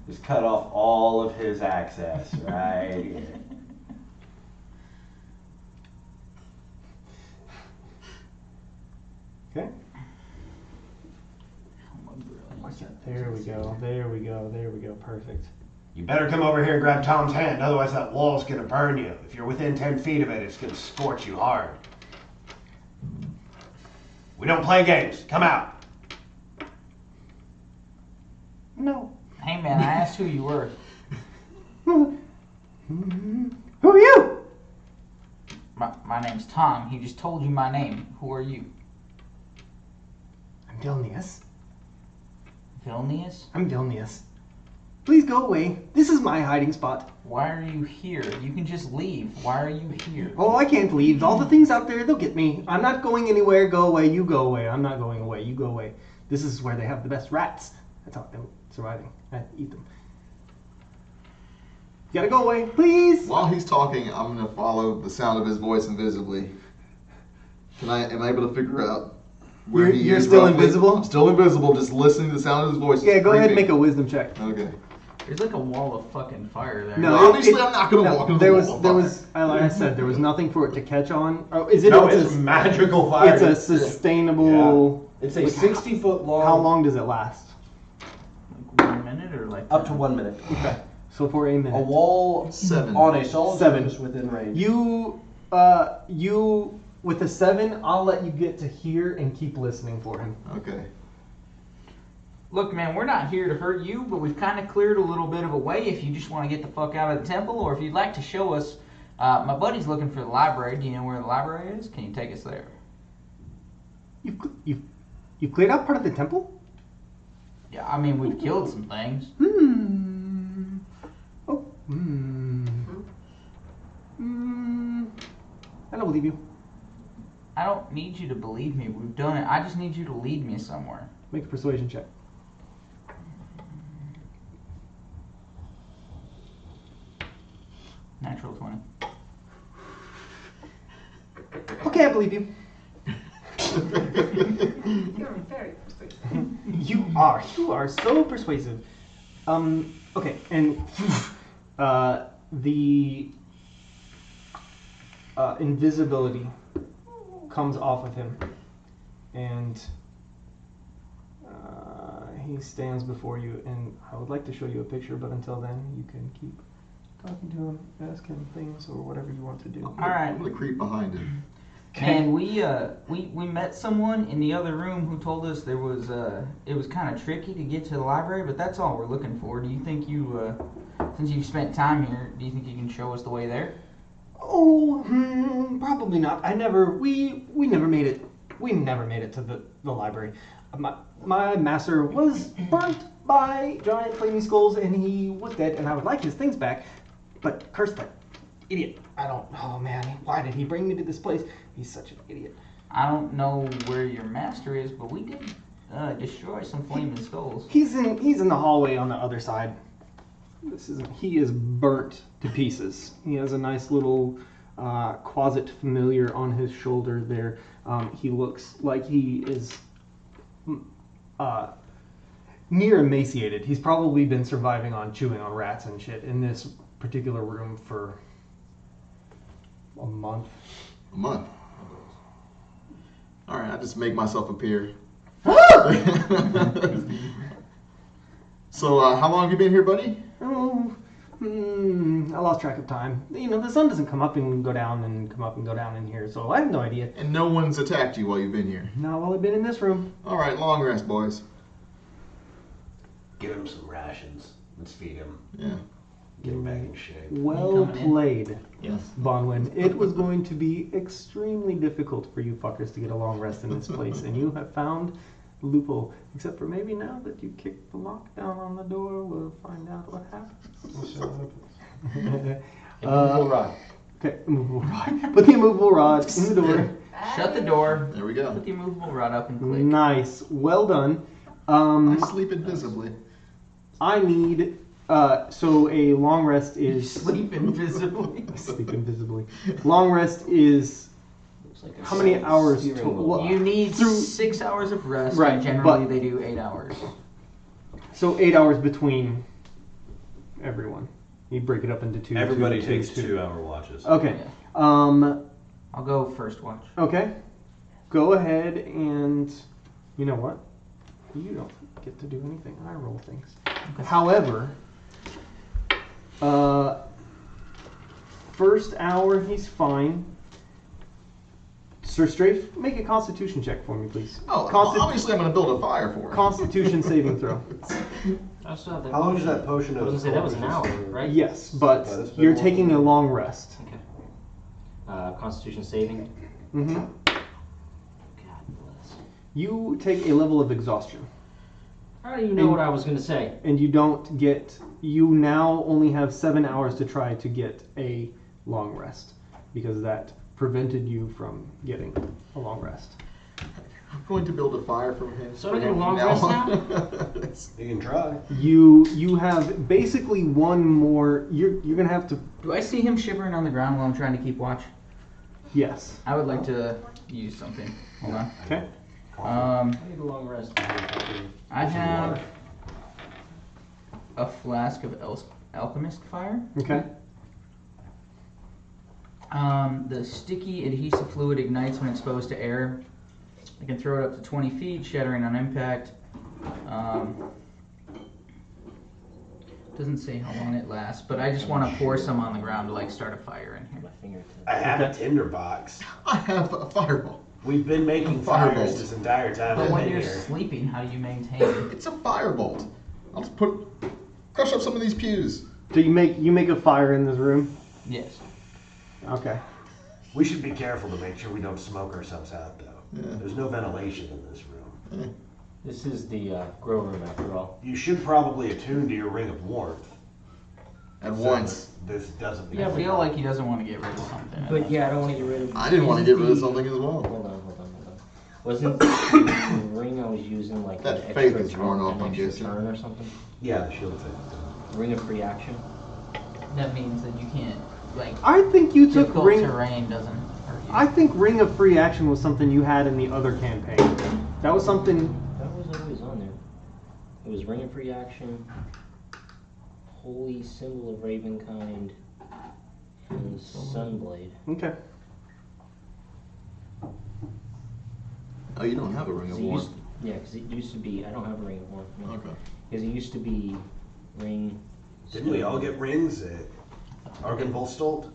Just cut off all of his access right here. Okay. There we go. There we go. There we go. Perfect. You better come over here and grab Tom's hand, otherwise that wall's gonna burn you. If you're within 10 feet of it, it's gonna scorch you hard. We don't play games. Come out. No. Hey man, I asked who you were. Who are you? My name's Tom. He just told you my name. Who are you? I'm Vilnius. Vilnius? I'm Vilnius. Please go away. This is my hiding spot. Why are you here? You can just leave. Why are you here? Oh, I can't leave. All the things out there, they'll get me. I'm not going anywhere. Go away. You go away. I'm not going away. You go away. This is where they have the best rats. That's how they're surviving. I eat them. You gotta go away, please. While he's talking, I'm gonna follow the sound of his voice invisibly. Am I able to figure out where You're he is? still roughly? invisible? I'm still invisible, just listening to the sound of his voice. Yeah, It's go ahead and creepy. make a wisdom check. Okay. There's like a wall of fucking fire there. Well, obviously I'm not gonna walk into the there wall of was, fire. like I said, there was nothing for it to catch on. Oh, is it? No, it's it's magical fire. It's a sustainable. It's a Like, 60-foot long. How long does it last? Like 1 minute or like Up to 1 minute. Okay. So for a minute. A wall 7. on a solid 7. surface within range. You with a 7, I'll let you get to here and keep listening for him. Okay. Look, man, we're not here to hurt you, but we've kind of cleared a little bit of a way if you just want to get the fuck out of the temple, or if you'd like to show us. My buddy's looking for the library. Do you know where the library is? Can you take us there? You cleared out part of the temple? Yeah, I mean, we've killed some things. Oh. I don't believe you. I don't need you to believe me. We've done it. I just need you to lead me somewhere. Make a persuasion check. Natural 20. Okay, I believe you. You're very persuasive. You are so persuasive. Okay, and the invisibility comes off of him, and he stands before you. And I would like to show you a picture, but until then, you can keep talking to him, ask him things, or whatever you want to do. All right. I'm gonna creep behind him. And we met someone in the other room who told us there was it was kind of tricky to get to the library, but that's all we're looking for. Do you think you since you've spent time here, do you think you can show us the way there? Oh, probably not. We never made it. We never made it to the library. My master was burnt by giant flaming skulls, and he was dead. And I would like his things back, but cursed that idiot. Oh man, why did he bring me to this place? He's such an idiot. I don't know where your master is, but we did destroy some flaming skulls. He's in the hallway on the other side. He is burnt to pieces. He has a nice little closet familiar on his shoulder there. He looks like he is near emaciated. He's probably been surviving on chewing on rats and shit in this particular room for a month. A month. All right, I just make myself appear. So, how long have you been here, buddy? Oh, I lost track of time. You know, the sun doesn't come up and go down and come up and go down in here, so I have no idea. And no one's attacked you while you've been here. Not while I've been in this room. All right, long rest, boys. Give him some rations. Let's feed him. Yeah. Get him back in shape. Well played, Yes. Bonwin. It was going to be extremely difficult for you fuckers to get a long rest in this place, and you have found a loophole. Except for maybe now that you kicked the lockdown on the door, we'll find out what happened. Immovable rod. Okay, immovable rod. Put the immovable rod in the door. Shut the door. There we go. Put the immovable rod up and click. Nice. Well done. I sleep invisibly. I need so a long rest is Sleep invisibly. sleep invisibly. Long rest is Like how many hours steering total? wheel. Well, You need Through- 6 hours of rest. Right, And generally, but- they do 8 hours. so 8 hours between everyone. You break it up into two. Everybody two, takes two. 2-hour watches. Okay. I'll go first watch. Okay. Go ahead and you know what? You don't get to do anything. I roll things. However, first hour he's fine. Sir Strafe, make a Constitution check for me, please. Oh, obviously I'm going to build a fire for him. Constitution saving throw. I still have that How long is potion. that potion I of? was gonna say that was an hour, right? Yes, but That has been you're one. taking a long rest. Okay. Constitution saving. Mm-hmm. God bless. You take a level of exhaustion, How do you know what I was gonna say? and you don't get. You now only have 7 hours to try to get a long rest, because that prevented you from getting a long rest. I'm going to build a fire for him. So I get a long rest now? You can try. You have basically one more. You're gonna have to. Do I see him shivering on the ground while I'm trying to keep watch? Yes. I would like to use something. Hold on. Okay. I need a long rest. I have a flask of alchemist fire. Okay. The sticky adhesive fluid ignites when exposed to air. I can throw it up to 20 feet, shattering on impact. Doesn't say how long it lasts, but I just want to pour some on the ground to like start a fire in here. My fingertip. I have a tinderbox. I have a fireball. We've been making Firebolt. fires this entire time But I've when been you're here. sleeping, how do you maintain it? It's a firebolt. I'll just crush up some of these pews. So you make a fire in this room? Yes. Okay. We should be careful to make sure we don't smoke ourselves out, though. Yeah. There's no ventilation in this room. This is the grow room after all. You should probably attune to your ring of warmth. At so once. that This doesn't. I feel like he doesn't want to get rid of something. But yeah, I don't want to get rid of. I didn't want to get rid of Isn't something as well. Hold on. Wasn't the ring I was using like That an faith extra is worn off, an I'm extra guessing. turn or something? Yeah, the shield thing. Ring of free action. That means that you can't, like, I think you took difficult ring. terrain doesn't hurt you. I think Ring of Free Action was something you had in the other campaign. That was something. That was always on there. It was ring of free action, holy symbol of Ravenkind, and Sunblade. Okay. Oh, you don't have a ring of warmth. Yeah, because it used to be. I don't have a ring of warmth. No. Okay. Because it used to be ring. Didn't we all get rings at Argenvolstolt?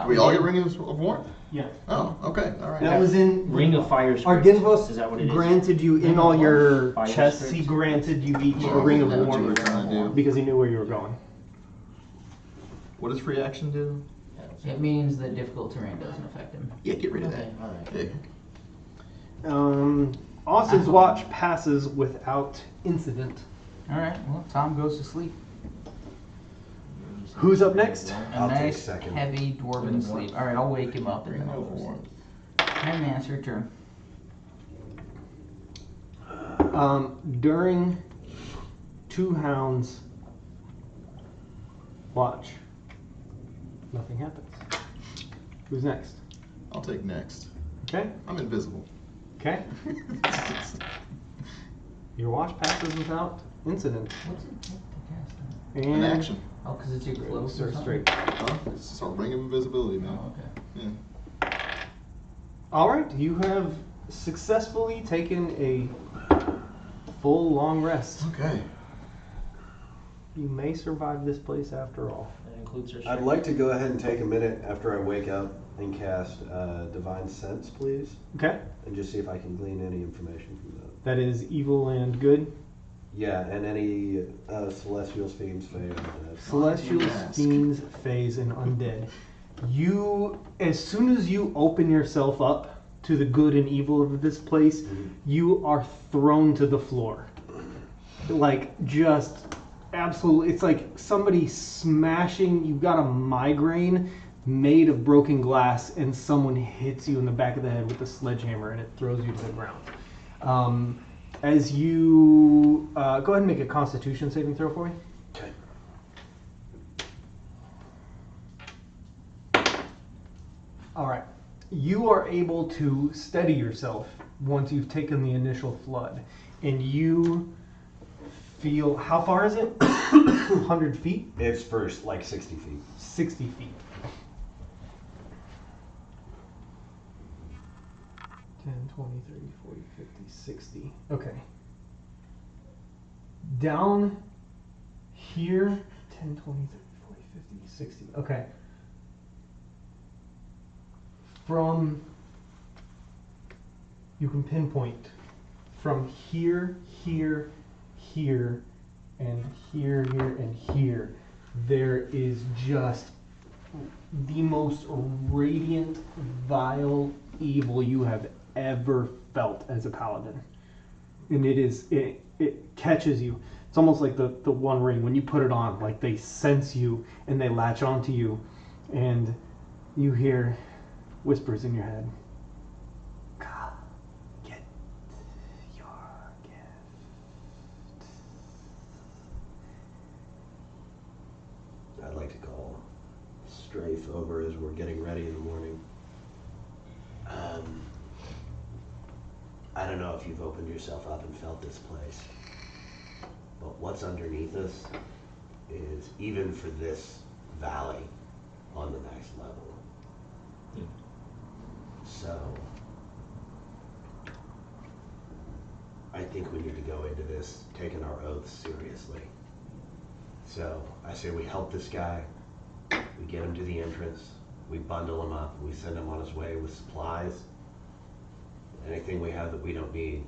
We all get rings of warmth? Yeah. Oh, okay. All right. That was in Ring of fire script. Argenvos. Is that what it is? Granted you in Ring all of your fire chests. script? He granted you each a Oh, ring of that's what you were warmth trying to do. because he knew where you were going. What does free action do? It means that difficult terrain doesn't affect him. Yeah, get rid of Okay, that. alright. Yeah. Austin's watch passes without incident. Alright, well, Tom goes to sleep. Who's up next? A I'll take nice, second. heavy dwarven sleep. Alright, I'll wake him up and Ring then I'll of go to warmth. sleep. And that's your turn. During Two Hounds watch, nothing happens. Who's next? I'll take next. Okay. I'm invisible. Okay. Your watch passes without incident. What's it take to cast that? And An action. Oh, because it's your close or Start something? straight. Huh? It's just a ring of invisibility, man. Oh, okay. Yeah. All right, you have successfully taken a full long rest. Okay. You may survive this place after all. That includes our. I'd like to go ahead and take a minute after I wake up and cast Divine Sense, please, Okay. and just see if I can glean any information from that. That is evil and good. Yeah, and any Celestials, Fiends, Fae, and Undead. Celestials, Ask. fiends, fays, and undead. You, as soon as you open yourself up to the good and evil of this place, you are thrown to the floor. Like, just absolutely, it's like somebody smashing, you've got a migraine made of broken glass, and someone hits you in the back of the head with a sledgehammer, and it throws you to the ground. As you go ahead and make a Constitution saving throw for me. Okay. All right. You are able to steady yourself once you've taken the initial flood, and you feel, how far is it? 100 feet? It's for like 60 feet. 60 feet. 10, 20, 30, 40, 50, 60. Okay. Down here, 10, 20, 30, 40, 50, 60. Okay. From, you can pinpoint from here, here, here, and here, here, and here. There is just the most radiant, vile evil you have ever felt as a paladin. And it catches you. It's almost like the One Ring. When you put it on, like they sense you and they latch onto you, and you hear whispers in your head. Come, get your gift. I'd like to call Strafe over as we're getting ready in the morning. I don't know if you've opened yourself up and felt this place, but what's underneath us is, even for this valley, on the next level. So I think we need to go into this taking our oaths seriously. So I say we help this guy, we get him to the entrance, we bundle him up, we send him on his way with supplies. Anything we have that we don't need,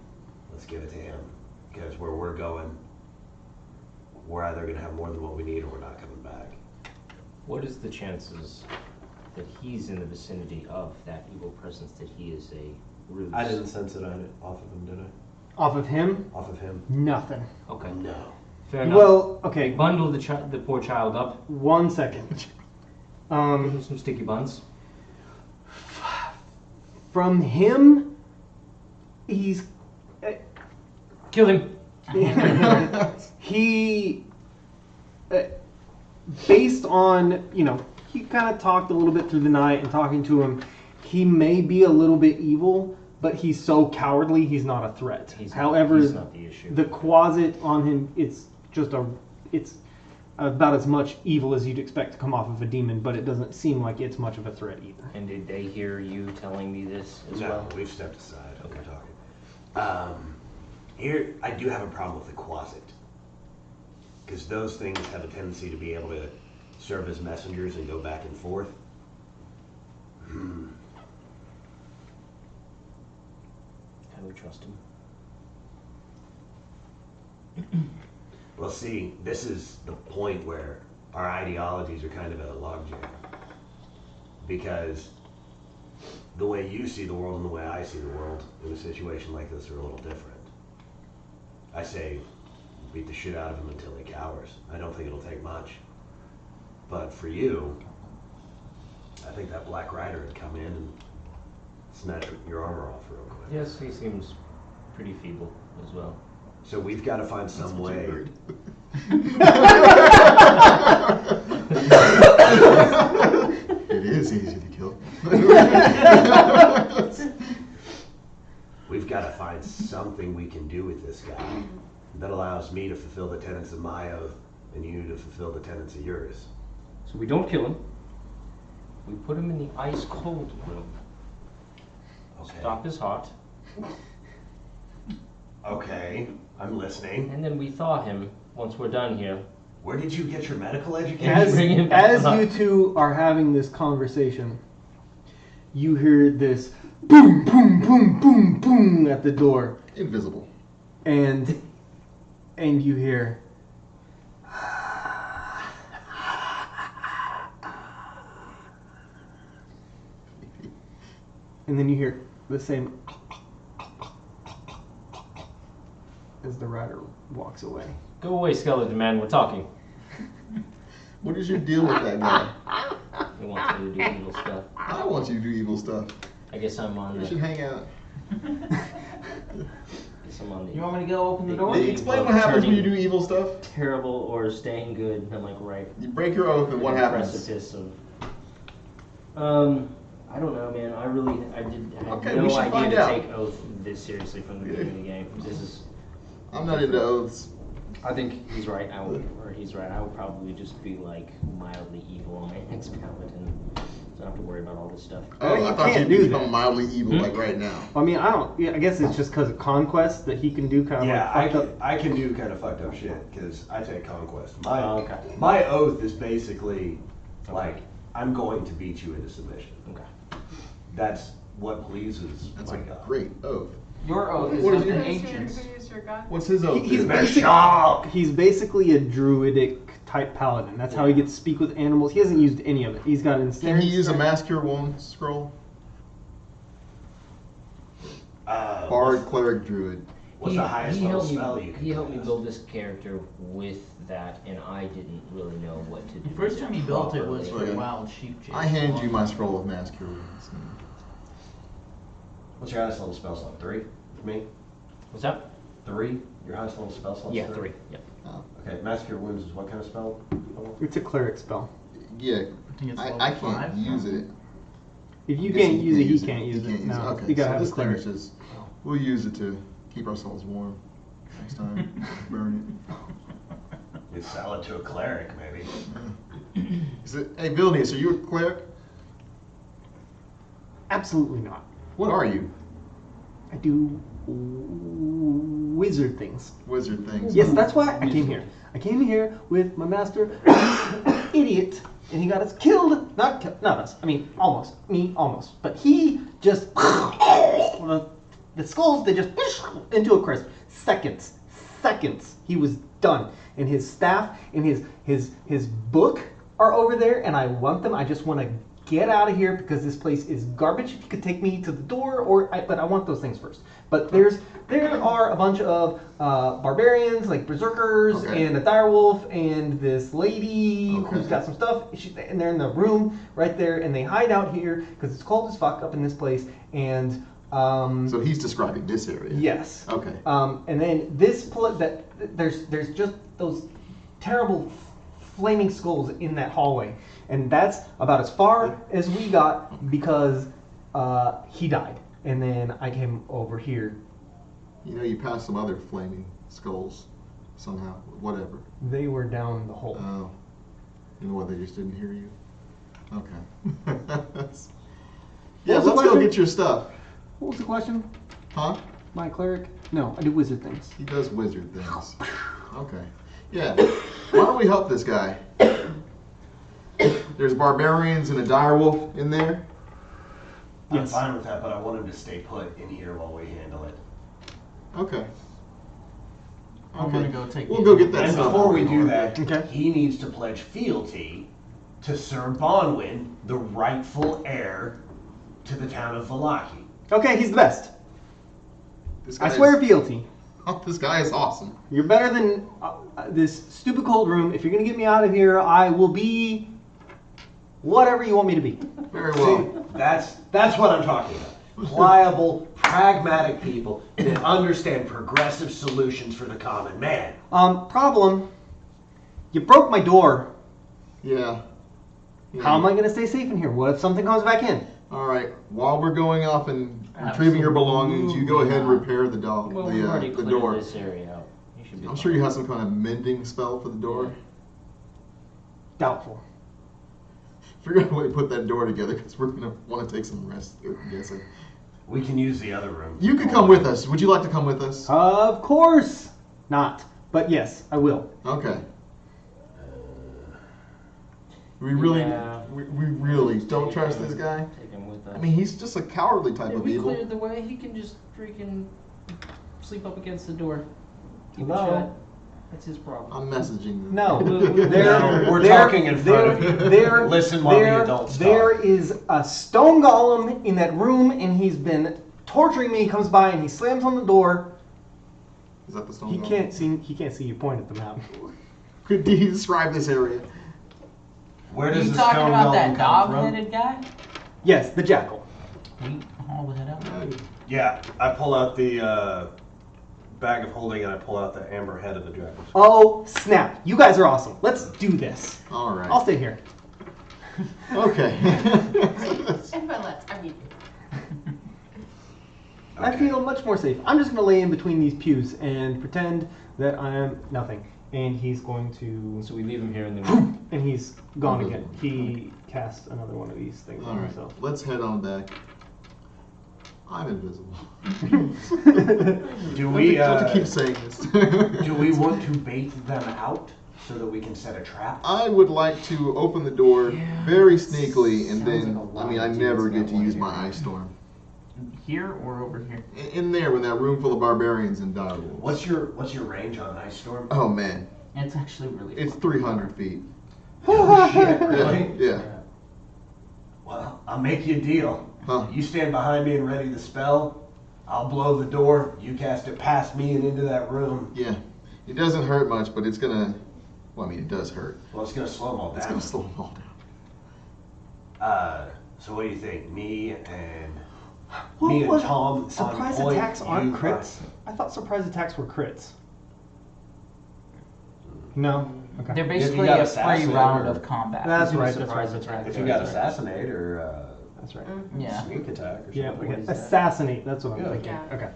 let's give it to him. Because where we're going, we're either going to have more than what we need or we're not coming back. What is the chances that he's in the vicinity of that evil presence, that he is a ruse? I didn't sense it off of him, did I? Off of him? Off of him? Nothing. Okay. No. Fair enough. Well, okay. Bundle the poor child up. 1 second. Some sticky buns. From him, he's Kill him. he based on, he kind of talked a little bit through the night, and talking to him, he may be a little bit evil, but he's so cowardly he's not a threat. He's However, not the issue. the closet on him, it's about as much evil as you'd expect to come off of a demon, but it doesn't seem like it's much of a threat either. And did they hear you telling me this as No, well? we've stepped aside. Okay. We're talking. Here, I do have a problem with the closet. Because those things have a tendency to be able to serve as messengers and go back and forth. How do we trust him? Well, see, this is the point where our ideologies are kind of at a logjam. Because the way you see the world and the way I see the world in a situation like this are a little different. I say, beat the shit out of him until he cowers. I don't think it'll take much. But for you, I think that Black Rider would come in and snatch your armor off real quick. Yes, he seems pretty feeble as well. So we've got to find some way. It is easy to kill. We've got to find something we can do with this guy that allows me to fulfill the tenets of my oath and you to fulfill the tenets of yours. So we don't kill him. We put him in the ice cold room. Okay. Stop his heart. Okay, I'm listening. And then we thaw him once we're done here. Where did you get your medical education? As you two are having this conversation, you hear this boom, boom, boom, boom, boom at the door, Invisible. and you hear, and then you hear the same as the rider walks away. Go away, skeleton man. We're talking. What is your deal with that guy? He wants me to do evil stuff. I want you to do evil stuff. I guess I'm on We should the. hang out. You want me to go open the door? Hey, explain what happens when you do evil stuff. Terrible or staying good. I'm like right. You break your oath, and what happens? Precipice of. I don't know, man. I had Okay, we no should idea find to out. take oath this seriously from the beginning of the game. This is. I'm not into oaths. I think he's right. I would probably just be like mildly evil on my next paladin, so I don't have to worry about all this stuff. Oh, you I thought can't you'd do become that. mildly evil like right now. I mean, I guess it's just because of conquest that he can do kind of Yeah, like I can do kind of fucked up shit because I take conquest. Okay. My oath is basically like I'm going to beat you into submission. Okay. That's what pleases That's my a God. great oath. Your oath is What is like the your- ancients. Who used your gun? What's his oath? He's do? he's basically a druidic type paladin. That's how he gets to speak with animals. He hasn't used any of it. He's got Can ensnared. he use a mass cure wound scroll? Bard, cleric, druid. What's the highest level spell you can He helped me cast? build this character with that, and I didn't really know what to do. The first time you built it was for Okay. wild sheep chase. I hand you my scroll of mass cure wounds. What's your highest level spell slot? 3 for me? What's that? 3? Your highest level spell slot? Yeah, 3. Yep. Oh. Okay, Mass Cure Wounds is what kind of spell? It's a cleric spell. Yeah, I think it's I level can't 5. use it. If you I guess can't use it, he you can't use it. can't No, Okay, you gotta so have this a thing cleric. is just, we'll use it to keep ourselves warm. next time. Burn You sell it to a cleric, maybe. it. Is it? Hey, Vilnius, are you a cleric? Absolutely not. What are you? I do wizard things. Wizard things. Yes, that's why I came here. I came here with my master, idiot, and he got us killed. Not us. I mean, almost. Me, almost. But he just the skulls. They just into a crisp. Seconds. He was done. And his staff and his book are over there, and I want them. I just want to get out of here because this place is garbage. If you could take me to the door, but I want those things first. But there are a bunch of barbarians, like berserkers, Okay. and a direwolf, and this lady Okay. who's got some stuff. And they're in the room right there, and they hide out here because it's cold as fuck up in this place. And So he's describing this area. yes. Okay. And then there's just those terrible flaming skulls in that hallway, and that's about as far as we got because he died, and then I came over here. You know, you passed some other flaming skulls somehow. Whatever. They were down the hole. Oh. You know what? They just didn't hear you. Okay. Yeah, was the let's go question? get your stuff. What was the question? Huh? My cleric? No, I do wizard things. He does wizard things. Okay. Yeah. Why don't we help this guy? There's barbarians and a direwolf in there. I'm Yes. fine with that, but I want him to stay put in here while we handle it. Okay. I'm gonna go take. We'll go get that And stuff. before we do that, Okay. he needs to pledge fealty to Sir Bonwin, the rightful heir to the town of Valaki. Okay, he's the best. This I guy swear is- fealty. Oh, this guy is awesome. You're better than this stupid cold room. If you're gonna get me out of here, I will be whatever you want me to be. Very well. That's what I'm talking about. Pliable, pragmatic people that understand progressive solutions for the common man. Problem. You broke my door. Yeah. How am I gonna stay safe in here? What if something comes back in? All right. While we're going off and retrieving your belongings, you go ahead and repair the dog, Well, we've already the cleared door. this area out. You should be I'm fine. sure you have some kind of mending spell for the door. Doubtful. Figure out a way to put that door together because we're gonna want to take some rest. I'm guessing. We can use the other room. You can come with us. Would you like to come with us? Of course not. But yes, I will. Okay. We really, Yeah. we really don't trust this guy. Take him with us. I mean, he's just a cowardly type If of we evil. cleared the way, he can just freaking sleep up against the door. Keep it Hello? shut. That's his problem. I'm messaging them. No, No, we're talking in front of you. Listen while the adults talk. There is a stone golem in that room, and he's been torturing me. He comes by and he slams on the door. Is that the stone? He golem? can't see. He can't see you point at the map. Could you describe this area? Where does You the talking stone about golem that come from? dog-headed guy? Yes, the jackal. We haul that out. Yeah, I pull out the bag of holding and I pull out the amber head of the dragon. Oh snap! You guys are awesome. Let's do this. All right. I'll stay here. Okay. And by let's, I mean, I feel much more safe. I'm just gonna lay in between these pews and pretend that I am nothing. And he's going to. So we leave him here and then And he's gone again. He cast another one of these things All on right. himself. Let's head on back. I'm invisible. Do I we have to keep saying this. do we want to bait them out so that we can set a trap? I would like to open the door very sneakily, and Sounds then, like a lot I mean, of I dudes never that get to want use to my do ice storm. Here or over here? In there, in that room full of barbarians and direwolves. What's your range on ice storm? Oh man, It's actually really. it's 300 feet. Oh, shit, really? Yeah. Well, I'll make you a deal. Huh. You stand behind me and ready the spell. I'll blow the door. You cast it past me and into that room. Yeah. It doesn't hurt much, but it's gonna. Well, I mean, it does hurt. Well, it's gonna slow them all It's down. gonna slow them all down. So what do you think? Me and What me and was- Tom. Surprise on point, attacks aren't you- crits? I thought surprise attacks were crits. No? Okay. They're If you basically got a free assassinate round or- of combat. That's This is a right, surprise that's right, attack. If you got That's right. assassinate or That's right. Yeah. sneak attack or Yeah, something. assassinate. That's what I'm Good. thinking. Yeah. Okay.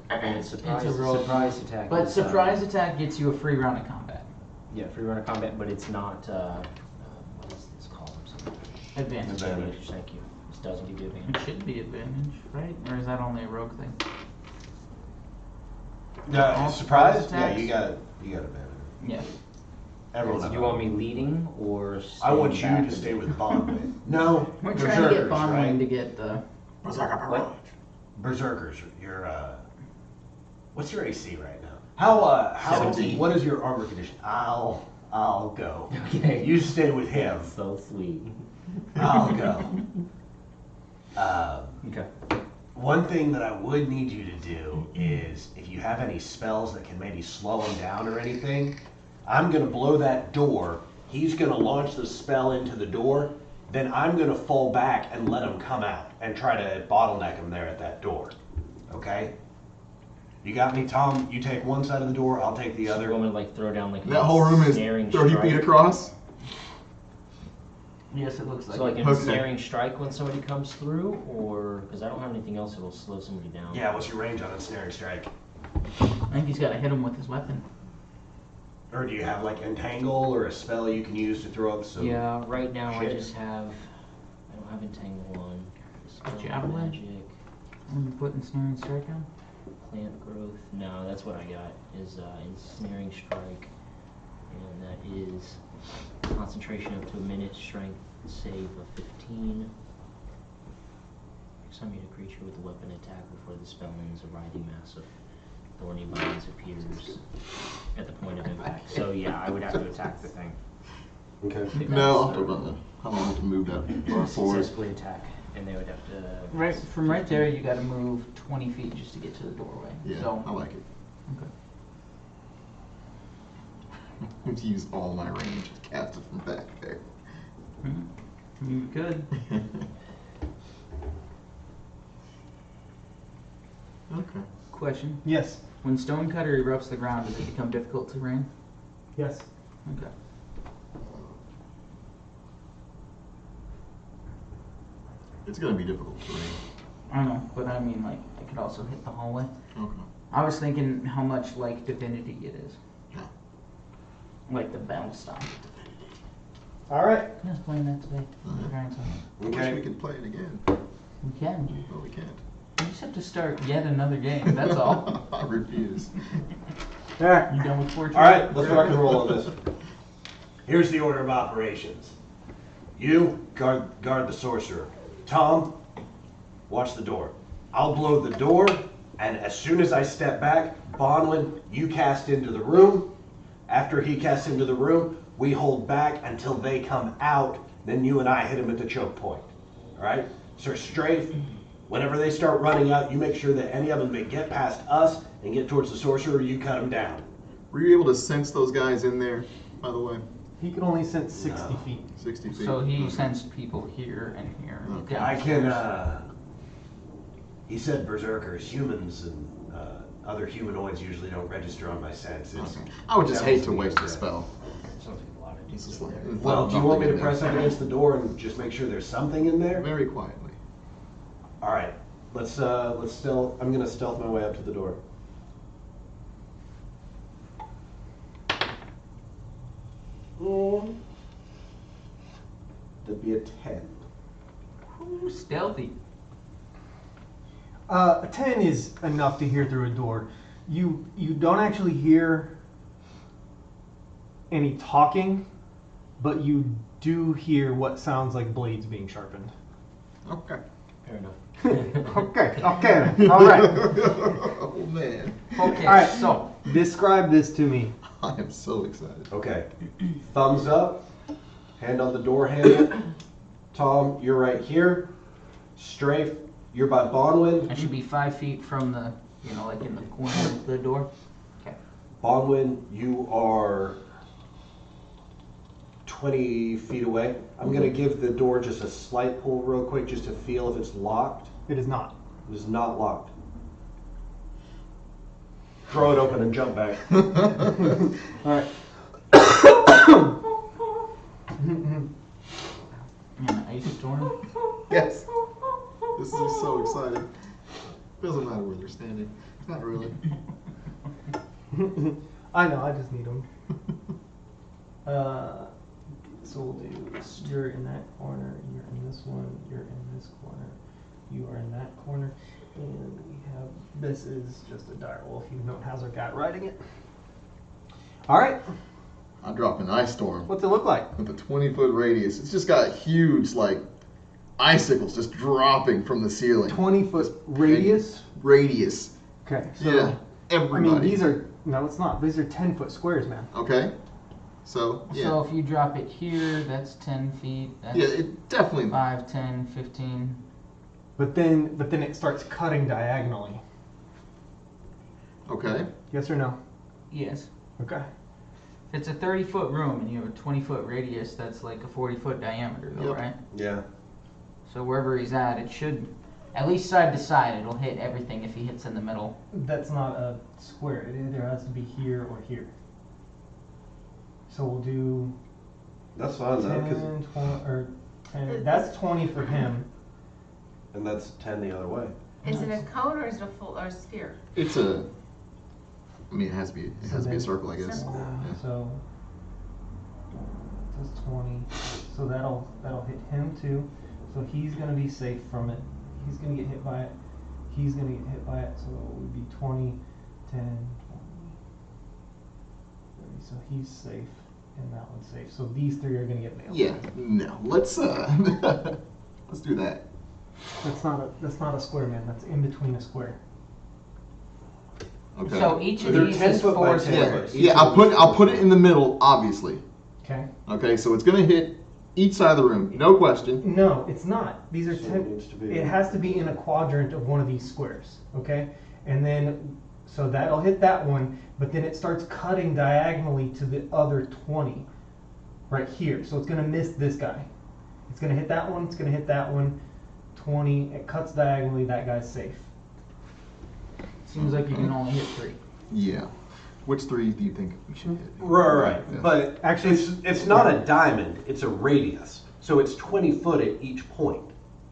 And surprise, It's a roll. surprise attack. But is, surprise attack gets you a free round of combat. Yeah, free run of combat, but it's not. What is this called? Advantage. Advantage. Thank you. This doesn't give you It advantage. should be advantage, right? Or is that only a rogue thing? Surprise? surprise Yeah, attacks? you got advantage. Yeah. Everyone. So do you want me leading or? I want you staying to back? stay with Bondwin. No, We're trying to get Berserkers, Bonwing right? to get the. What? Berserkers. Your what's your AC right now? How 17. what is your armor condition? I'll go. Okay. You stay with him. So sweet. I'll go. Okay. One thing that I would need you to do is, if you have any spells that can maybe slow him down or anything, I'm gonna blow that door. He's gonna launch the spell into the door. Then I'm gonna fall back and let him come out and try to bottleneck him there at that door. Okay? You got me, Tom? You take one side of the door, I'll take the So other. you want me to like throw down like That whole room is snaring 30 strike? feet across? Yes, it looks like. So like it. an Okay. ensnaring strike when somebody comes through, or because I don't have anything else that'll slow somebody down. Yeah, what's your range on ensnaring strike? I think he's got to hit him with his weapon. Or do you have like entangle or a spell you can use to throw up some? Yeah, right now I Shit. just have. I don't have entangle on. Dispel Javelin? magic, I'm putting snaring strike on. plant growth. No, that's what I got. Is ensnaring strike, and that is concentration up to a minute, strength save of 15. Next time you hit a creature with a weapon attack before the spell ends, a writhing mass of thorny vines appears at the point of impact. So yeah, I would have to attack the thing. Okay. No, I'll have to, how long to move that far forward? Successfully attack, and they would have to. Right from right there, you got to move 20 feet just to get to the doorway. Yeah, So, I like it. okay. To use all my range to cast it from back there. You could. Okay. Question: Yes. When Stonecutter erupts the ground, does it become difficult terrain? Yes. Okay. It's gonna be difficult for me. I know, but I mean, like, it could also hit the hallway. Okay. I was thinking how much like Divinity it is. Yeah. Like the battle style. All right. I was playing that today. Uh-huh. Trying something. I wish Okay. we could play it again. We can. But we can't. You just have to start yet another game. That's all. I refuse. All right. You done with Fortune? All right, let's rock and roll on this. Here's the order of operations. You guard the sorcerer. Tom, watch the door. I'll blow the door, and as soon as I step back, Bonwin, you cast into the room. After he casts into the room, we hold back until they come out. Then you and I hit him at the choke point. All right? Sir Strafe, whenever they start running out, you make sure that any of them that get past us and get towards the sorcerer, you cut them down. Were you able to sense those guys in there, by the way? He can only sense 60 No. feet. 60 feet. So he Okay. sensed people here and here. Okay. I can, downstairs. he said berserkers, humans and other humanoids usually don't register on my sense. It's, Okay. I would just that hate was to me, waste a yeah. spell. Sounds like a lot of It's just detail like, there. Well, do you want me to nothing in press there. up against the door and just make sure there's something in there? Very quietly. All right, let's stealth. I'm gonna stealth my way up to the door. That'd be a 10. Ooh, stealthy. A 10 is enough to hear through a door. You don't actually hear any talking, but you do hear what sounds like blades being sharpened. Okay. Fair enough. Okay, all right. Oh man. Okay, All right. so Describe this to me. I am so excited. Okay. Thumbs up. Hand on the door handle. Tom, you're right here. Strafe, you're by Bonwin. I should be 5 feet from the, like in the corner of the door. Okay. Bonwin, you are 20 feet away. I'm going to give the door just a slight pull real quick just to feel if it's locked. It is not. It is not locked. Throw it open and jump back. All right. An ice storm. Yes. This is so exciting. Doesn't matter where they're standing. Not really. I know, I just need them. So we'll do this. You're in that corner, you're in this one, you're in this corner, you are in that corner, and we have, this is just a dire wolf. You know how's our guy riding it. Alright, I'm dropping Ice Storm what's it look like? with a 20-foot radius. It's just got huge, like, icicles just dropping from the ceiling. 20-foot radius? Radius. Okay, so, Yeah, everybody. I mean, these are, no it's not, these are 10-foot squares, man. Okay. So, yeah. So if you drop it here, that's 10 feet. That's Yeah, it definitely. 5, 10, 15. But then it starts cutting diagonally. Okay. Yes or no? Yes. Okay. If it's a 30-foot room and you have a 20-foot radius, that's like a 40-foot diameter, though, Yep. right? Yeah. So wherever he's at, it should, at least side to side, it'll hit everything if he hits in the middle. That's not a square. It either has to be here or here. So we'll do That's fine though, 10, 20, or 10. That's 20 for him. and that's 10 the other way. Is it a cone or is it a full, or a sphere? It's a. I mean, it has to be. It So has to be a then- circle, I guess. Circle. Yeah. So that's 20. So that'll hit him too. So he's gonna be safe from it. He's gonna get hit by it. He's gonna get hit by it. So it would be 20, 10, 20, 30. So he's safe. And that one's safe. So these three are gonna get nailed. Yeah. No. Let's let's do that. That's not a square, man. That's in between a square. Okay. So each of They're these 10 is foot by 4 10 squares. foot. Yeah. I'll put it in the middle, obviously. Okay. Okay. So it's gonna hit each side of the room, no question. No, it's not. These are So it 10. needs to be- It has to be in a quadrant of one of these squares. Okay. And then, so that'll hit that one, but then it starts cutting diagonally to the other 20 right here. So it's going to miss this guy. It's going to hit that one, it's going to hit that one. 20, it cuts diagonally, that guy's safe. Seems like you can only hit 3. Yeah. Which three do you think we should hit? Right. Yeah. But Actually, it's not a diamond, it's a radius. So it's 20 foot at each point,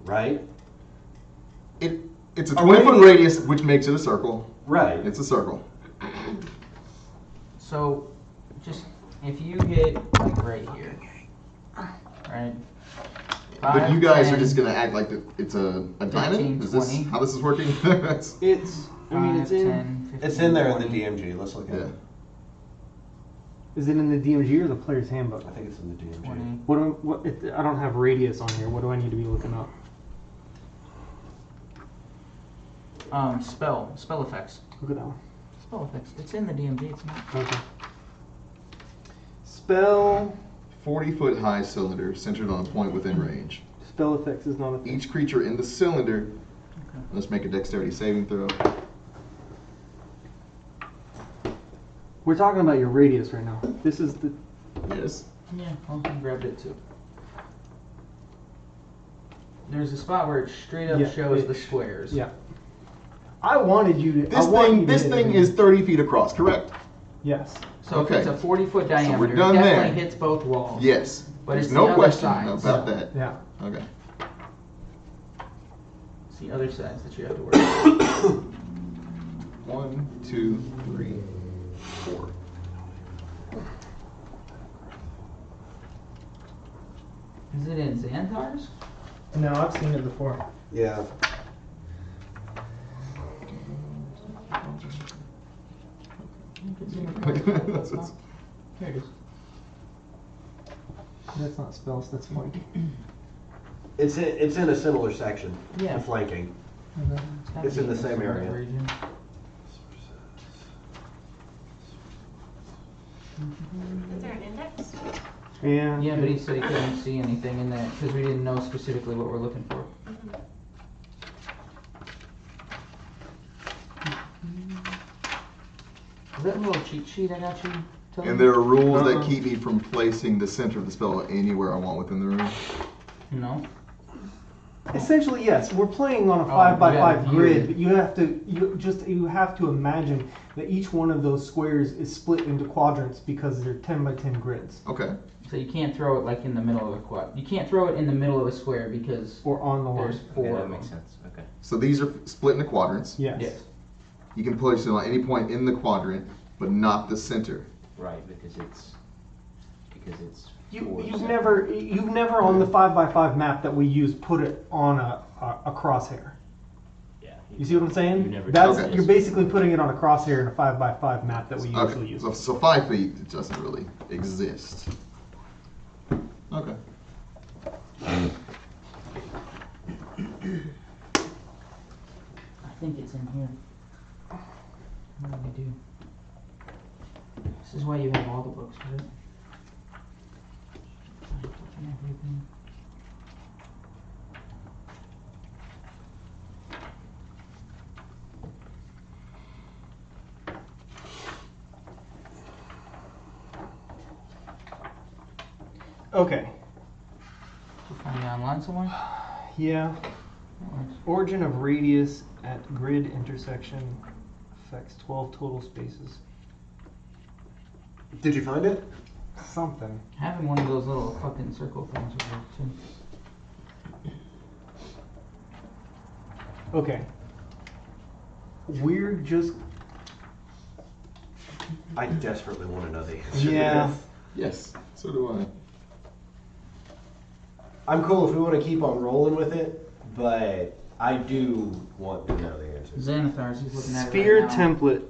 right? It's a A 20-foot radius- radius, which makes it a circle. Right. It's a circle. So, just if you hit like right here, right? But you 5, guys 10, are just gonna act like it's a diamond? 15, Is this 20. how this is working? That's- It's, I mean, it's 5, in. 10, 15, It's in there in the 20. DMG. Let's look at yeah. it. Is it in the DMG or the player's handbook? I think it's in the DMG. 20. I don't have radius on here. What do I need to be looking up? Spell effects. Look at that one. Spell effects. It's in the DMG. It's not. Okay. Spell 40-foot high cylinder centered on a point within range. spell effects is not a thing. Each creature in the cylinder must make a dexterity saving throw. We're talking about your radius right now. This is the. Yes. Yeah, well, I grabbed it too. There's a spot where it straight up Yeah, shows the squares. Yeah. I wanted you to. This thing is 30 feet across, correct? Yes. So if it's a 40-foot diameter, we're done it definitely there. hits both walls. Yes. But There's it's no the other question sides. about that. Yeah. Okay. It's the other sides that you have to worry about. 1, 2, 3, 4. Is it in Xanthars? No, I've seen it before. Yeah. Here it is. That's not spells. That's flanking. It's in a similar section. Yeah. The flanking. gotta It's be in the this same area. region. Is there an index? Yeah. Yeah, but he said he couldn't see anything in that because we didn't know specifically what we're looking for. Is that a little cheat sheet I got you? Tony? And there are rules that Uh-uh. keep me from placing the center of the spell anywhere I want within the room. No. Essentially, yes. We're playing on a Oh, 5 by you gotta 5 view grid, it. but you have to imagine that each one of those squares is split into quadrants because they're 10 by 10 grids, Okay. So you can't throw it like in the middle of a quad. You can't throw it in the middle of a square because or on the line. there's 4 Okay, of that them. makes sense. Okay. So these are split into quadrants. Yes. Yes. You can place it on any point in the quadrant, but not the center. Right, because it's You've never on the 5x5 map that we use put it on a crosshair. Yeah. You see what I'm saying? You never That's done this. you're basically putting it on a crosshair in a 5x5 map that we usually Okay, use. so 5 feet it doesn't really exist. Okay. I think it's in here. What do we do? This is why you have all the books, right? Everything. Okay. You find it online somewhere? Yeah. Origin of radius at grid intersection affects 12 total spaces. Did you find it? Something. Having one of those little fucking circle things would work too. Okay. We're just. I desperately want to know the answer. Yeah. Yes, so do I. I'm cool if we want to keep on rolling with it, but I do want to know the answer. Xanathar's, he's looking at Sphere it right now. template.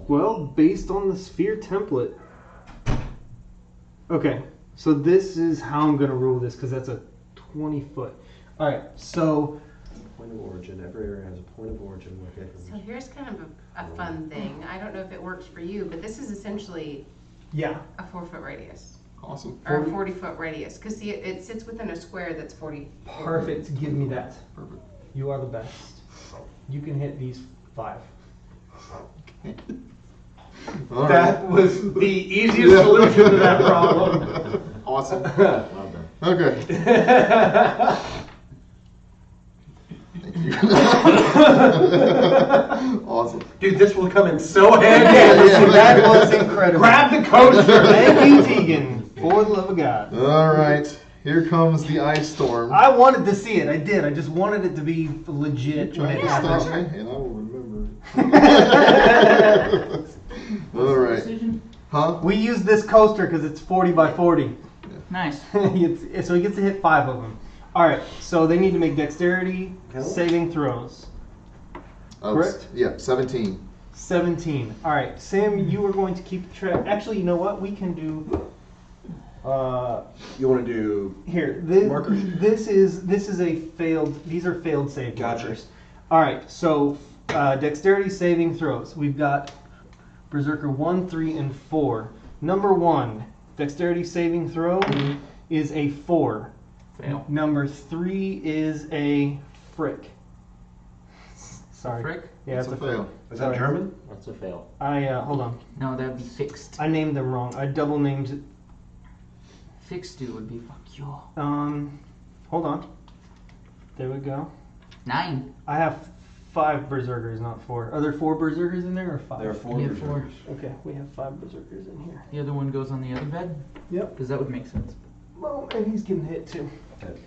Well, based on the sphere template. Okay, so this is how I'm going to rule this because that's a 20 foot. All right, so Point of origin. Every area has a point of origin located. So here's kind of a fun thing. I don't know if it works for you, but this is essentially yeah, a 4-foot radius. Awesome. Or a 40-foot radius. Because see, it sits within a square that's 40. perfect. Give me that. Perfect. You are the best. You can hit these 5. All That right. was the easiest solution to that problem. Awesome. Well done. Okay. Thank you. Awesome. Dude, this will come in so handy. Yeah. That was incredible. Grab the coaster. Thank you, Tegan. For the love of God. All right. Here comes the ice storm. I wanted to see it. I did. I just wanted it to be legit when Trying it to stop happened. me, and I will remember. All right. Decision? Huh? We use this coaster because it's 40 by 40. Nice. So he gets to hit 5 of them. All right. So they need to make dexterity saving throws. Oh, Correct? Yeah, 17. 17. All right, Sam, you are going to keep track. Actually, you know what? We can do. You want to do Here, this, markers? this is a failed. These are failed save Gotcha. markers. All right, so dexterity saving throws. We've got Berserker 1, 3, and 4. Number 1, dexterity saving throw is a 4. Fail. Number 3 is a frick. Sorry. Frick? Yeah, It's it's a fail. Is that German? That's a fail. I hold on. No, that would be fixed. I named them wrong. I double named it. Fixed dude would be fuck you. Hold on. There we go. 9. I have 5 berserkers, not 4. Are there 4 berserkers in there or 5? There are 4. Yeah, 4. Okay, we have 5 berserkers in here. The other one goes on the other bed? Yep. Because that would make sense. Well, and he's getting hit too. Okay.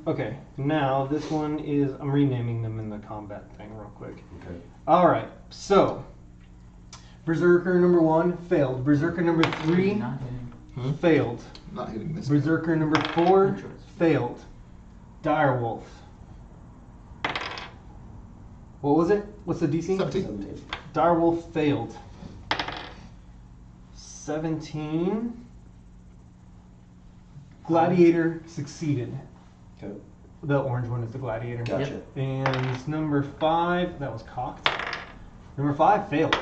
Okay. Now this one is. I'm renaming them in the combat thing real quick. Okay. All right. So, berserker number 1 failed. Berserker number 3 Not hitting. failed. Not hitting this. Berserker number 4 failed. Direwolf. What was it? What's the DC? 17. Direwolf failed. 17. Gladiator succeeded. Okay. The orange one is the gladiator. Gotcha. And number 5, that was cocked. Number 5 failed.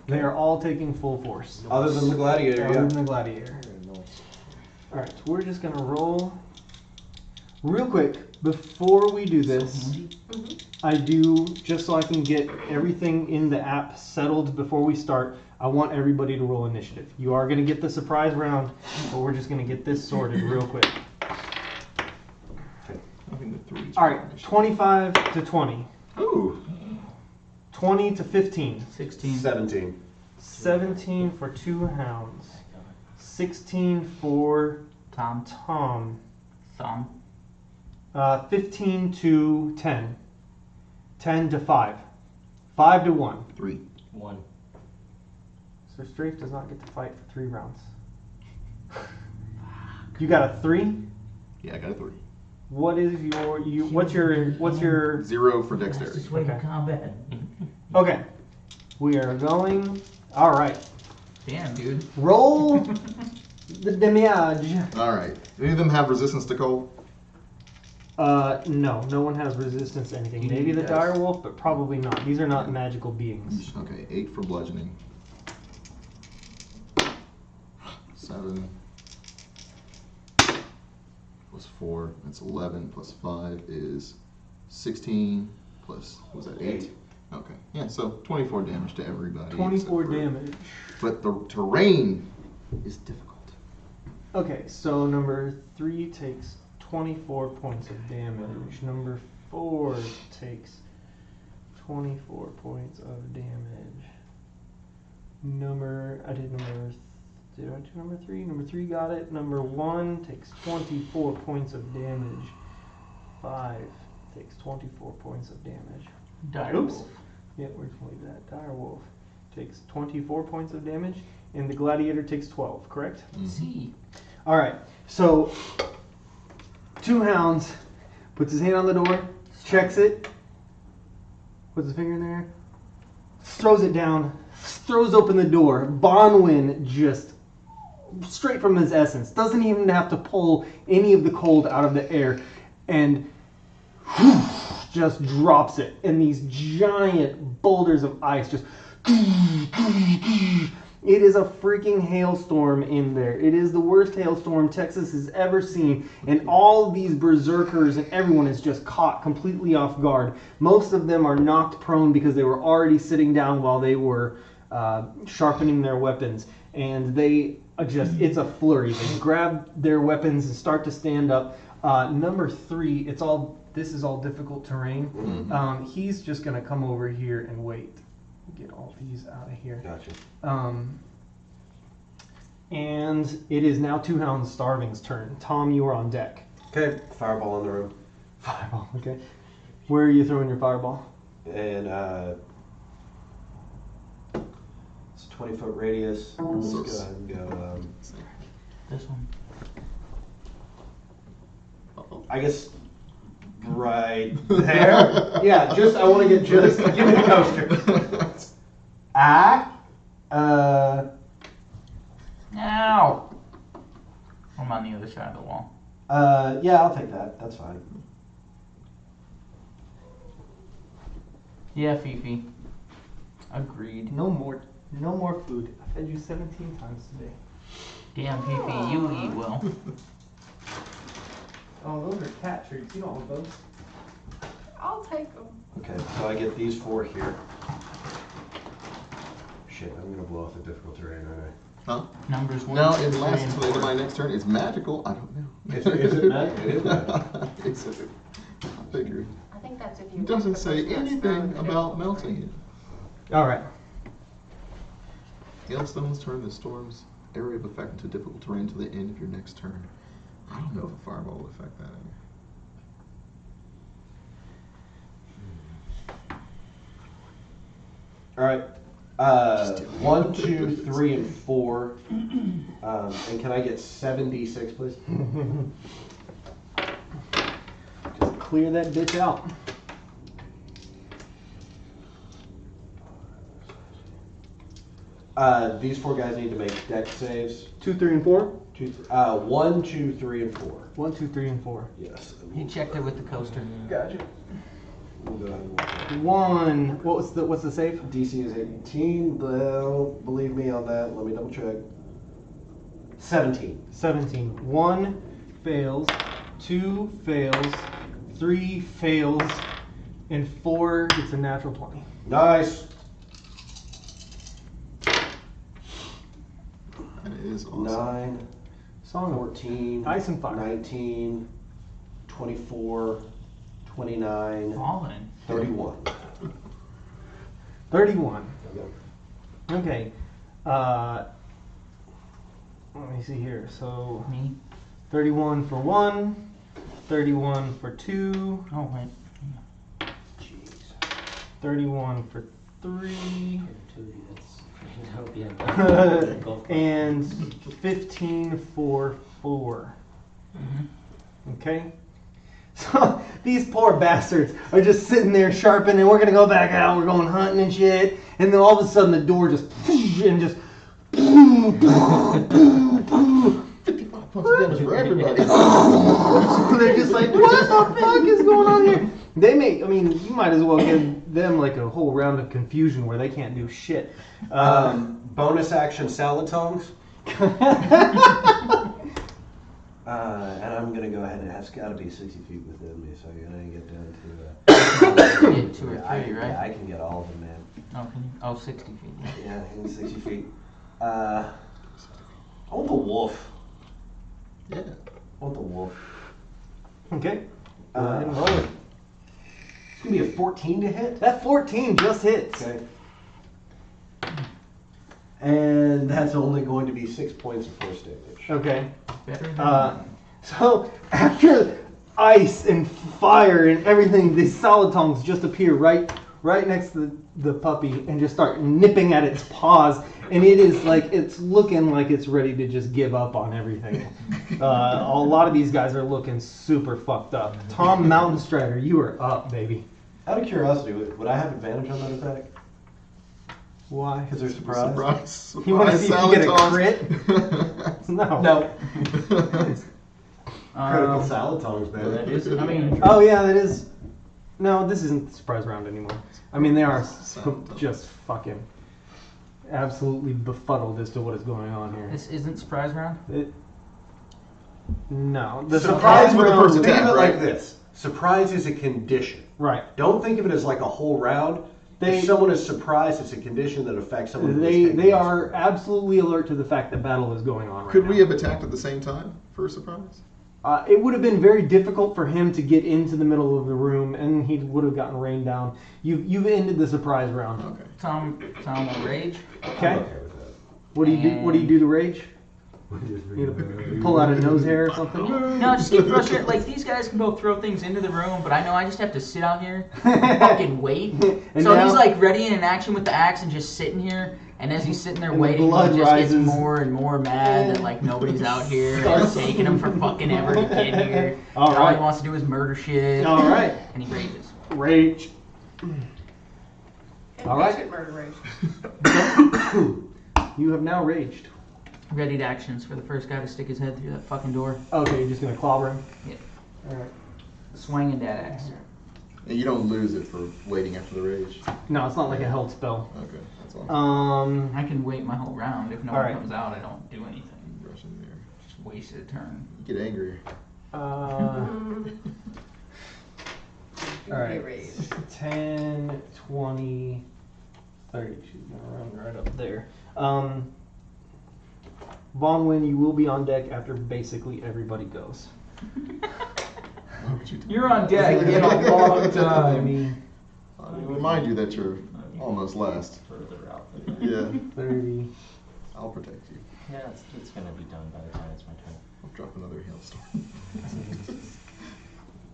They are all taking full force. Other than the gladiator, Other yeah. than the gladiator. Alright, so we're just gonna roll. Real quick, before we do this, I do, just so I can get everything in the app settled before we start, I want everybody to roll initiative. You are going to get the surprise round, but we're just going to get this sorted real quick. I think the 3. Alright, 25 to 20. Ooh. 20 to 15. 16. 17. 17 for 2 hounds. 16 for Tom. Tom. Thumb. 15 to 10. 10 to 5. 5 to 1. 3. 1. So Strafe does not get to fight for 3 rounds. You got a 3? Yeah, I got a 3. What is what's your 0 for dexterity. Fastest way to Okay. combat. Okay. We are going. All right. Damn, dude. Roll the damage. All right. Do any of them have resistance to cold? No one has resistance to anything. He Maybe the does. dire wolf, but probably not. These are not magical beings. Okay, 8 for bludgeoning. 7 plus 4, that's 11, plus 5 is 16, plus, what was that, 8? Okay, yeah, so 24 damage to everybody. 24 except for- damage. But the terrain is difficult. Okay, so number 3 takes 24 points of damage. Number 4 takes 24 points of damage. Did I do number 3? Number 3 got it. Number 1 takes 24 points of damage. 5 takes 24 points of damage. Dire Oops. wolf. Yeah, we're just gonna leave that. Dire wolf takes 24 points of damage, and the gladiator takes 12, correct? See. Alright, so 2 hounds, puts his hand on the door, checks it, puts his finger in there, throws it down, throws open the door. Bonwin just straight from his essence, doesn't even have to pull any of the cold out of the air, and just drops it, and these giant boulders of ice just it is a freaking hailstorm in there. It is the worst hailstorm Texas has ever seen, and all these berserkers and everyone is just caught completely off guard. Most of them are knocked prone because they were already sitting down while they were sharpening their weapons, and they it's a flurry. They grab their weapons and start to stand up. Number 3, this is all difficult terrain. He's just gonna come over here and wait. Get all these out of here. Gotcha. And it is now 2 Hounds Starving's turn. Tom, you are on deck. Okay, fireball in the room. Fireball, okay. Where are you throwing your fireball? And it's a 20-foot radius. Let's go ahead and go. This one. I guess right there. Yeah, just I want to get just give me the coaster. Ow! I'm on the other side of the wall. Yeah, I'll take that. That's fine. Yeah, Fifi. Agreed. No more food. I fed you 17 times today. Damn, Fifi, you eat well. Oh, those are cat treats. You don't want those. I'll take them. Okay, so I get these 4 here. Shit, I'm gonna blow off the difficult terrain, aren't Huh? Numbers 1, No, 2, it 3, lasts and until the end of 4. my next turn. It's magical. I don't know. Is it magic? It is magic. Is it? I figured. I think that's if you. It doesn't the say person that's anything throwing about it. melting it. All right. Hailstones turn the storm's area of effect into difficult terrain to the end of your next turn. I don't know if a fireball will affect that. All right. 1, 2, 3, and 4. And can I get 76, please? Just clear that bitch out. These 4 guys need to make dex saves. 2, 3, and 4. 1, 2, 3, and 4. 1, 2, 3, and 4. Yes. He checked it with the coaster. Gotcha. We'll go ahead and walk it. 1. What's the save? DC is 18. Don't believe me on that. Let me double check. 17. 17. 1 fails. 2 fails. 3 fails. And 4 gets a natural 20. Nice. That is awesome. 9, Song of 14, Ice and Fire. 19, 24, 29, All in. 31. 31. Yep. Okay. Let me me see here. So Me? 31 for 1, 31 for 2. Oh, wait. Jeez. 31 for 3. And 15 for 4. Okay? So these poor bastards are just sitting there sharpening. We're gonna go back out. We're going hunting and shit. And then all of a sudden the door just and just 55 points of damage for everybody. they're just like, what the fuck is going on here? You might as well give them like a whole round of confusion where they can't do shit. Bonus action salad tongs. And I'm gonna go ahead and it's got to be 60 feet within me, so you're gonna get down to. Get 2 or 3, right? Yeah, I can get all of them, man. Oh, can you? Oh, 60 feet. Yeah, I can 60 feet. I want the wolf. Yeah. I want the wolf. Okay. Go ahead and roll it. It's gonna be a 14 to hit. That 14 just hits. Okay. And that's only going to be 6 points of force damage. Okay. Better than So after ice and fire and everything, these solid tongs just appear right next to the puppy and just start nipping at its paws, and it is like it's looking like it's ready to just give up on everything. A lot of these guys are looking super fucked up. Tom Mountain Strider, you are up, baby. Out of curiosity, would I have advantage on that attack? Why? Because they're surprised. Surprise. You want to see if you get a crit? No. No. Um, Critical salad tongs, man. That is, I mean, Oh yeah, that is. No, this isn't the surprise round anymore. I mean, they are just fucking absolutely befuddled as to what is going on here. this isn't surprise round. No, the Surprise surprise with the round. first Think of it attack, right? like this. Surprise is a condition. Right. Don't think of it as like a whole round. If someone is surprised, it's a condition that affects someone who is They taking are absolutely alert to the fact that battle is going on right Could now. we have attacked at the same time for a surprise? It would have been very difficult for him to get into the middle of the room, and he would have gotten rained down. You've ended the surprise round. Okay. Tom will rage. Okay. I'm okay with that. What do you do? What do you do to rage? You gonna pull out a nose hair or something? No, just get frustrated. Like, these guys can go throw things into the room, but I know I just have to sit out here and fucking wait. And So now- he's like ready and in action with the axe and just sitting here. And as he's sitting there And the waiting, he blood just rises. gets more and more mad that like nobody's out here. And it's taking him for fucking ever to get here. All And right. all he wants to do is murder shit. All right. And he rages. Rage. All right. Impatient murder rage. You have now raged. Ready to actions for the first guy to stick his head through that fucking door. Okay, you're just gonna clobber him. Yeah. All right. Swinging that axe. And you don't lose it for waiting after the rage. No, it's not like a held spell. Okay, that's all. I can wait my whole round. If no All one right. comes out, I don't do anything. Rush in there. Just wasted a turn. You get angry. All right. Rage. 10, 20, 30. She's gonna run right up there. Vonwin, you will be on deck after basically everybody goes. Why would you do You're that? on deck in a long I time. mean, I remind you that you're almost last. Further out. Yeah, 30. I'll protect you. Yeah, it's gonna be done by the time it's my turn. I'll drop another hailstorm.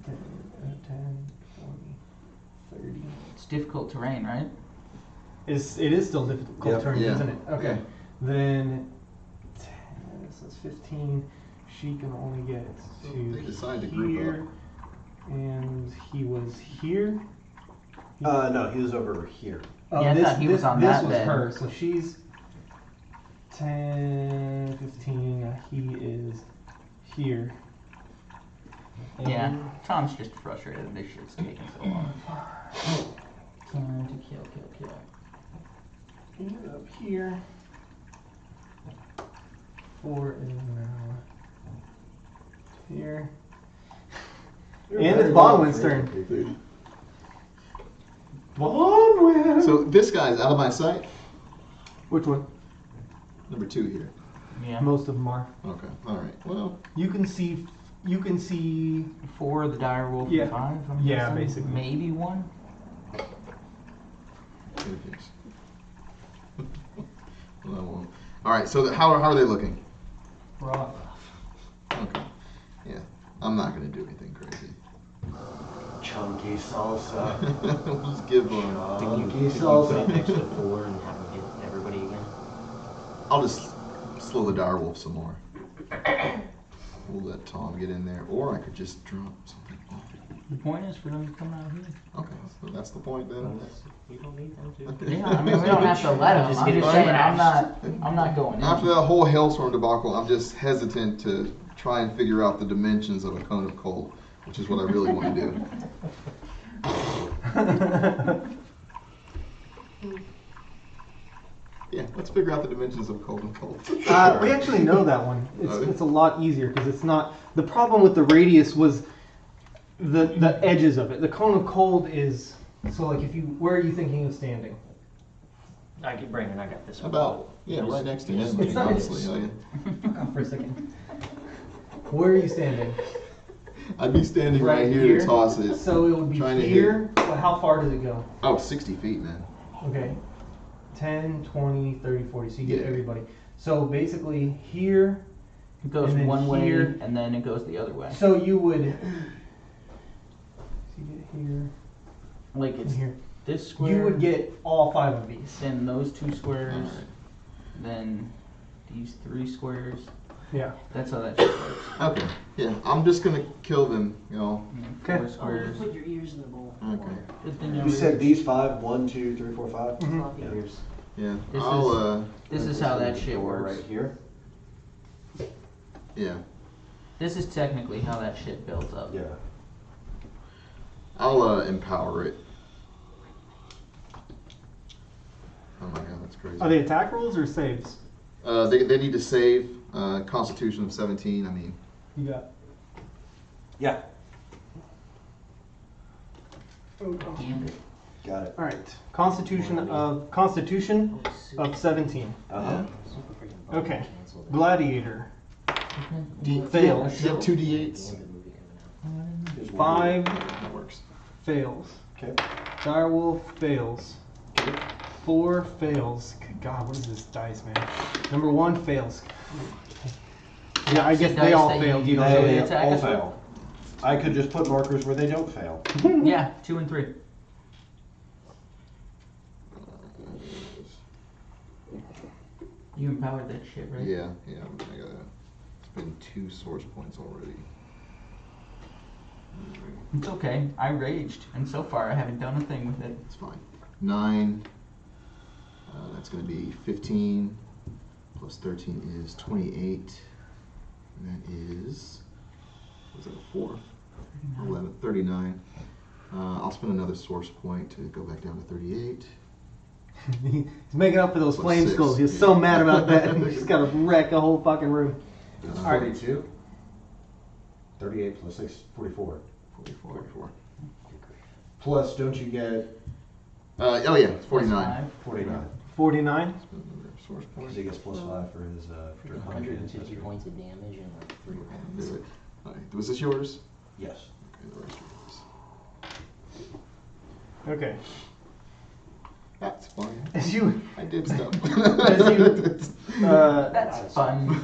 10, 20, 30. It's difficult terrain, right? It is still difficult Yep. turn, Yeah. isn't it? Okay. Yeah. Then 10, this is 15. She can only get to They decide to group here. And he was here. No, he was over here. Oh, Yeah, I this, thought he this, was on this that was bed. her. So she's 10, 15. He is here. Yeah. And Tom's just frustrated that this shit's taking so long. Time to kill. you're up here. 4 is now here. And it's Bonwin's turn. Bonwin! So this guy's out of my sight. Which one? Number 2 here. Yeah. Most of them are. Okay, all right. Well, You can see. 4, the dire wolf, Yeah. and 5. I'm Yeah, guessing. basically. Maybe 1. good things. Well, I won't. All right. So how are they looking? rough. Okay. Yeah. I'm not gonna do anything crazy. Chunky salsa. We'll just give one. Chunky Could you put it salsa. next to 4 and have him hit everybody again? I'll just slow the direwolf some more. We'll let Tom get in there, or I could just drop something off. The point is for them to come out here. Okay, so that's the point then. Unless we don't need them to. Okay. Yeah, I mean, we don't have to let them. Just I'm get it just saying, smashed. I'm not going in. After that whole hailstorm debacle, I'm just hesitant to try and figure out the dimensions of a cone of cold, which is what I really want to do. Yeah, let's figure out the dimensions of cold and cold. We actually know that one. It's a lot easier because it's not. The problem with the radius was the edges of it. The cone of cold is so like if you where are you thinking of standing? I get Brandon. I got this one. About right next to him. It's not- Honestly, oh, yeah. Fuck off for a second. Where are you standing? I'd be standing right, Right here here? to toss it. So it would be Trying to here. But how far does it go? Oh, 60 feet, man. Okay. 10, 20, 30, 40. So you get Yeah. everybody. So basically here. It goes And then one way here. and then it goes the other way. So you would. So you get here Like and it's here. this square. You would get all 5 of these. then those 2 squares, Alright. then these 3 squares. Yeah. That's how that shit works. Okay, yeah, I'm just gonna kill them, you know. And then Okay. 4 Oh, you squares. put your ears in the bowl. Okay. Good thing You I said reached. these 5, 1, 2, 3, 4, 5? Mhm. Floppy ears. Yeah, This I'll, This is how that shit Door works. right here. yeah, This is technically how that shit builds up. Yeah. I'll, empower it. Oh my god, that's crazy. Are they attack rolls or saves? They need to save, Constitution of 17, I mean. You got. Yeah. Gambit. Got it. All right. Constitution of 17. Uh-huh. Super freaking bummed Okay. they canceled it. Gladiator. D- Fails. You have 2 D8s? Gambit movie coming out. Here's one. 5 That works. fails. Okay. Direwolf fails. Okay. 4 fails. Good God, what is this dice, man? Number 1 fails. Yeah, I guess they Dice all that you failed. use. You don't So They they attack all us? fail. I could just put markers where they don't fail. Yeah, 2 and 3. You empowered that shit, right? Yeah, I gotta spend 2 source points already. It's okay. I raged, and so far I haven't done a thing with it. It's fine. 9, that's gonna be 15, plus 13 is 28, and that is, was that a 4? 11, 39. I'll spend another source point to go back down to 38. He's making up for those Plus flame 6, skulls. He's yeah. so mad about that. He's just got to wreck a whole fucking room. It's All right. 42. 38 plus 6, 44. 44. Plus, don't you get Oh yeah, it's 49. 5. 49? 49. Spend another source point. Because he gets plus 5 for his draconic 150 ancestry. points of damage and like 3 rounds. Do it. Alright, was this yours? Yes. Okay, the rest are yours. Okay. That's fine. As you, I did stuff. That's fun.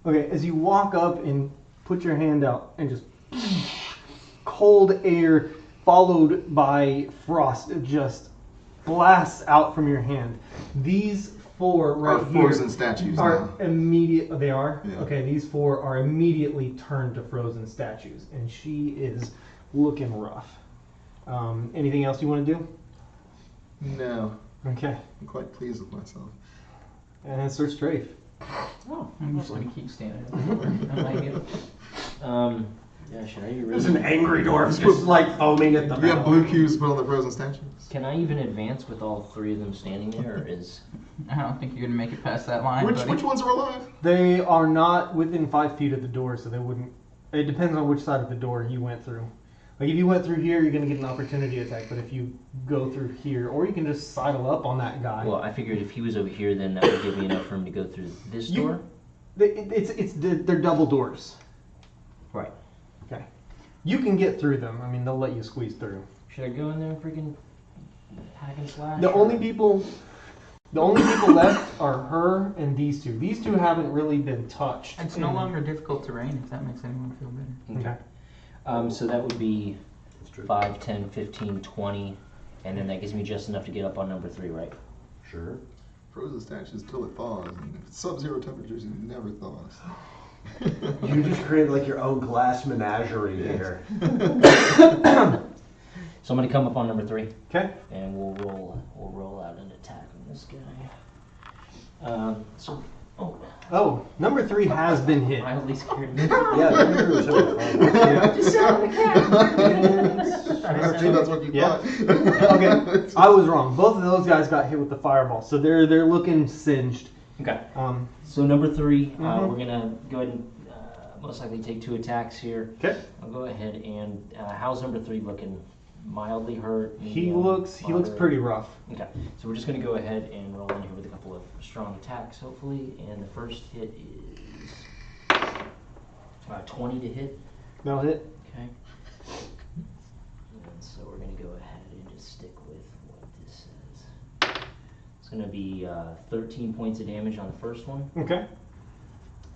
okay, as you walk up and put your hand out and just cold air followed by frost just blasts out from your hand. These 4 right Are here frozen statues are now. immediate. They are. Yeah. Okay, these 4 are immediately turned to frozen statues, and she is looking rough. Anything else you want to do? No, Okay, I'm quite pleased with myself. and it's Sir Strafe. Oh, I'm just gonna keep standing there. I like it. Yeah, should I really? There's an angry dwarf just like foaming at the You have mouth. blue cubes put on the frozen statues? Can I even advance with all 3 of them standing there, or is? I don't think you're gonna make it past that line. Which buddy. which ones are alive? They are not within 5 feet of the door, so they wouldn't. It depends on which side of the door you went through. Like if you went through here, you're gonna get an opportunity attack. But if you go through here, or you can just sidle up on that guy. Well, I figured if he was over here, then that would give me enough room to go through this You- door. They're double doors. Right. Okay. You can get through them. I mean, they'll let you squeeze through. Should I go in there and freaking hack and slash? The or- only people The only people left are her and these two. These two haven't really been touched. It's no longer difficult terrain, if that makes anyone feel better. Okay. So that would be That's true. 5, 10, 15, 20, and then that gives me just enough to get up on number 3, right? Sure. Frozen statues till it thaws. And if it's sub-zero temperatures, it never thaws. You just created like your own glass menagerie here. So I'm going to come up on number 3, Okay. and we'll roll out an attack on this guy. Oh, number 3 has been hit. Mildly scared me. Yeah, that was fine. Just sound like a I think that's what you Yeah. thought. Okay, I was wrong. Both of those guys got hit with the fireball, so they're looking singed. Okay. Um, So number 3, Mhm. we're gonna go ahead and most likely take 2 attacks here. Okay. I'll go ahead and how's number 3 looking? Mildly hurt. He medium, looks moderate? pretty rough. Okay. So we're just gonna go ahead and roll in here with a couple of strong attacks, hopefully. And the first hit is 20 to hit. That'll hit. Okay. And so we're gonna go ahead and just stick with what this says. It's gonna be 13 points of damage on the first one. Okay.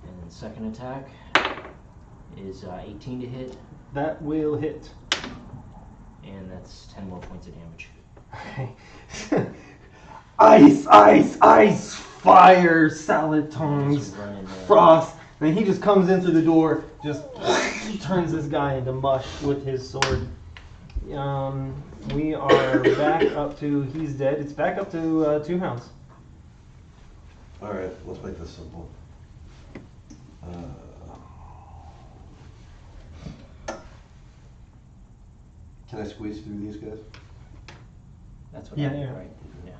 And then second attack is 18 to hit, That will hit. and that's 10 more points of damage. Okay. Ice, ice, ice, fire, salad tongues, Just running, frost. And then he just comes in through the door, just turns this guy into mush with his sword. We are back up to, he's dead. It's back up to 2 hounds. Alright, let's make this simple. Can I squeeze through these guys? That's what Yeah, I did, yeah. right? Yeah.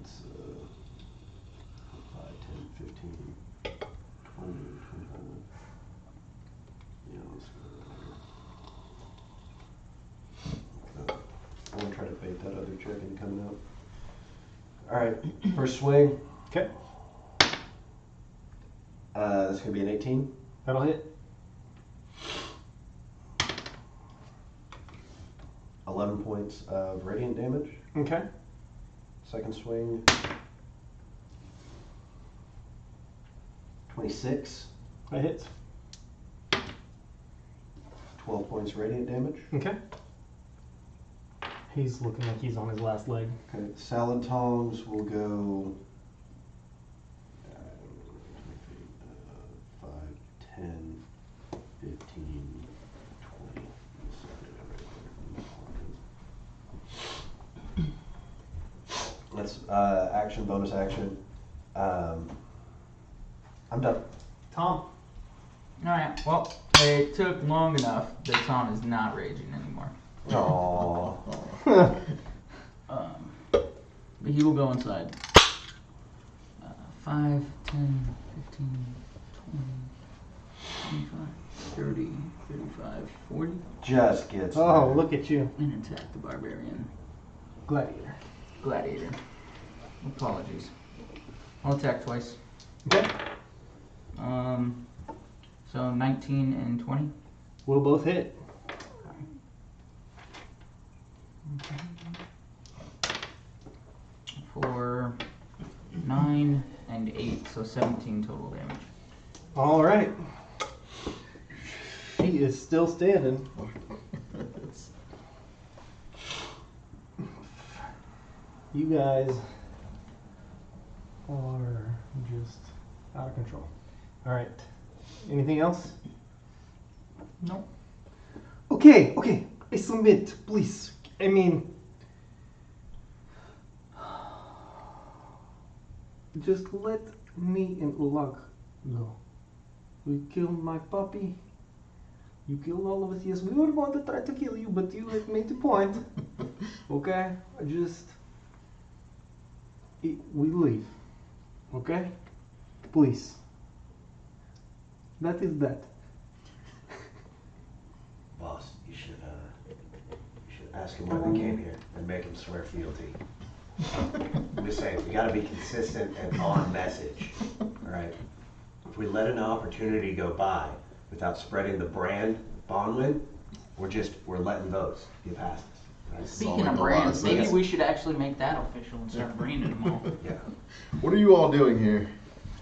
It's 5, 10, 15, 20, 25. Yeah, let's go there. I want to try to bait that other chicken coming out. Alright, first swing. Okay. That's going to be an 18. That'll hit. 11 points of radiant damage. Okay. Second swing. 26. That hits. 12 points radiant damage. Okay. He's looking like he's on his last leg. Okay, salad tongs will go 5, 10, 15, 20. That's action, bonus action. I'm done. Tom. Alright, well, it took long enough that Tom is not raging anymore. Aww. But he will go inside. 5, 10, 15, 20, 25, 30, 35, 40. Just gets Oh, there. look at you. And attack the barbarian. Gladiator. Gladiator. Apologies. I'll attack twice. Okay. So 19 and 20. We'll both hit. For 9 and 8, so 17 total damage. All right. She is still standing. You guys are just out of control. All right. Anything else? Nope. Okay, okay. I submit, please. I mean, just let me and Ulag go. We killed my puppy. You killed all of us. Yes, we were going to try to kill you, but you had made the point. Okay? We leave. Okay? Please. That is that. Boss, you should ask him why we came here and make him swear fealty. I'm just saying, we gotta be consistent and on message, alright? If we let an opportunity go by without spreading the brand Bonwin, we're letting those get past us. Speaking of brands, maybe we should actually make that official and start branding them all. Yeah. What are you all doing here?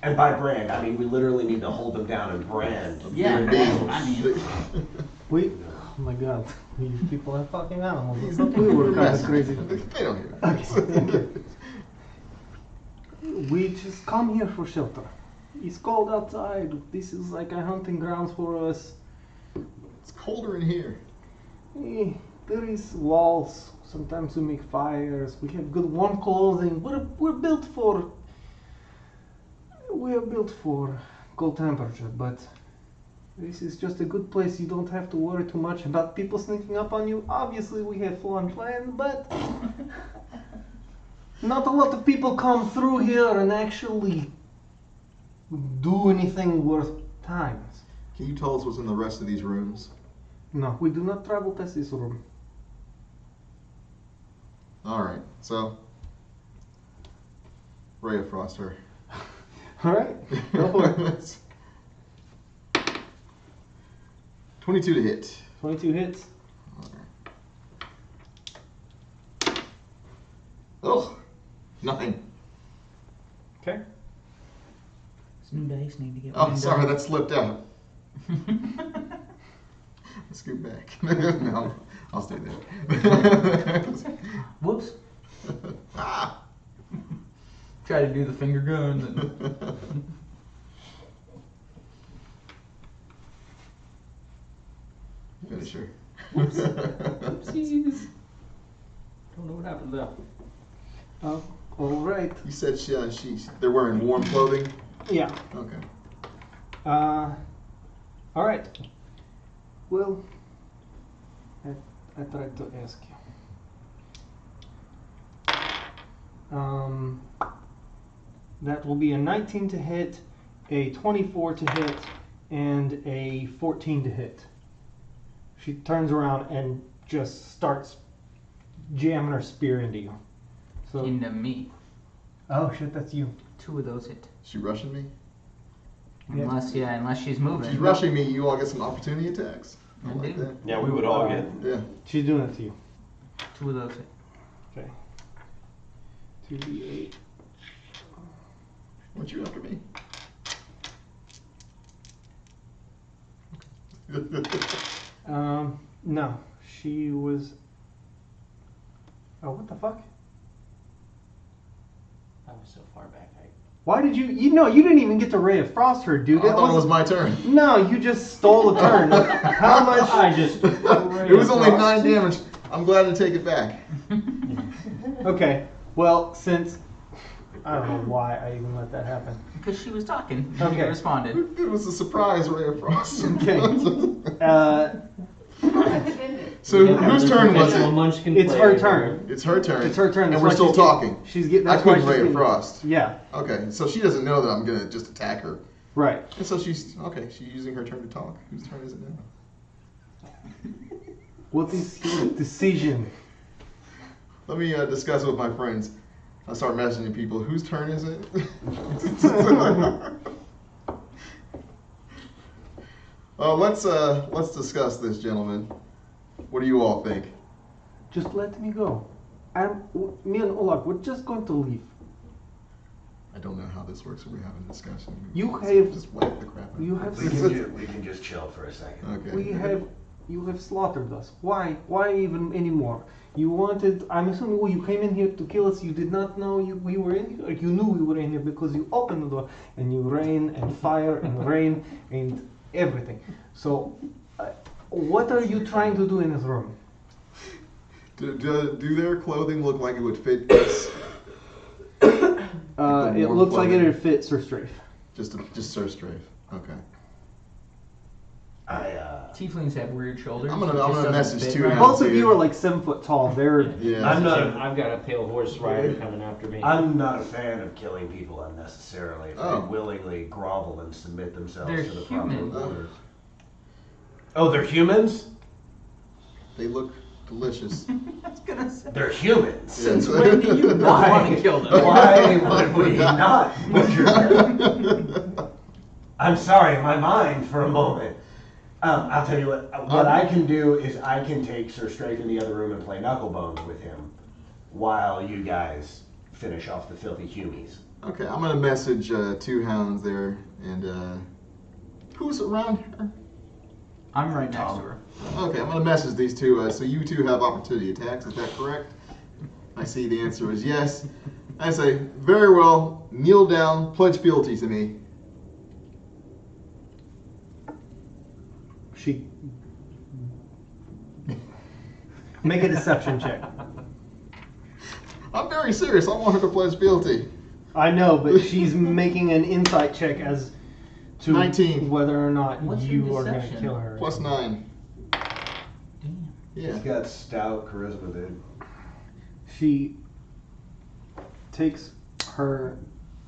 And by brand, I mean we literally need to hold them down and brand. Yeah, their I names. mean, Oh my god, these people are fucking animals. We were kind of crazy. They don't hear. Okay, thank you. We just come here for shelter. It's cold outside. This is like a hunting grounds for us. It's colder in here. There is walls. Sometimes we make fires. We have good warm clothing. We're built for. We are built for cold temperature, but this is just a good place. You don't have to worry too much about people sneaking up on you. Obviously, we have full unplanned, but not a lot of people come through here and actually do anything worth times. Can you tell us what's in the rest of these rooms? No, we do not travel past this room. Alright, so Ray of Frost her. Alright, go for it. 22 to hit. 22 hits. Oh, 9. Okay. some dice need to get. Oh, cleaned sorry, up. that slipped out. Scoot back. No, I'll stay there. Whoops. Ah. Try to do the finger guns and. Finisher. Oopsies. Don't know what happened there. Alright. You said they're wearing warm clothing? Yeah. Okay. Alright. Well, I tried to ask you. That will be a 19 to hit, a 24 to hit, and a 14 to hit. She turns around and just starts jamming her spear into you. So, Into me. oh shit, that's you. 2 of those hit. She rushing me? Yeah. Unless she's moving. She's rushing me, you all get some opportunity attacks. I like that. Yeah, we would all get. Yeah. She's doing it to you. 2 of those hit. Okay. 2d8. Weren't you after me? No. She was. Oh, what the fuck? I was so far back. Why did you? You know, you didn't even get to Ray of Frost her, dude. I thought it was my turn. No, you just stole a turn. How much? I just. It was only 9 damage. I'm glad to take it back. Okay. Well, since I don't know why I even let that happen. Because she was talking. Okay. She responded. It was a surprise Ray of Frost. Okay. So whose turn was it? Munchkin It's player. her turn. It's her turn. It's her turn. And That's we're why still she's getting- talking. She's getting. I That's why couldn't she's Ray of getting- Frost. Yeah. Okay, so she doesn't know that I'm gonna just attack her. Right. And so she's using her turn to talk. Whose turn is it now? What is your decision? Let me discuss with my friends. I start messaging people. Whose turn is it? Let's discuss this, gentlemen. What do you all think? Just let me go. Me and Olaf, we're just going to leave. I don't know how this works. We're having a discussion. You have- just whack the crap out. You have. We can just chill for a second. Okay. You have slaughtered us. Why? Why even anymore? You wanted. I'm assuming. Well, you came in here to kill us. You did not know we were in here. You knew we were in here because you opened the door and you rain and fire and rain and everything. So, what are you trying to do in this room? Do their clothing look like it would fit us? It warm looks like clothing. it fits Sir Strafe. Just Sir Strafe. Okay. Tieflings have weird shoulders. I'm gonna so it just doesn't message fit two right. now. Both of you are like 7 foot tall. They're Yeah. I'm not. I've got a pale horse rider coming after me. I'm not a fan of killing people unnecessarily. If Oh. they willingly grovel and submit themselves They're to the human. proper orders. Oh, they're humans? They look delicious. I was gonna say. They're humans. Since when do you not want to kill them? Why would we not butcher them? I'm sorry, my mind for a moment. I'll tell you what I can do is I can take Sir Strafe in the other room and play knucklebones with him while you guys finish off the filthy humies. Okay, I'm gonna message 2 hounds there, and who's around here? I'm right next Tom. to her. Okay, I'm gonna message these two. So you two have opportunity attacks. Is that correct? I see the answer is yes. I say, very well. Kneel down. Pledge fealty to me. She make a deception check. I'm very serious. I want her to pledge fealty. I know, but she's making an insight check as to 19. whether or not What's her you are going to deception? kill her. Plus 9. Damn. Yeah. He's got stout charisma, dude. She takes her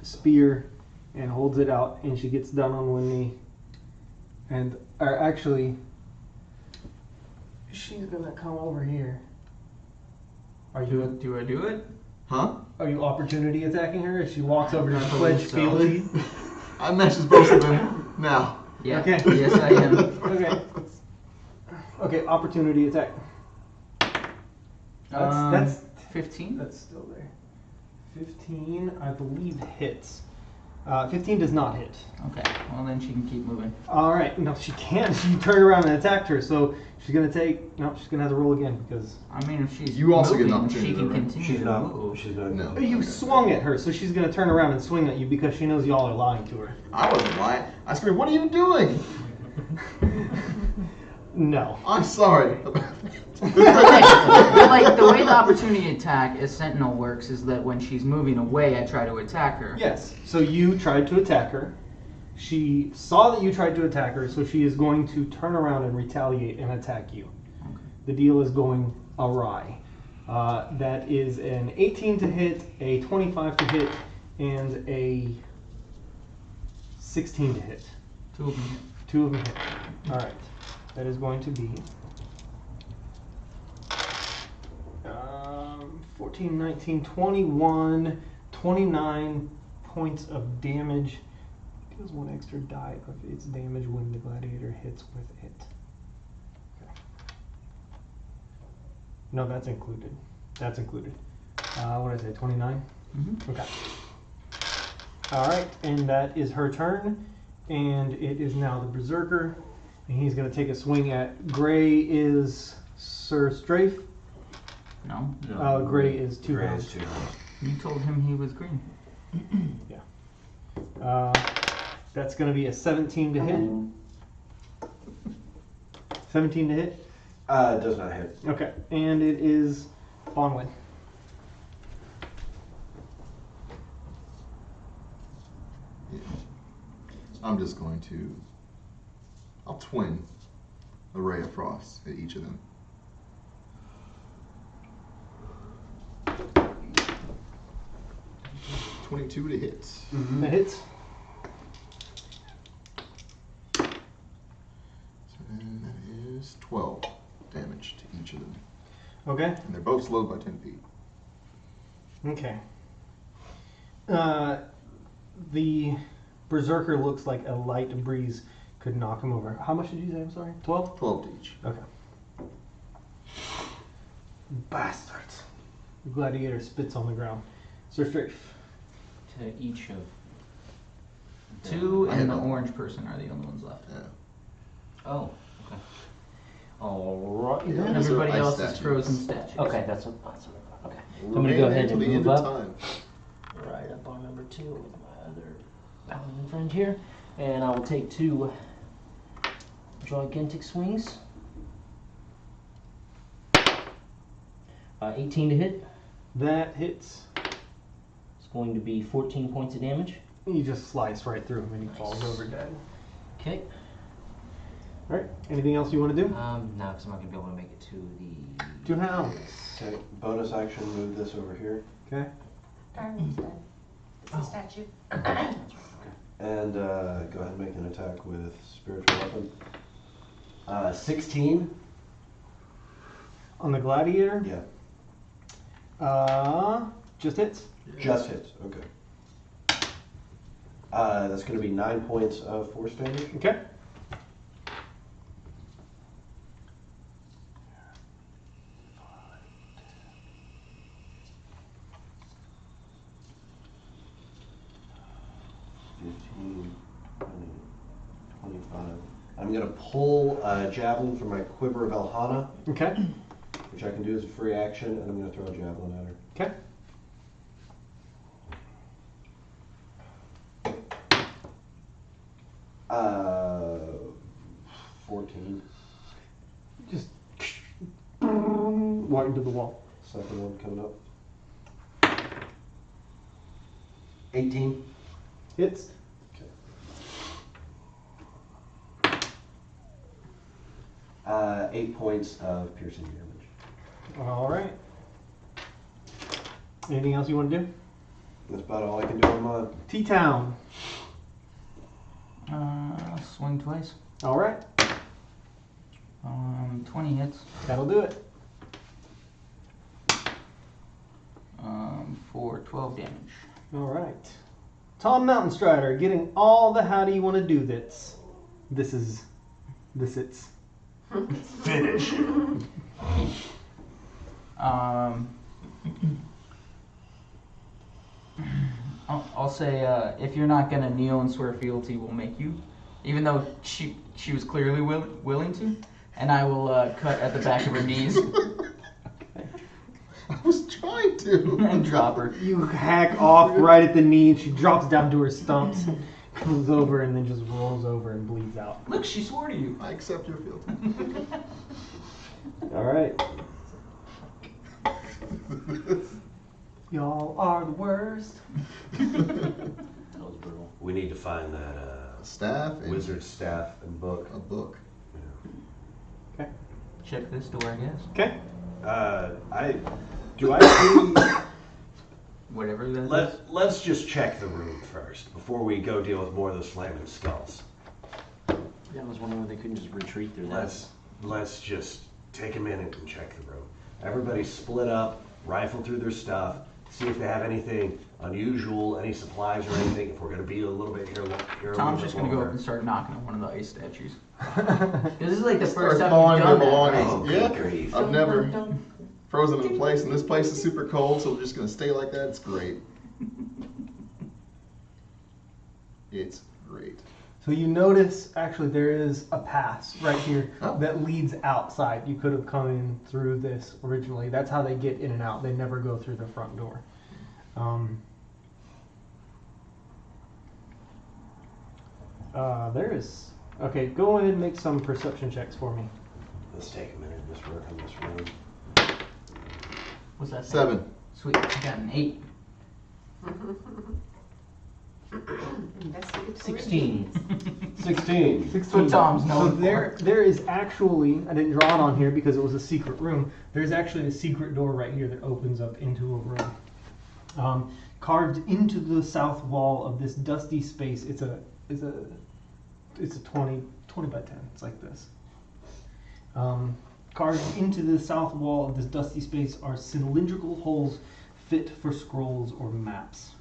spear and holds it out, and she gets down on one knee. And, or actually, she's gonna come over here. Are Do you I do it? Huh? are you opportunity attacking her as she walks over to I pledge believe so. fealty? I messaged both of them now. Yeah. Okay. Yes, I am. Okay. Okay, opportunity attack. That's 15. That's still there. 15, I believe, hits. 15 does not hit. Okay. Well, then she can keep moving. All right. No, she can't. She turned around and attacked her, so she's gonna take. No, she's gonna have to roll again because I mean, if she's You also get an moving, opportunity, she can right? continue She's to not. move. She's not. No. you swung at her, so she's gonna turn around and swing at you because she knows y'all are lying to her. I wasn't lying. I screamed, what are you doing? No. I'm sorry. Like the way the opportunity attack as Sentinel works is that when she's moving away, I try to attack her. Yes. So you tried to attack her. She saw that you tried to attack her, so she is going to turn around and retaliate and attack you. Okay. The deal is going awry. That is an 18 to hit, a 25 to hit, and a 16 to hit. 2 of them. 2 of them hit. All right. That is going to be 14, 19, 21, 29 points of damage. Deals 1 extra die of its damage when the gladiator hits with it. Okay. No, that's included. That's included. What did I say, 29? Mm-hmm. Okay. Alright, and that is her turn. And it is now the Berserker. And he's going to take a swing at Gray is Sir Strafe. No. Gray is 2 Gray rounds. is 2 rounds. You told him he was green. That's going to be a 17 to hit. 17 to hit. Does not hit. Okay, and it is Bonwin. Yeah. I'm just going to. I'll twin a ray of frost at each of them. .22 to hit. Mm-hmm. That hits. So then that is 12 damage to each of them. Okay. And they're both slowed by 10 feet. Okay. The Berserker looks like a light breeze could knock him over. How much did you say? I'm sorry. 12? 12 to each. Okay. Bastards. The gladiator spits on the ground. Sir Strafe. To each of 2 I and had the no- orange person are the only ones left. Yeah. Oh, okay. Alright. Yeah. And everybody Ice else statues. is frozen statues. Okay, that's what I thought. Okay. So I'm gonna go ahead and Remain move till the up. end of time. Right up on number 2 with my other paladin friend here. And I will take 2 gigantic swings. 18 to hit. That hits. It's going to be 14 points of damage. You just slice right through him and he falls over dead. Okay. Alright. Anything else you want to do? No, because I'm not going to be able to make it to the... 2 hounds. Okay, bonus action, move this over here. Okay. Darwin's dead. It's a statue. And go ahead and make an attack with spiritual weapon. 16? On the gladiator? Yeah. Just hits. Just hits, okay. That's going to be 9 points of force damage. Okay. I'm gonna pull a javelin from my quiver of Elhana, Okay. which I can do as a free action, and I'm gonna throw a javelin at her. Okay. 14. Just walk into the wall. Second one coming up. 18. Hits. Okay. 8 points of piercing damage. All right. Anything else you want to do? That's about all I can do on mine. T-Town. Swing twice. All right. 20 hits. That'll do it. For 12 damage. All right. Tom Mountain Strider getting all the how do you want to do this. This it's. Finish. I'll say if you're not gonna kneel and swear fealty, we'll make you, even though she was clearly willing to, and I will cut at the back of her knees I was trying to. and drop her. You hack off right at the knee, and she drops down to her stumps, comes over, and then just rolls over and bleeds out. Look, she swore to you. I accept your field. All right. Y'all are the worst. That was brutal. We need to find that Staff and wizard staff and book. a book. Okay. Check this door, I guess. Okay. Do I see? Whatever that is. Let's just check the room first before we go deal with more of those flaming skulls. Yeah, I was wondering why they couldn't just retreat through that. Let's just take a minute and check the room. Everybody split up, rifle through their stuff, see if they have anything unusual, any supplies or anything. If we're gonna be a little bit here, Tom's just gonna go up and start knocking on one of the ice statues. This is like the first Start time you've falling done your that, belongings. right? Oh, good Yeah. grief. I've never frozen in place, and this place is super cold, so we're just gonna stay like that. It's great. It's great. So you notice, actually, there is a pass right here Oh. that leads outside. You could have come in through this originally. That's how they get in and out. They never go through the front door. There is. Okay, go ahead and make some perception checks for me. Let's take a minute. Just work on this room. What's that? say? 7. Sweet. I got an 8. Investigatory. 16. 16. That's what Tom's So known there, for. there is actually, I didn't draw it on here because it was a secret room. There's actually a secret door right here that opens up into a room. Carved into the south wall of this dusty space, it's a 20 by 10. It's like this. Carved into the south wall of this dusty space are cylindrical holes fit for scrolls or maps.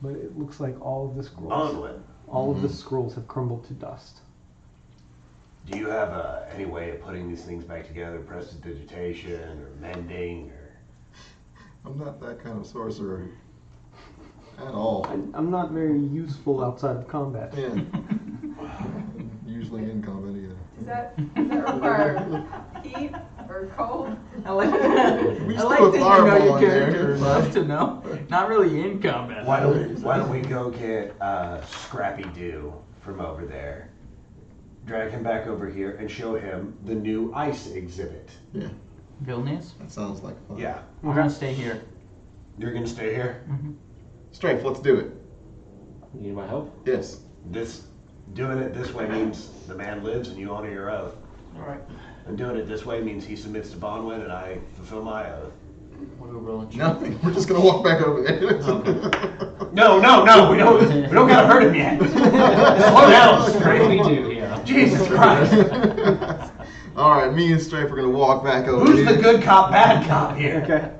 But it looks like all of the scrolls, Onward. all of the scrolls have crumbled to dust. Do you have any way of putting these things back together, prestidigitation or mending or? I'm not that kind of sorcerer at all. I'm not very useful outside of combat. Yeah. Usually in combat either. Does that require heat or cold? I like, We I just like threw a that you know fireball your in there. character enough to know. Not really in combat. Why don't we go get Scrappy Doo from over there, drag him back over here, and show him the new ice exhibit? Yeah, Vilnius? that sounds like fun. Yeah. I'm gonna stay here. You're gonna stay here? Strafe, let's do it. You need my help? Yes. Doing it this way means the man lives and you honor your oath. Alright. And doing it this way means he submits to Bonwin and I fulfill my oath. What are we rolling? Nothing. We're just gonna walk back over there. No, we don't gotta hurt him yet. Slow down, Strafe. We do, yeah. Jesus Christ. All right, me and Strafe are gonna walk back over Who's here. the good cop, bad cop here? Okay.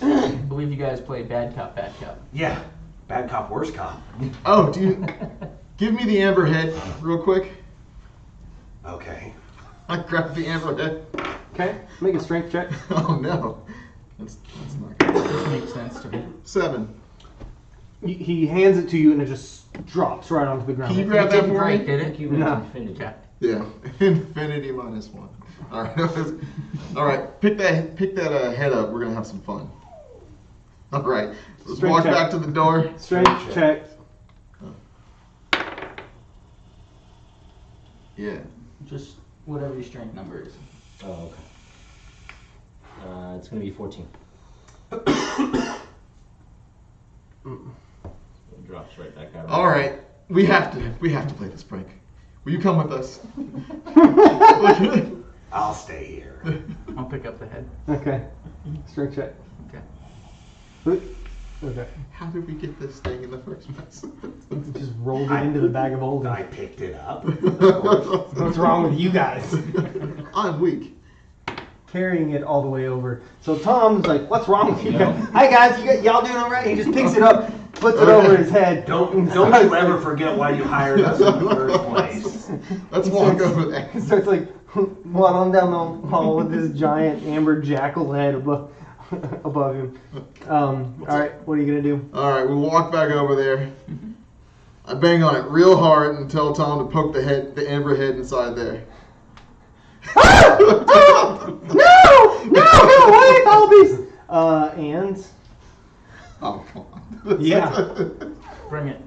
I believe you guys played Bad Cop, Bad Cop. Yeah. Bad cop, worse cop. Oh, do you give me the amber head real quick? Okay. I grab the amber head. Okay. Make a strength check. Oh no, that's not good. Makes sense to me. 7. He hands it to you and it just drops right onto the ground. Can you grab that Didn't for break, me? did I it? think you went No. to infinity. Okay. Yeah, infinity -1. All right, all right. Pick that head up. We're gonna have some fun. All right, let's Strength walk check. back to the door. Strength check. Yeah. Just whatever your strength number is. Oh, okay. It's gonna be 14. It drops right back out. All right, we have to play this prank. Will you come with us? I'll stay here. I'll pick up the head. Okay. Strength check. Okay. Okay. How did we get this thing in the first place? Just rolled it into the bag of holding. I picked it up. What's wrong with you guys? I'm weak. Carrying it all the way over. So Tom's like, "What's wrong with you guys? Hi guys, y'all doing all right?" He just picks it up, puts it over his head. Don't and you starts, ever forget why you hired us in the first place. Let's walk over there. He starts like waddling down the hall with this giant amber jackal head above him. All right, what are you gonna do? All right, we walk back over there. I bang on it real hard and tell Tom to poke the amber head inside there. No, wait, Albies. And Oh, come on. Yeah. Bring it.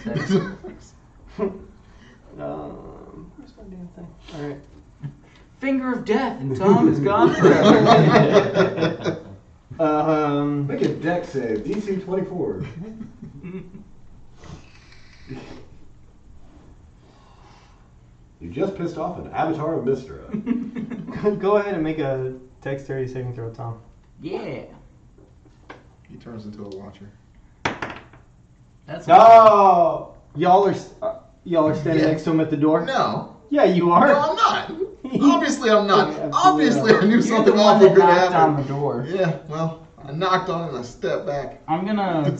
where's my damn thing? All right. Finger of death, and Tom is gone forever. Make a deck save, DC 24. You just pissed off an avatar of Mystra. Go ahead and make a dexterity saving throw, Tom. Yeah. He turns into a watcher. That's No! Y'all are standing Yeah. next to him at the door? No. Yeah, you are. No, I'm not. Obviously, I'm not. Yeah, Obviously, I knew You're something the one awful that could knocked on happen. the door. Yeah, well, I knocked on it and I stepped back. I'm gonna.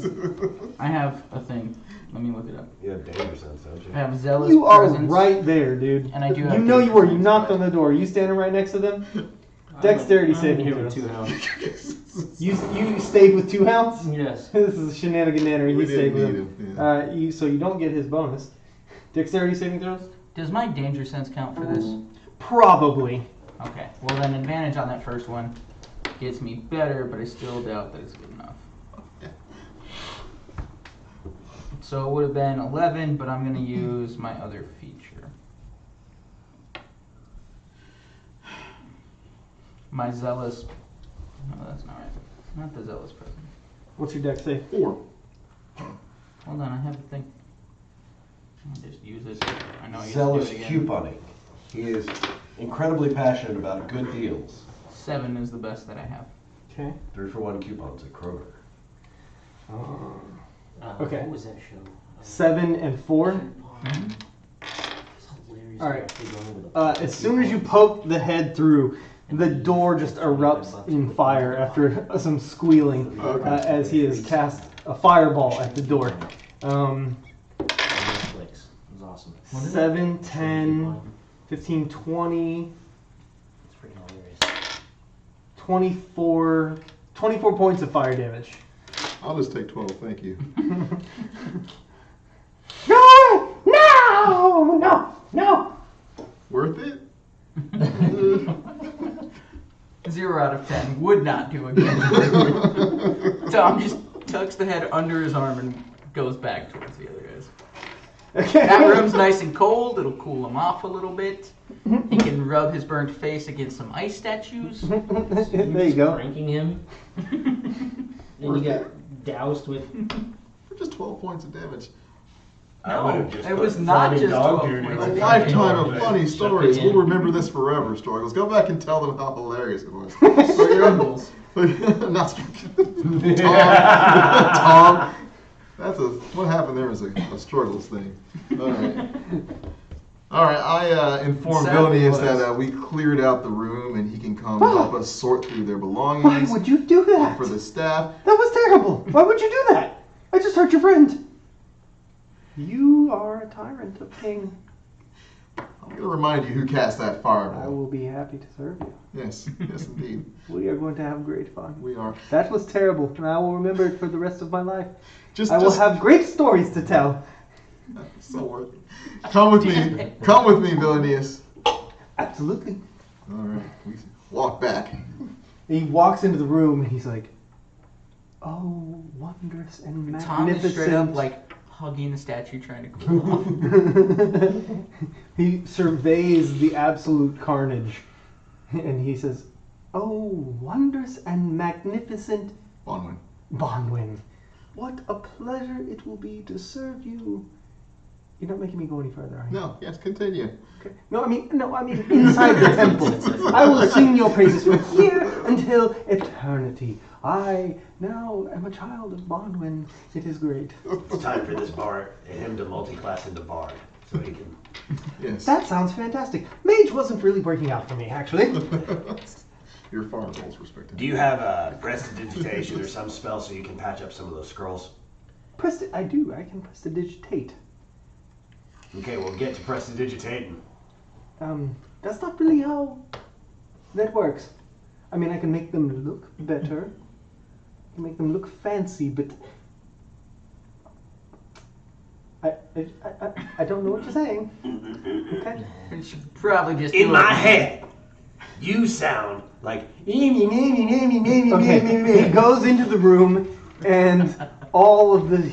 I have a thing. Let me look it up. You have danger sense, don't you? I have zealous You are presence. right there, dude. And I do You have know you were. You danger knocked sense, on the door. You standing right next to them? Dexterity I'm saving here with throws. 2 hounds. You stayed with 2 hounds? Yes. This is shenaniganery. We You stayed didn't with need him. him. Yeah. So you don't get his bonus. Dexterity saving throws? Does my danger sense count for this? Probably. Okay. Well, then advantage on that first one gets me better, but I still doubt that it's good enough. So it would have been 11, but I'm going to use my other feature. My zealous. No, that's not right. Not the zealous presence. What's your dex save? 4. Hold on, I have a thing. I'll just use this. I know I Zealous get to do it again. couponing. He is incredibly passionate about good deals. 7 is the best that I have. Okay. 3-for-1 coupons at Kroger. Okay. What was that show? 7 and 4. Mm-hmm. It's hilarious. All right. They're going with a As soon as you poke the head through, the door just erupts in fire after some squealing as he has cast a fireball at the door. Netflix. It was awesome. 7, 10, 15, 20, It's freaking hilarious. 24 points of fire damage. I'll just take 12, thank you. No! No! No! Worth it? 0 out of 10 would not do again. Tom just tucks the head under his arm and goes back towards the other guys. Okay. That room's nice and cold. It'll cool him off a little bit. He can rub his burnt face against some ice statues. There you go. Pranking him. Then you got doused with. For just 12 points of damage. I would No, have just it put was not flooded just dog 12 food points in A of it. damage. lifetime of funny Shut stories. it We'll in. remember this forever, Struggles. Go back and tell them how hilarious it was. Struggles. Not Struggles. Tom. That's what happened there was a Struggles thing. All right, I informed Sadly Vilnius was. that we cleared out the room and he can come Oh. help us sort through their Why belongings would you do that? for the staff. That was terrible. Why would you do that? I just hurt your friend. You are a tyrant of king. I'm going to remind you who cast that I fireball. will be happy to serve you. Yes, yes, indeed. We are going to have great fun. We are. That was terrible, and I will remember it for the rest of my life. Just, I will have great stories to tell. So worth it. Come with me. Come with me, Villainous. Absolutely. All right. We walk back. He walks into the room and he's like, "Oh, wondrous and Tom is straight up magnificent." like hugging the statue, trying to cool off. He surveys the absolute carnage and he says, "Oh, wondrous and magnificent Bonwin. Bonwin, what a pleasure it will be to serve you." You're not making me go any further, are you? No, yes, continue. Okay. No, I mean inside the temple. I will sing your praises from here until eternity. I now am a child of Bonwin. It is great. It's time for this bard and him to multi-class into bard, so he can. Yes. That sounds fantastic. Mage wasn't really working out for me, actually. Your fireballs respected. Do you have a prestidigitation or some spell so you can patch up some of those scrolls? I do. I can prestidigitate. Okay, we'll get to prestidigitating. That's not really how that works. I mean, I can make them look better. I can make them look fancy, but I don't know what you're saying. Okay. You should probably just In do my it. head, you sound like. Okay. He goes into the room and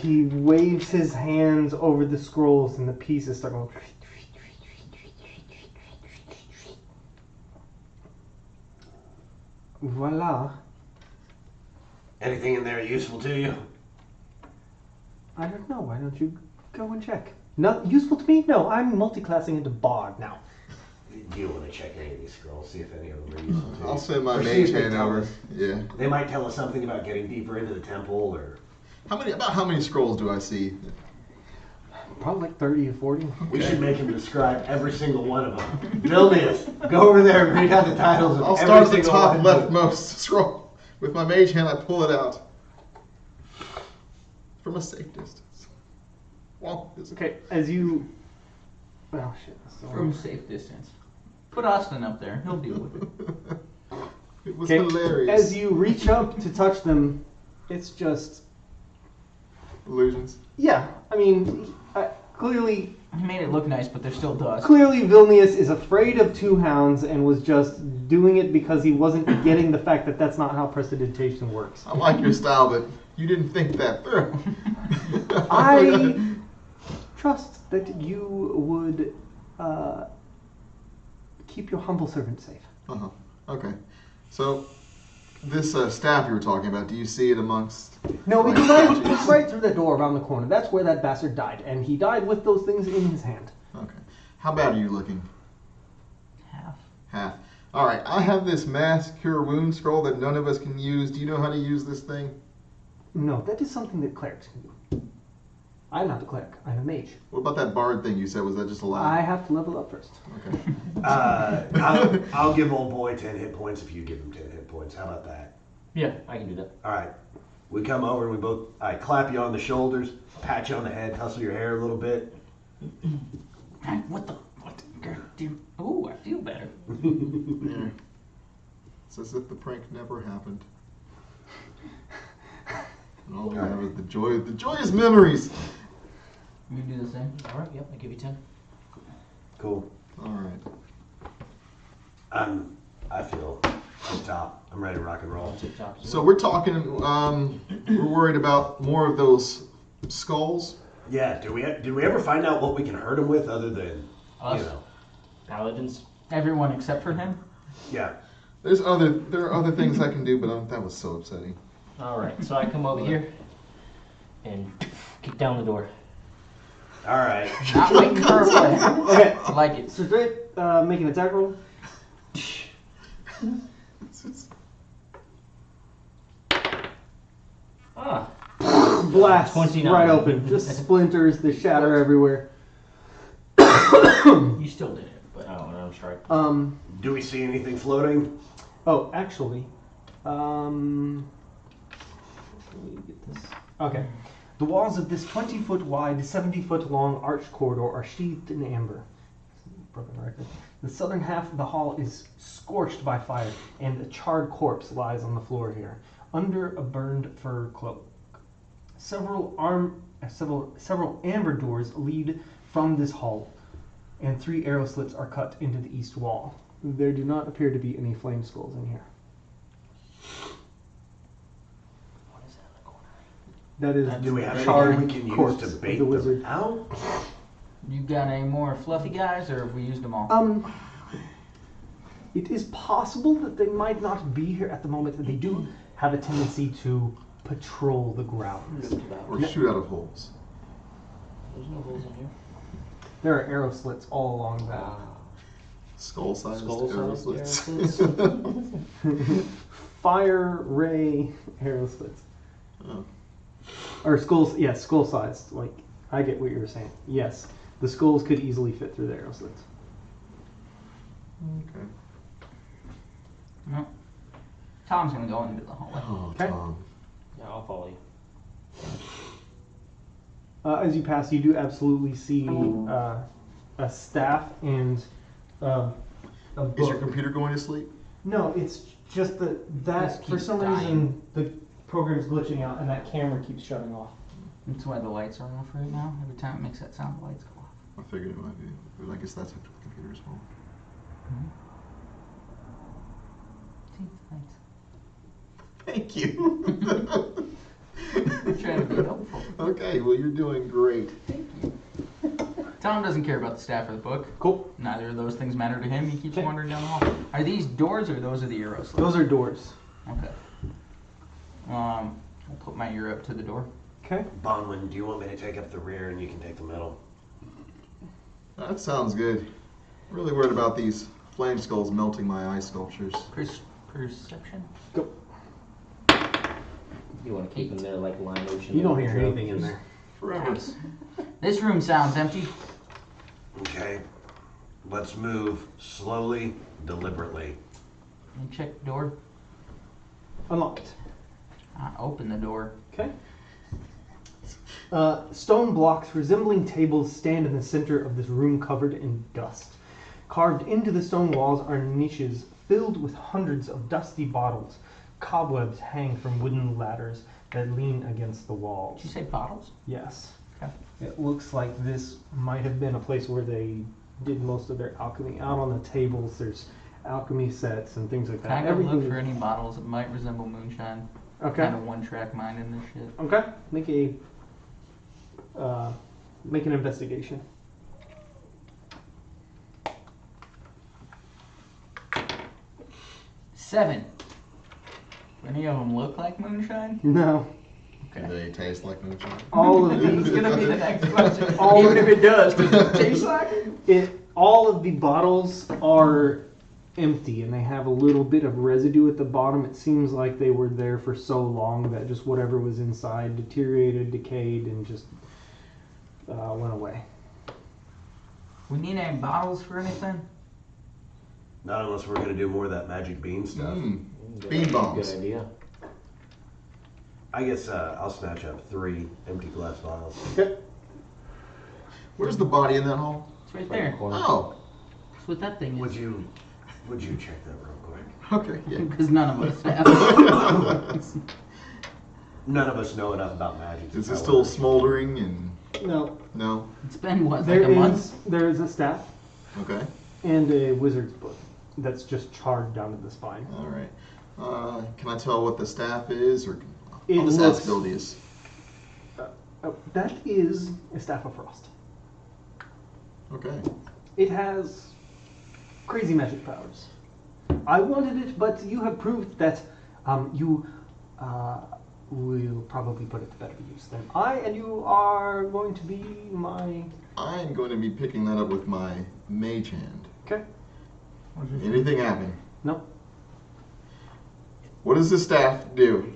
he waves his hands over the scrolls and the pieces start going. Voila. Anything in there useful to you? I don't know. Why don't you go and check? Not useful to me? No, I'm multi-classing into bard now. Do you want to check any of these scrolls, see if any of them are useful to you? I'll send my Or see mage if they hand tell over. us. Yeah. They might tell us something about getting deeper into the temple, or How many scrolls do I see? Probably like 30 or 40. we should make him describe every single one of them. Vilnius, go over there and read out the titles of I'll every start at the single top one. leftmost scroll. With my mage hand, I pull it out. From a safe distance. Well, it's Okay, as you... Oh, shit. That's the From wrong- safe distance. Put Austin up there. He'll deal with it. It was Okay, hilarious. as you reach up to touch them, it's just... Illusions. Yeah, I mean, clearly He made it look nice, but there's still dust. Vilnius is afraid of two hounds and was just doing it because he wasn't getting the fact that that's not how prestidigitation works. I like your style, but you didn't think that through. I trust that you would keep your humble servant safe. Uh-huh. Okay. So, this staff you were talking about, do you see it amongst... No, like, it's statues? right through that door around the corner. That's where that bastard died, and he died with those things in his hand. Okay. How bad are you looking? Half. Half. Alright, I have this mass cure wound scroll that none of us can use. Do you know how to use this thing? No, that is something that clerics can do. I'm not a cleric. I'm a mage. What about that bard thing you said? Was that just a lie? I have to level up first. Okay. I'll give old boy 10 hit points if you give him 10 hit points. How about that? Yeah, I can do that. All right. We come over and I clap you on the shoulders, pat you on the head, tussle your hair a little bit. What? Ooh, I feel better. Yeah. It's as if the prank never happened. And all we have is the joyous memories. You do the same. All right, yep, I give you 10. Cool. Alright. I feel tip top. I'm ready to rock and roll. Tip top. So we're talking, we're worried about more of those skulls. Yeah. Did we ever find out what we can hurt him with other than Us. Paladins. Everyone except for him. Yeah. There are other things I can do, but that was so upsetting. All right, so I come over here and kick down the door. All right. Not waiting for a plan. Okay, I like it. so straight, make an attack roll. Ah, Blast 29. right open. Just splinters, they shatter everywhere. You still did it, but oh, and I'm sorry. Do we see anything floating? Oh, actually, let me get this. Okay. The walls of this 20-foot wide, 70-foot long arched corridor are sheathed in amber. broken record. The southern half of the hall is scorched by fire, and a charred corpse lies on the floor here, under a burned fur cloak. Several amber doors lead from this hall, and 3 arrow slits are cut into the east wall. There do not appear to be any flame skulls in here. What is that in the corner? That is Do we have charred anything we can use corpse to of bait the them wizard. out? You got any more fluffy guys, or have we used them all? It is possible that they might not be here at the moment. They do have a tendency to patrol the grounds. Or shoot out of holes. There's no holes in here. There are arrow slits all along that. Skull-sized Skull-sized arrow arrow slits. slits. Fire ray arrow slits. Oh. Or skulls, yes, skull sized. Like, I get what you were saying. Yes, the skulls could easily fit through the arrow slits. Okay. No. Tom's gonna go into the hallway. Oh, Okay. Tom. Yeah, I'll follow you. As you pass, you do absolutely see a staff and a book. Is your computer going to sleep? No, it's just that Just for keeps some dying. reason the program's glitching out and that camera keeps shutting off. That's why the lights are off right now. Every time it makes that sound, the lights go off. I figured it might be. But I guess that's after the computer as well. See, lights. Thank you. I'm trying to be helpful. Okay, well, you're doing great. Thank you. Tom doesn't care about the staff or the book. Cool. Neither of those things matter to him. He keeps Okay. wandering down the hall. Are these doors or those are the arrow slits? Those are doors. Okay. I'll put my ear up to the door. Okay. Bonwin, do you want me to take up the rear and you can take the middle? That sounds good. Really worried about these flame skulls melting my eye sculptures. Perception? Go. You want to keep them there like line ocean? You don't hear anything in there. Forever. This room sounds empty. Okay. Let's move slowly, deliberately. And check the door. Unlocked. I open the door. Okay. Stone blocks resembling tables stand in the center of this room covered in dust. Carved into the stone walls are niches filled with hundreds of dusty bottles. Cobwebs hang from wooden ladders that lean against the walls. Did you say bottles? Yes. Okay. It looks like this might have been a place where they did most of their alchemy. Out on the tables, there's alchemy sets and things like that. Can I go look Everything for is- any bottles that might resemble moonshine? Okay. Kind of one-track mind in this shit. Okay. Make an investigation. Seven. Any of them look like moonshine? No. Do they taste like moonshine? All of It's these. gonna be the next question. All Even of if it does, does it taste like it? All of the bottles are empty and they have a little bit of residue at the bottom. It seems like they were there for so long that just whatever was inside deteriorated, decayed, and just went away. We need any bottles for anything? Not unless we're gonna do more of that magic bean stuff. Bean bombs. Good idea. I guess I'll snatch up 3 empty glass bottles. Okay. Where's the body in that hall? It's right Right in the there. corner. Oh, That's what that thing Would is. you check that real quick? okay, yeah. Because none of us have. None of us know enough about magic. to Is it tell still whether- smoldering and No. no? It's been what, like There a month? is a staff Okay, and a wizard's book that's just charred down to the spine. all right. Can I tell what the staff is, or It I'll just looks- ask Odious? That is a staff of frost. Okay. It has crazy magic powers. I wanted it, but you have proved that you will probably put it to better use than I, and you are going to be my... I'm going to be picking that up with my mage hand. Okay. Anything happen? No. What does the staff do?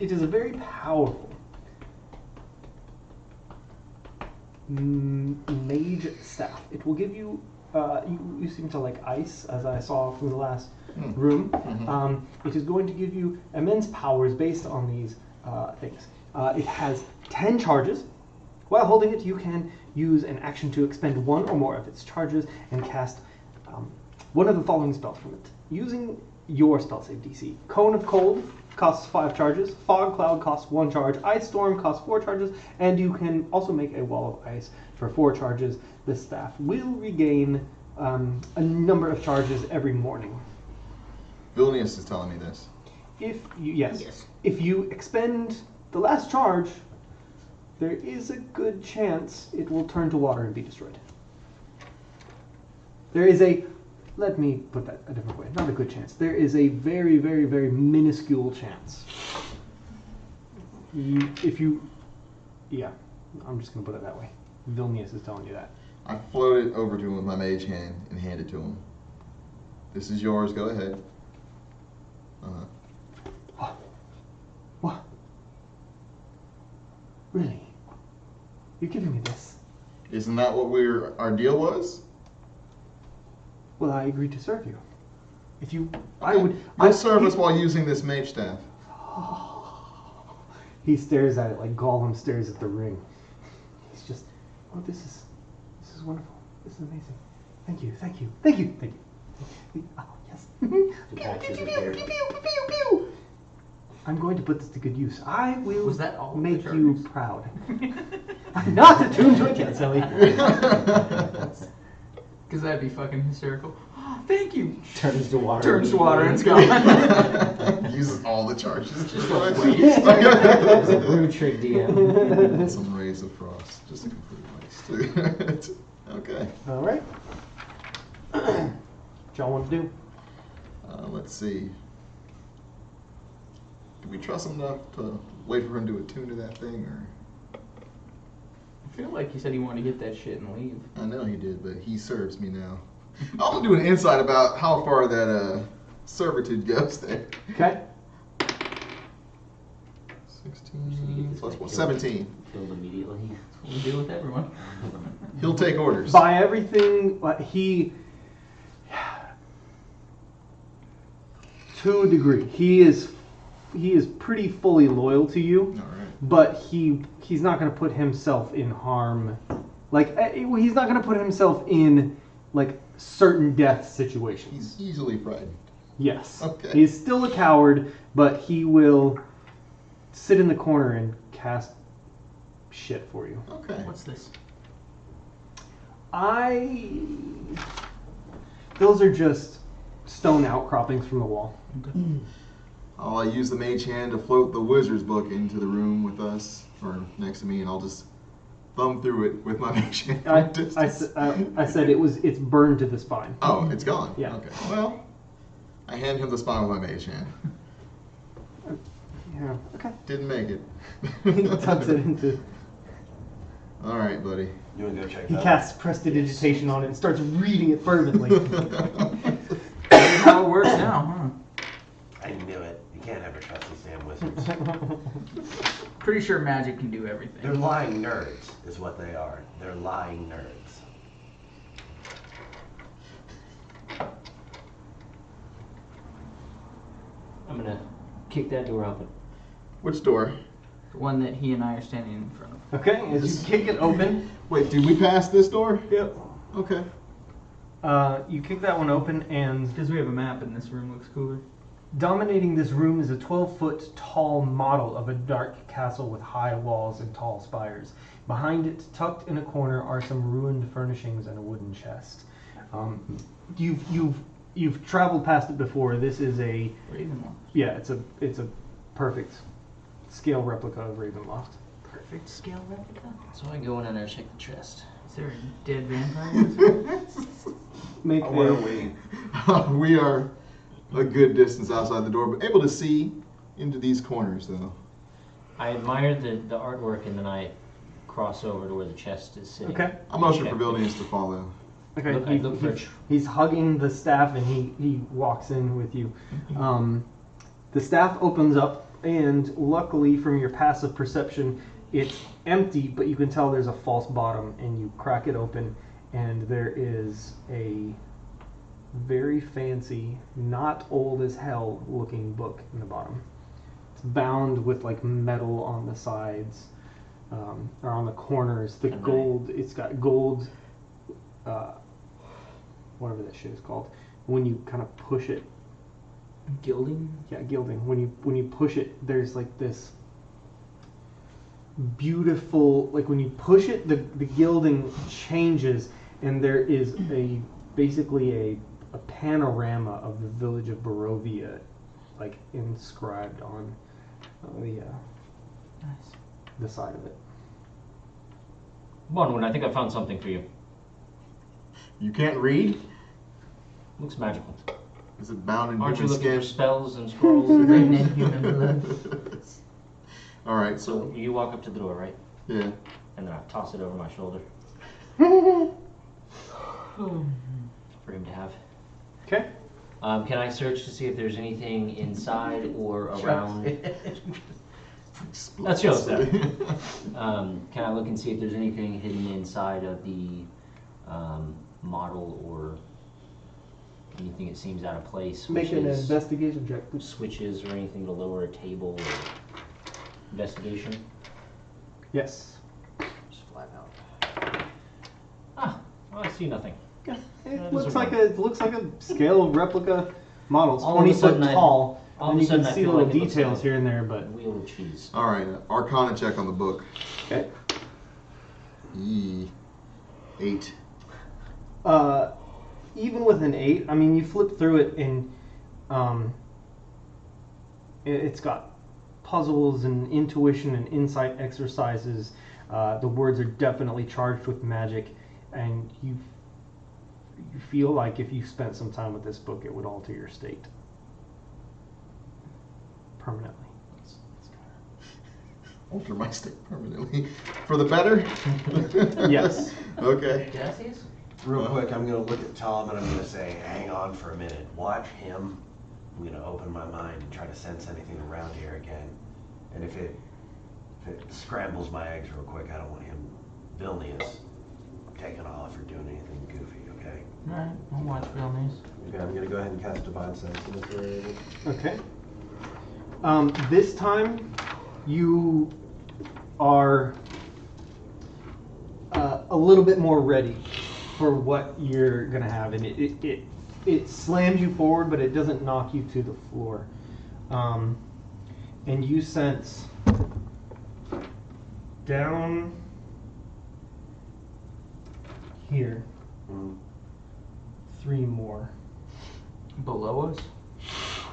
It is a very powerful mage staff. It will give you. You seem to like ice, as I saw from the last room. It is going to give you immense powers based on these things. It has 10 charges. While holding it, you can use an action to expend one or more of its charges and cast one of the following spells from it. Using your spell save DC. Cone of Cold costs 5 charges. Fog Cloud costs 1 charge. Ice Storm costs 4 charges. And you can also make a Wall of Ice for 4 charges. The staff will regain a number of charges every morning. Vilnius is telling me this. Yes. If you expend the last charge, there is a good chance it will turn to water and be destroyed. There is a, let me put that a different way, not a good chance. There is a very, very, very minuscule chance. I'm just going to put it that way. Vilnius is telling you that. I float it over to him with my mage hand and hand it to him. This is yours, go ahead. What? Really? You're giving me this? Isn't that what our deal was? Well, I agreed to serve you. If you, Okay. You'll serve us while using this mage staff. He stares at it like Gollum stares at the ring. He's just, oh, this is wonderful. This is amazing. Thank you. Oh, yes. I'm going to put this to good use. I will Was that all make the you charges? proud. I'm not attuned to it yet, silly. Because that'd be fucking hysterical. Oh, thank you. Turns to water. Turns to water and it's gone. Uses all the charges. Just It's a brew trick DM. Some rays of frost. Just a complete waste. Okay. All right. What y'all want to do? Let's see. Do we trust him enough to wait for him to attune to that thing, or? I feel like he said he wanted to get that shit and leave. I know he did, but he serves me now. I'm gonna do an insight about how far that servitude goes there. Okay. 16 plus 1, 17. Killed immediately. That's what we do with everyone. He'll take orders. By everything, to a degree, he is pretty fully loyal to you. All right. But he's not going to put himself in harm. He's not going to put himself in certain death situations. He's easily frightened. Yes. Okay. He's still a coward, but he will sit in the corner and cast shit for you. Okay. What's this? Those are just stone outcroppings from the wall. Okay. I'll use the mage hand to float the wizard's book into the room with us, or next to me, and I'll just thumb through it with my mage hand from a distance. I said it's burned to the spine. Oh, it's gone? Yeah. Okay. Well, I hand him the spine with my mage hand. Yeah. Okay. Didn't make it. He tucks it into. All right, buddy. You want to go check He that out? casts prestidigitation on it and starts reading it fervently. That's how it works now, I knew it. You can't ever trust these damn wizards. huh? Pretty sure magic can do everything. They're lying nerds, is what they are. They're lying nerds. I'm gonna kick that door open. Which door? The one that he and I are standing in front of. Okay, as you kick it open. Wait, did we pass this door? Yep. Okay. You kick that one open, and Because we have a map and this room looks cooler. dominating this room is a 12-foot tall model of a dark castle with high walls and tall spires. Behind it, tucked in a corner, are some ruined furnishings and a wooden chest. You've traveled past it before. This is a Ravenloft. it's a perfect scale replica of Ravenloft. Perfect scale replica. So I go in and I check the chest. Is there a dead vampire? Make Where are a, we? We are a good distance outside the door, but able to see into these corners, though. I admire the artwork and then I cross over to where the chest is sitting. Okay. I'm motioning Check for Vilnius to follow. Okay, Look- I look for a tr- he's hugging the staff and he walks in with you. The staff opens up, and luckily from your passive perception, it's empty, but you can tell there's a false bottom, and you crack it open, and there is a very fancy, not old as hell looking book in the bottom. It's bound with like metal on the sides, or on the corners. The gold, it's got gold, whatever that shit is called. When you kind of push it, Gilding? yeah, gilding. When you push it, there's like this beautiful, like when you push it, the gilding changes, and there is basically a panorama of the village of Barovia, like inscribed on the side of it. Bonwin, I think I found something for you. You can't read? Looks magical. Is it bound in Aren't you human looking for skin? spells and scrolls? Written in human blood. All right, So so you walk up to the door, right? yeah. And then I toss it over my shoulder for him to have. Okay. Can I search to see if there's anything inside or around? That's yours, Can I look and see if there's anything hidden inside of the model or anything that seems out of place? Make an switches, investigation check, please. switches or anything to lower a table or investigation? Yes. Just flat out. Ah, well, I see nothing. Yeah, That it is looks a like one. it looks like a scale replica model. It's All of a 20 foot sudden I- tall, all of and a you can sudden I see feel little like it looks details like here and there, but Wheel of cheese. All right, Arcana check on the book. okay. 8. Even with an 8, I mean, you flip through it and it's got puzzles and intuition and insight exercises. The words are definitely charged with magic, and you feel like if you spent some time with this book, it would alter your state permanently. Alter my state permanently. For the better? Yes. Okay. Jassies? Real quick, I'm gonna look at Tom and I'm gonna say, hang on for a minute. Watch him. I'm gonna open my mind and try to sense anything around here again. And if it scrambles my eggs real quick, I don't want him villainous taking off or doing anything goofy, okay? Alright, I'll watch real news. Okay, I'm gonna go ahead and cast Divine Sense in this area. Okay. This time, you are a little bit more ready for what you're gonna have, and it slams you forward, but it doesn't knock you to the floor. And you sense down here 3 more. Below us?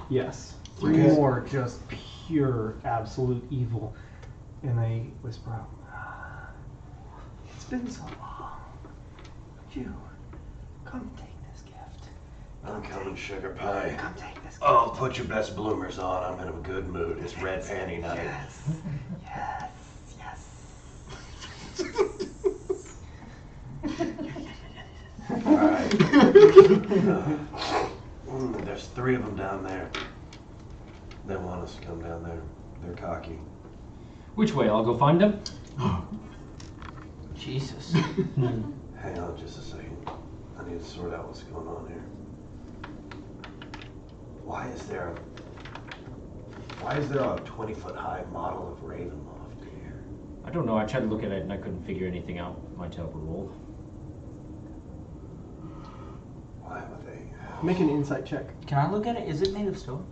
Yes. 3 Okay. more just pure, absolute evil. And they whisper out, "It's been so long. Would you come take this gift? I'm coming, sugar pie. Come take this gift." Oh, put your best bloomers on. I'm in a good mood. It's red panty night. Yes, yes. Alright. There's 3 of them down there. They want us to come down there. They're cocky. Which way? I'll go find them? Jesus. Hang on just a second. I need to sort out what's going on here. Why is there a 20-foot high model of Ravenloft here? I don't know. I tried to look at it and I couldn't figure anything out with my teleport roll. Why would they? Make an insight check. Can I look at it? Is it made of stone?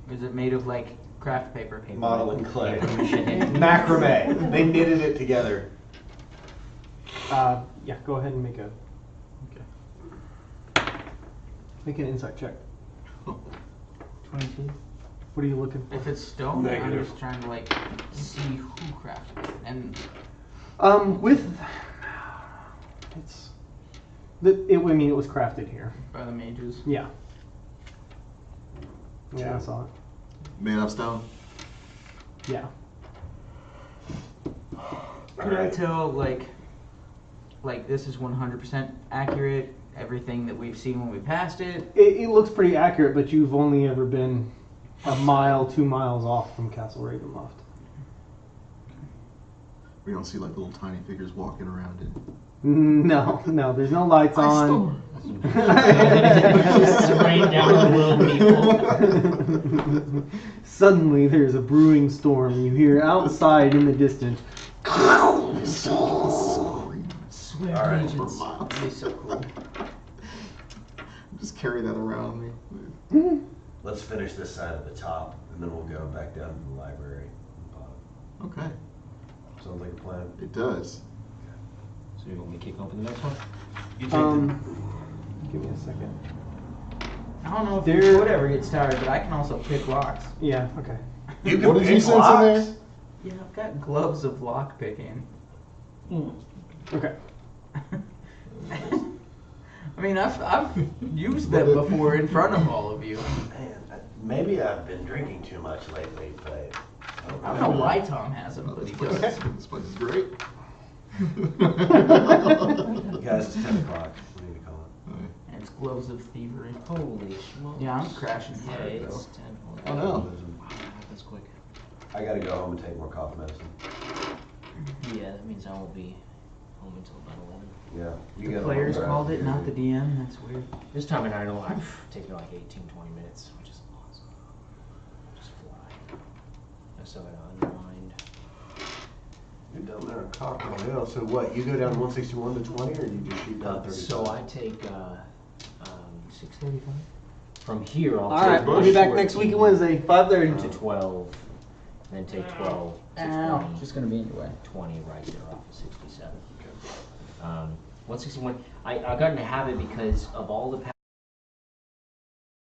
Or is it made of like craft paper? Modeling clay. Macrame. Macrame. They knitted it together. Yeah, go ahead and make an insight check. 22. What are you looking If it's stone, then I'm Negative. just trying to like see who crafted it. And for? I mean, it was crafted here. by the mages. Yeah. Yeah, I saw it. Man of stone. Yeah. Could I tell like this is 100% accurate? Everything that we've seen when we passed it. It looks pretty accurate, but you've only ever been a mile, 2 miles off from Castle Ravenloft. We don't see like little tiny figures walking around it. No, there's no lights on. Just rain down on the little people. Suddenly, there's a brewing storm. You hear outside in the distance. Swear All right. allegiance. That'd be so cool. Just carry that around me. Let's finish this side at the top, and then we'll go back down to the library. Okay, Sounds like a plan. it does. So you want me to kick open the next one? You take Give me a second. I don't know if There- whatever gets tired, but I can also pick locks. Yeah. Okay. You can What did you pick sense in locks. there? Yeah, I've got gloves of lock picking. Okay. I mean, I've used them before in front of all of you. Man, maybe I've been drinking too much lately, but I don't know why Tom has them, but he does. This place is great. guys, it's 10 o'clock. We need to call it. And it's gloves of thievery. Holy smokes. Yeah, I'm crashing Yeah, hard though. it's 10. Oh no. Wow, that's quick. I gotta go home and take more cough medicine. Yeah, that means I won't be home until about 11. Yeah. You The got players home, called right? it, not the DM. That's weird. This time and I know I've taken like 18, 20 minutes, which is awesome. Just fly. So I unwind. You're down there in Cockrell Hill. So what? You go down 161 to 20, or you just shoot down 30? So I take 6:35. from here. I'll All take right. We'll be back next 14 week, Wednesday, 5:30. to 12, then take 12 to Ow, 20. just gonna be in your way. 20 right there off of 67. 161. I got in a habit because of all the